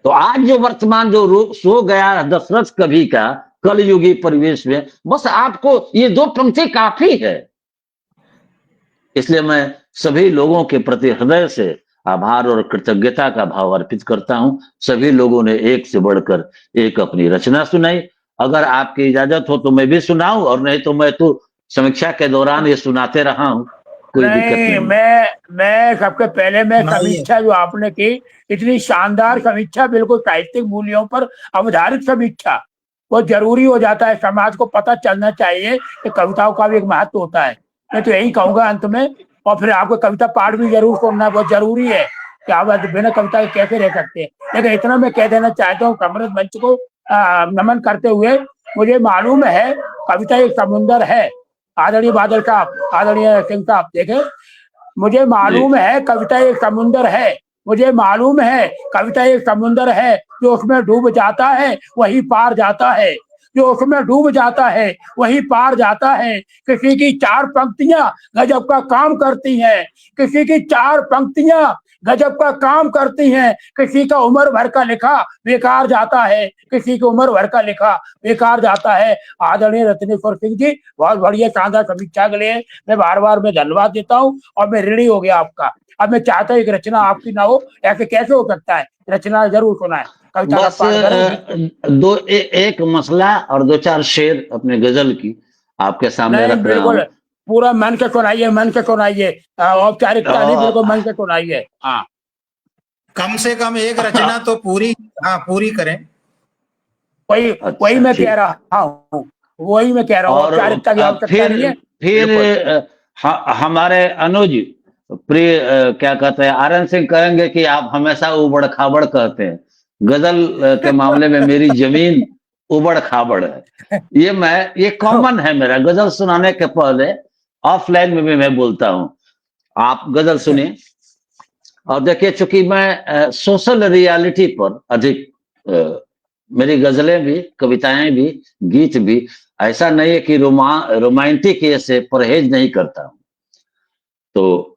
तो आज जो वर्तमान जो सो गया दशरथ कभी का कलयुगी परिवेश में, बस आपको ये 2 पंक्ति काफी है। इसलिए मैं सभी लोगों के प्रति हृदय से आभार और कृतज्ञता का भाव अर्पित करता हूं। सभी लोगों ने एक से बढ़कर एक अपनी रचना सुनाई। अगर आपकी इजाजत हो तो मैं भी सुनाऊं, और नहीं तो मैं तो समीक्षा के दौरान ये सुनाते रहा हूं, कोई दिक्कत नहीं। मैं सबसे पहले मैं समीक्षा जो आपने की, इतनी शानदार समीक्षा, बिल्कुल साहित्यिक मूल्यों पर आधारित समीक्षा, वो जरूरी हो जाता है। समाज को पता चलना चाहिए कि कविताओं का भी एक महत्व होता है। मैं तो यही कहूंगा अंत में, और फिर आपको कविता पाठ भी जरूर सुनना बहुत जरूरी है कि आप बिना कविता के कैसे रह सकते हैं। लेकिन इतना मैं कह देना चाहता हूँ कमरत मंच को नमन करते हुए, मुझे मालूम है कविता एक समुंदर है। आदरणीय बादल साहब, आदरणीय सिंह साहब, देखे, मुझे मालूम है कविता एक समुंदर है, मुझे मालूम है कविता एक समुंदर है, जो उसमें डूब जाता है वही पार जाता है, जो उसमें डूब जाता है वही पार जाता है। किसी की 4 पंक्तियां गजब का काम करती हैं, किसी की 4 पंक्तियां गजब का काम करती हैं, किसी का उम्र भर का लिखा बेकार जाता है, किसी की उम्र भर का लिखा बेकार जाता है। आदरणीय रत्नेश्वर सिंह जी, बहुत बढ़िया शानदार समीक्षा के लिए मैं बार बार मैं धन्यवाद देता हूँ और मैं ऋणी हो गया आपका। अब मैं चाहता हूँ एक रचना आपकी ना हो, ऐसे कैसे हो सकता है? रचना जरूर सुनाए, कविता का बस पाठ करें। एक मसला और 2-4 शेर अपने गजल की आपके सामने नहीं, रख रहा बिल्कुल हूँ। पूरा मन के सुनाइए, मन के सुनाइए, औपचारिकता नहीं, बिल्कुल मन के सुनाइए। हाँ, कम से कम एक रचना तो पूरी, हाँ पूरी करें। वही अच्छा, मैं ठीक। कह रहा हूँ, वही मैं कह रहा हूँ, और औपचारिकता की आवश्यकता नहीं है। फिर हमारे अनुज प्रिय क्या कहते हैं आर्यन सिंह कहेंगे कि आप हमेशा उबड़ खाबड़ कहते हैं। गजल के मामले में मेरी जमीन उबड़ खाबड़ है। ये कॉमन है मेरा, गजल सुनाने के पहले ऑफलाइन में भी मैं बोलता हूँ। आप गजल सुनिए और देखिए, चूंकि मैं सोशल रियलिटी पर अधिक मेरी गजलें भी, कविताएं भी, गीत भी, ऐसा नहीं है कि रोमांटिक से परहेज नहीं करता हूं। तो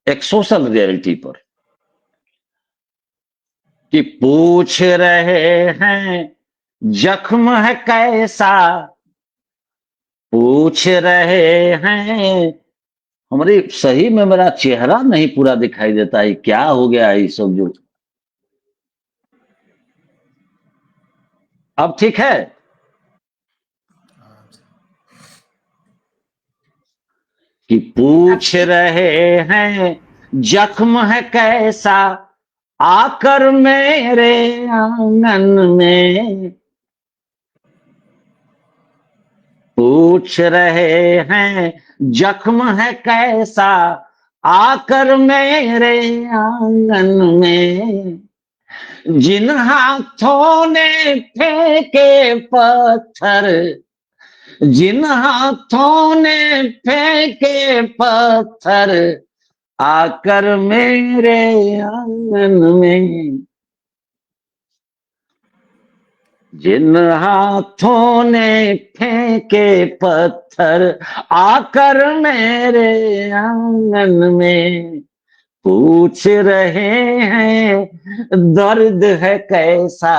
एक सोशल रियलिटी पर कि पूछ रहे हैं जख्म है कैसा, पूछ रहे हैं। हमारी सही में मेरा चेहरा नहीं पूरा दिखाई देता है, क्या हो गया है इस सब जो। अब ठीक है? कि पूछ रहे हैं जख्म है कैसा, आकर मेरे आंगन में। पूछ रहे हैं जख्म है कैसा, आकर मेरे आंगन में। जिन हाथों ने फेंके पत्थर, जिन हाथों ने फेंके पत्थर, आकर मेरे आंगन में। जिन हाथों ने फेंके पत्थर, आकर मेरे आंगन में। पूछ रहे हैं दर्द है कैसा,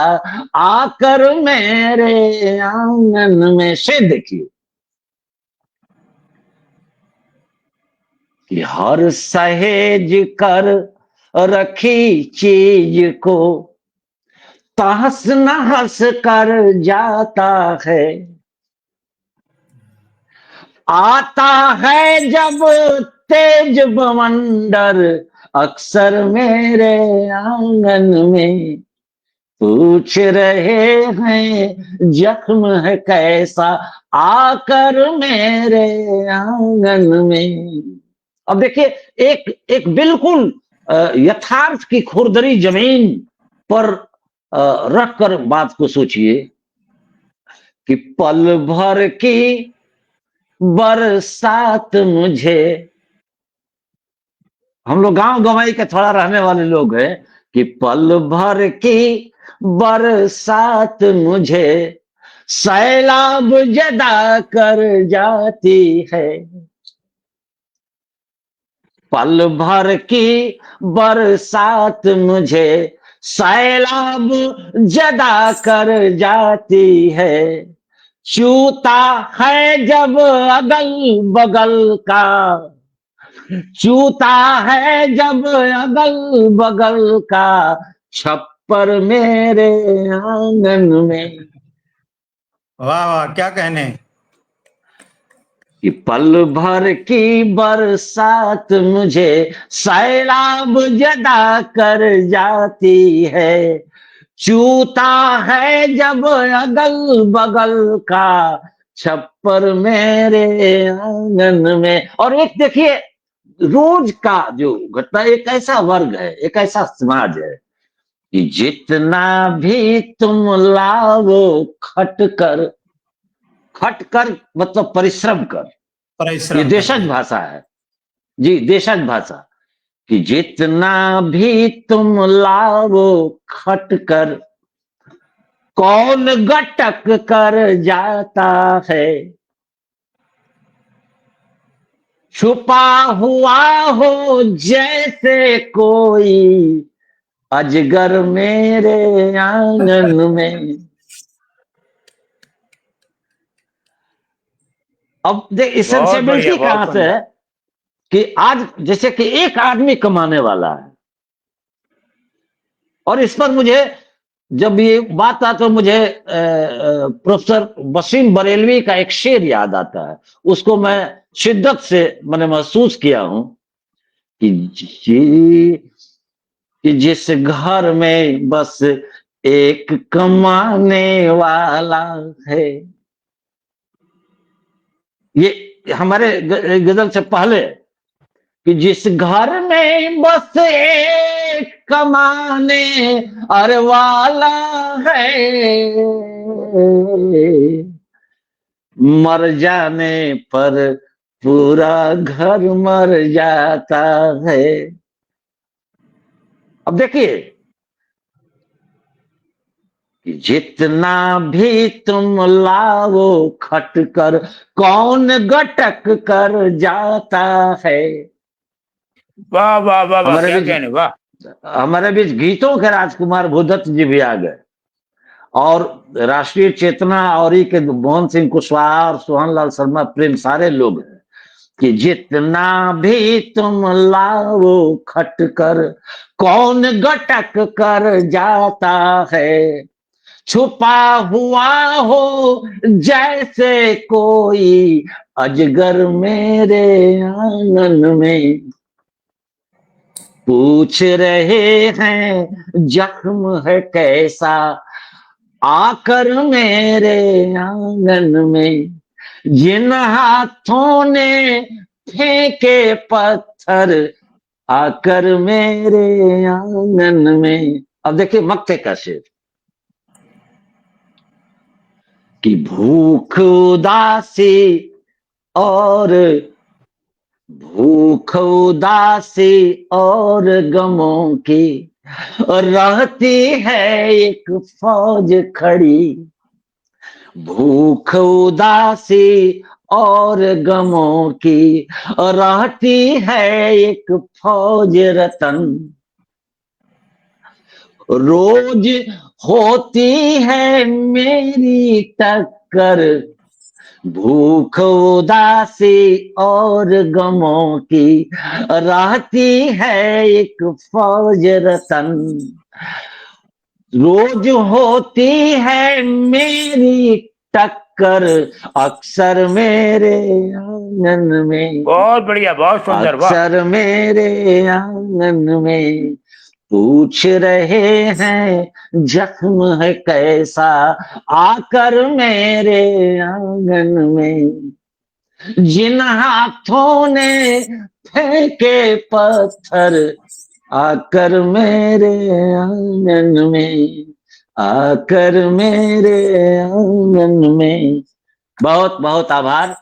आकर मेरे आंगन में। से देखिए कि हर सहेज कर रखी चीज को तहस नहस कर जाता है। आता है जब तेज बवंडर अक्सर मेरे आंगन में। पूछ रहे हैं जख्म है कैसा, आकर मेरे आंगन में। अब देखिए, एक बिल्कुल यथार्थ की खुरदरी जमीन पर रख कर बात को सोचिए कि पल भर की बरसात मुझे, हम लोग गांव गंवाई के थोड़ा रहने वाले लोग हैं, कि पल भर की बरसात मुझे सैलाब जदा कर जाती है। पल भर की बरसात मुझे सैलाब जदा कर जाती है। चूता है जब अगल बगल का, चूता है जब अगल बगल का, छप्पर मेरे आंगन में। वाह वाह, क्या कहने। कि पल भर की बरसात मुझे सैलाब जदा कर जाती है। चूता है जब अगल बगल का, छप्पर मेरे आंगन में। और एक देखिए, रोज का जो घटना, एक ऐसा वर्ग है, एक ऐसा समाज है कि जितना भी तुम लाओ खट कर मतलब परिश्रम कर, ये परिश्रम देशज करके। भाषा है जी, देशज भाषा, कि जितना भी तुम लाओ खट कर, कौन गटक कर जाता है, छुपा हुआ हो जैसे कोई अजगर मेरे आंगन में। अब देख बहुत बढ़िया, सेंसिबिलिटी बहुत कहां से सुंदर। है कि आज जैसे कि एक आदमी कमाने वाला है, और इस पर मुझे जब ये बात आता तो मुझे प्रोफेसर वसीम बरेलवी का एक शेर याद आता है। उसको मैं शिद्दत से मैंने महसूस किया हूं कि कि जिस घर में बस एक कमाने वाला है, ये हमारे गजल से पहले, कि जिस घर में बस एक कमाने अरे वाला है, मर जाने पर पूरा घर मर जाता है। अब देखिए कि जितना भी तुम लाओ खट कर, कौन गटक कर जाता है। वाह वाह वाह वाह, हमारे क्या बीच कहने, वाह। हमारे बीच गीतों के राजकुमार भूदत्त जी भी आ गए, और राष्ट्रीय चेतना और के मोहन सिंह कुशवाहा और सोहन लाल शर्मा प्रेम, सारे लोग हैं कि जितना भी तुम लाओ खट कर, कौन गटक कर जाता है, छुपा हुआ हो जैसे कोई अजगर मेरे आंगन में, पूछ रहे हैं जख्म है कैसा, आकर मेरे आंगन में, जिन हाथों ने फेंके पत्थर आकर मेरे आंगन में। अब देखिए मक्के का शेर, कि भूख उदासी और भूख उदासी और गमों की रहती है एक फौज खड़ी, भूख उदासी और गमों की रहती है एक फौज रतन, रोज होती है मेरी टक्कर, भूख उदासी और गमों की रहती है एक फौज रतन, रोज होती है मेरी टक्कर अक्सर मेरे आंगन में, बहुत बढ़िया, बहुत सुंदर, वाह। अक्सर मेरे आंगन में, पूछ रहे हैं जख्म है कैसा, आकर मेरे आंगन में, जिन हाथों ने फेंके पत्थर आकर मेरे आंगन में, आकर मेरे आंगन में। बहुत बहुत आभार।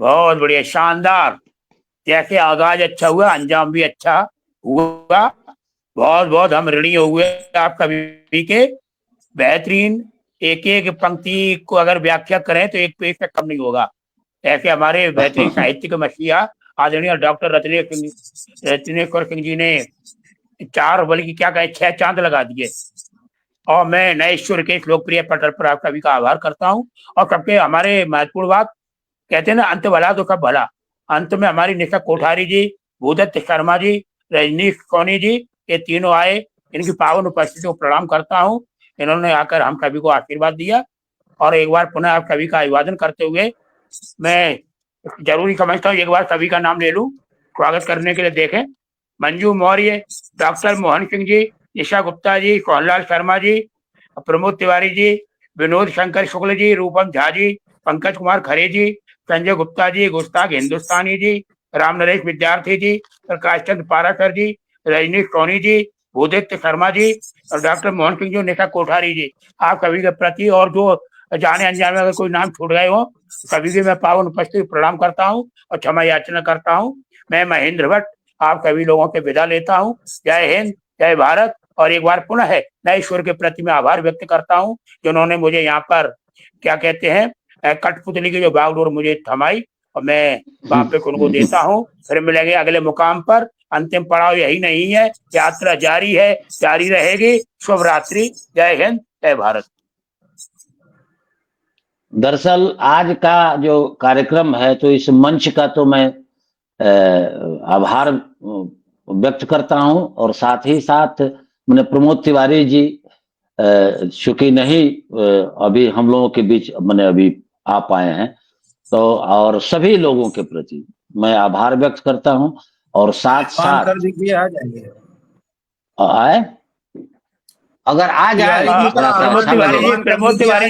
बहुत बढ़िया, शानदार। जैसे आगाज अच्छा हुआ, अंजाम भी अच्छा हुआ। बहुत बहुत हम ऋणी हुए आप कवि के। बेहतरीन, एक एक पंक्ति को अगर व्याख्या करें तो एक पेज से कम नहीं होगा। ऐसे हमारे बेहतरीन साहित्य के मसीहा आदरणीय डॉक्टर रत्नेश्वर सिंह जी ने 4 बल्कि क्या कहे 6 चांद लगा दिए। और मैं नए ईश्वर के इस लोकप्रिय पटल पर आप सभी का आभार करता हूँ। और सबके हमारे महत्वपूर्ण बात कहते हैं ना, अंत भला तो सब भला। अंत में हमारी निशा कोठारी जी, भूदत्त शर्मा जी, रजनीश सोनी जी, ये तीनों आए। इनकी पावन उपस्थिति को प्रणाम करता हूँ। इन्होंने आकर हम सभी को आशीर्वाद दिया। और एक बार पुनः आप सभी का अभिवादन करते हुए मैं जरूरी समझता हूँ एक बार सभी का नाम ले लूं स्वागत करने के लिए। देखें, मंजू मौर्य, डॉक्टर मोहन सिंह जी, निशा गुप्ता जी, सोहनलाल शर्मा जी, प्रमोद तिवारी जी, विनोद शंकर शुक्ल जी, रूपम झा जी, पंकज कुमार खरे जी, संजय गुप्ता जी, गुस्ताख हिंदुस्तानी जी, राम नरेश विद्यार्थी जी, प्रकाश चंद्र पारासर जी, रजनीश सोनी जी, भूदित्य शर्मा जी और डॉक्टर मोहन सिंह जी, निशा कोठारी जी, आप सभी के प्रति और जो जाने अनजाने में अगर कोई नाम छूट गए हो सभी की मैं पावन उपस्थिति प्रणाम करता हूँ और क्षमा याचना करता हूँ। मैं महेंद्र भट्ट आप सभी लोगों के विदा लेता हूँ। जय हिंद, जय भारत। और एक बार पुनः है मैं ईश्वर के प्रति मैं आभार व्यक्त करता हूँ जिन्होंने मुझे यहाँ पर क्या कहते हैं कठपुतली की जो बागडोर मुझे थमाई और मैं वापस उनको देता हूँ। फिर मिलेंगे अगले मुकाम पर। अंतिम पड़ाव यही नहीं है, यात्रा जारी है, जारी रहेगी। शुभ रात्रि, जय हिंद, जय भारत। दरअसल आज का जो कार्यक्रम है तो इस मंच का तो मैं आभार व्यक्त करता हूं और साथ ही साथ मैंने प्रमोद तिवारी जी चूंकि नहीं अभी हम लोगों के बीच मैंने अभी आ पाए हैं तो और सभी लोगों के प्रति मैं आभार व्यक्त करता हूं और साथ साथ सर जी भी आ जाएंगे आए अगर आ जाए प्रमोद तिवारी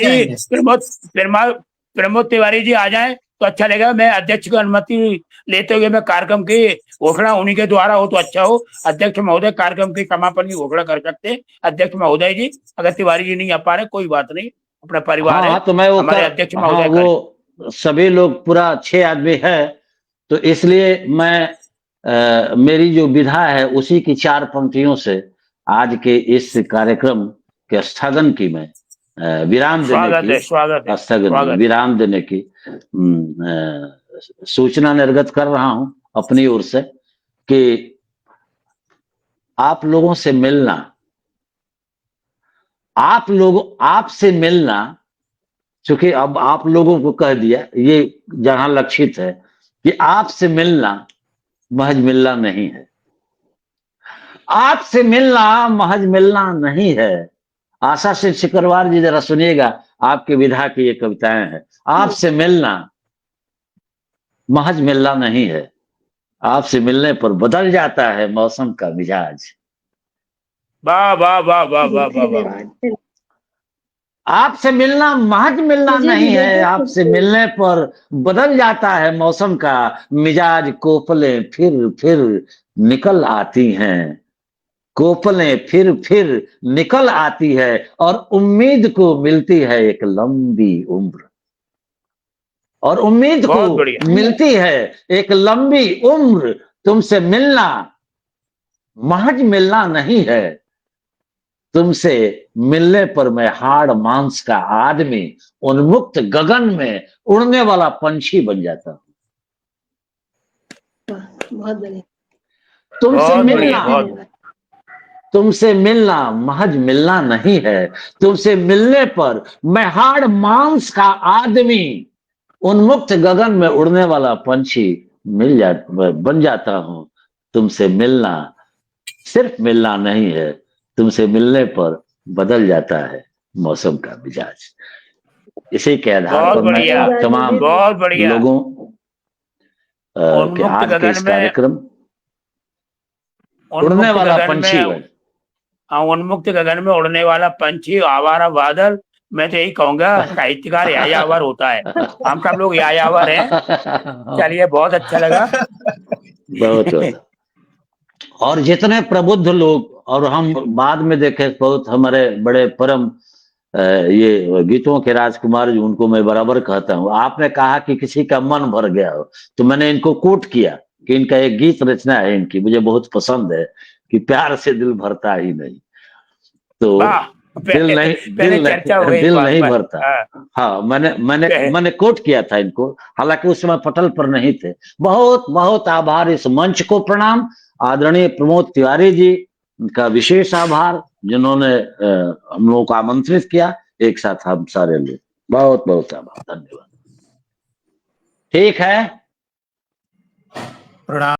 जी आ जाए तो अच्छा लगेगा। मैं अध्यक्ष की अनुमति लेते हुए मैं कार्यक्रम की घोषणा उन्हीं के द्वारा हो तो अच्छा हो। अध्यक्ष महोदय कार्यक्रम की समापन की घोषणा कर सकते हैं। अध्यक्ष महोदय जी, अगर तिवारी जी नहीं आ पा रहे कोई बात नहीं, अपना परिवार है। तो मैं वो हमारे अध्यक्ष महोदय वो सभी लोग पूरा 6 आदमी है तो इसलिए मैं मेरी जो विधा है उसी की 4 पंक्तियों से आज के इस कार्यक्रम के स्थगन की मैं विराम देने की सूचना निर्गत कर रहा हूं अपनी ओर से कि आप लोगों से मिलना, आपसे मिलना, चूंकि अब आप लोगों को कह दिया ये जहां लक्षित है कि आपसे मिलना महज मिलना नहीं है। आपसे मिलना महज मिलना नहीं है। आशा से सिकरवार जी जरा सुनिएगा, आपके विधा की ये कविताएं हैं। आपसे मिलना महज मिलना नहीं है, आपसे मिलने पर बदल जाता है मौसम का मिजाज। वाह वाह वाह वाह वाह वाह। आपसे मिलना महज मिलना नहीं है, आपसे मिलने पर बदल जाता है मौसम का मिजाज। कोपलें फिर निकल आती हैं, कोपलें फिर निकल आती है और उम्मीद को मिलती है एक लंबी उम्र, और उम्मीद को मिलती है एक लंबी उम्र। तुमसे मिलना महज मिलना नहीं है, तुमसे मिलने पर मैं हाड़ मांस का आदमी उन्मुक्त गगन में उड़ने वाला पंछी बन जाता हूं। बहुत बढ़िया। तुमसे मिलना महज मिलना नहीं है, तुमसे मिलने पर मैं हाड़ मांस का आदमी उन्मुक्त गगन में उड़ने वाला पंछी बन जाता हूं। तुमसे मिलना सिर्फ मिलना नहीं है, तुमसे मिलने पर बदल जाता है मौसम का मिजाज। इसी के आधार पर मैं तमाम लोगों के आज के इस कार्यक्रम उड़ने वाला पंछी, उन्मुक्त गगन में उड़ने वाला पंछी, आवारा बादल, मैं तो यही कहूंगा साहित्यकार यायावर होता है। हम सब लोग यायावर हैं। चलिए, बहुत अच्छा लगा। बहुत और जितने प्रबुद्ध लोग, और हम बाद में देखे बहुत हमारे बड़े परम ये गीतों के राजकुमार जी, उनको मैं बराबर कहता हूँ। आपने कहा कि किसी का मन भर गया हो, तो मैंने इनको कोट किया कि इनका एक गीत रचना है इनकी, मुझे बहुत पसंद है कि प्यार से दिल भरता ही नहीं। तो दिल नहीं भरता। हाँ, मैंने कोट किया था इनको, हालांकि उस समय पटल पर नहीं थे। बहुत बहुत आभार, इस मंच को प्रणाम। आदरणीय प्रमोद तिवारी जी का विशेष आभार, जिन्होंने हम लोगों को आमंत्रित किया एक साथ हम सारे लोग। बहुत बहुत आभार, धन्यवाद। ठीक है, प्रणाम।